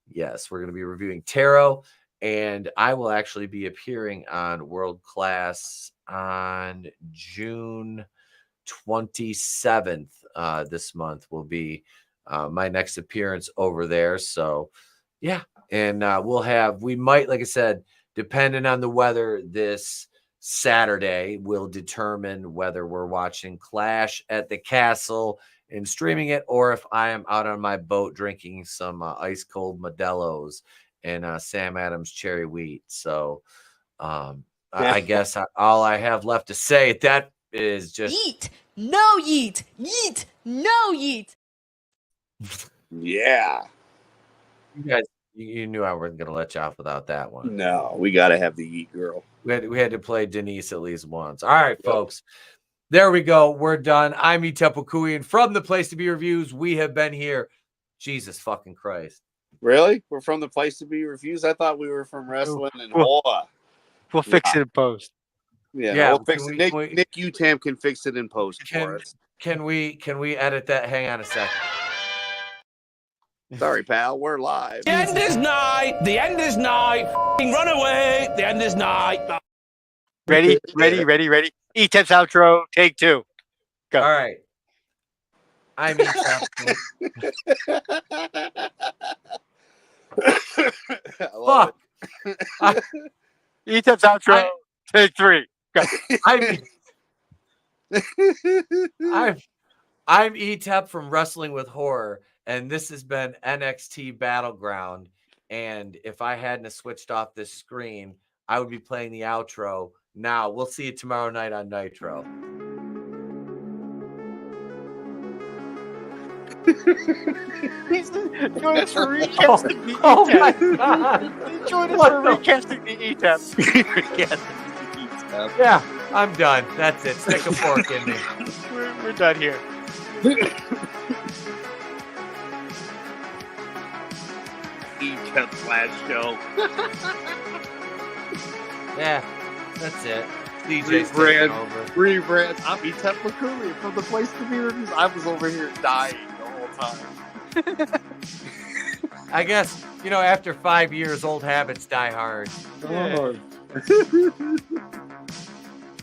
[SPEAKER 1] Yes, we're going to be reviewing Tarot, and I will actually be appearing on World Class on June 27th. This month will be my next appearance over there. So yeah, and we might, like I said, depending on the weather this Saturday, will determine whether we're watching Clash at the Castle and streaming it, or if I am out on my boat drinking some ice cold Modelo's and Sam Adams cherry wheat. So I guess all I have left to say that is just
[SPEAKER 9] yeet, no yeet, yeet, no yeet.
[SPEAKER 2] Yeah.
[SPEAKER 1] You guys, you knew I wasn't going to let you off without that one.
[SPEAKER 2] No, we got to have the Yeet girl.
[SPEAKER 1] We had to play Denise at least once. All right, folks. There we go. We're done. I'm Etep Okuian from the Place to Be Reviews. We have been here. Jesus fucking Christ.
[SPEAKER 2] Really? We're from the Place to Be Reviews? I thought we were from wrestling and Hoa.
[SPEAKER 4] We'll fix it in post.
[SPEAKER 2] Yeah, we'll fix it. Nick Utam can fix it in post for us.
[SPEAKER 1] Can we edit that? Hang on a second.
[SPEAKER 2] Sorry, pal. We're live.
[SPEAKER 7] The end is nigh. The end is nigh. Run away. The end is nigh.
[SPEAKER 4] Ready. Etep's outro, take 2. Go.
[SPEAKER 1] All right. I'm Etep. Fuck.
[SPEAKER 4] Etep's outro, take 3. Go.
[SPEAKER 1] I'm Etep from Wrestling with Horror, and this has been NXT Battleground. And if I hadn't switched off this screen, I would be playing the outro now. We'll see you tomorrow night on Nitro.
[SPEAKER 4] Join us for recasting the
[SPEAKER 1] Oh my
[SPEAKER 4] Etep.
[SPEAKER 1] God.
[SPEAKER 4] Join us for recasting the Etep.
[SPEAKER 1] Yeah, I'm done. That's it. Stick a fork in me.
[SPEAKER 4] We're done here.
[SPEAKER 2] Etep's last show.
[SPEAKER 1] Yeah, that's it. DJ's taking over.
[SPEAKER 2] Rebrand. I'm Etep Makuli from the Place to Be Reviews. I was over here dying the whole time.
[SPEAKER 1] I guess, after 5 years, old habits die hard.
[SPEAKER 2] Oh.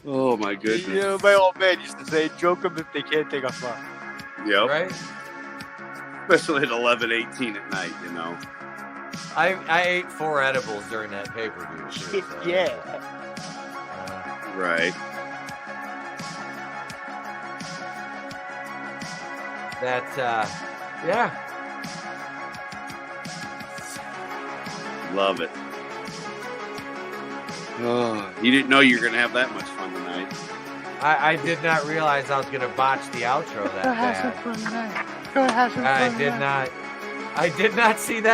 [SPEAKER 2] Oh my goodness.
[SPEAKER 4] My old man used to say, joke them if they can't take a fuck.
[SPEAKER 2] Yep.
[SPEAKER 1] Right?
[SPEAKER 2] Especially at 11:18 at night,
[SPEAKER 1] I ate 4 edibles during that pay-per-view. Too, so,
[SPEAKER 4] Yeah.
[SPEAKER 2] Right.
[SPEAKER 1] Yeah.
[SPEAKER 2] Love it. Oh, you didn't know you were going to have that much fun tonight.
[SPEAKER 1] I did not realize I was going to botch the outro that
[SPEAKER 4] Go have some
[SPEAKER 1] bad.
[SPEAKER 4] fun tonight. Go have some fun
[SPEAKER 1] I
[SPEAKER 4] tonight.
[SPEAKER 1] did not see that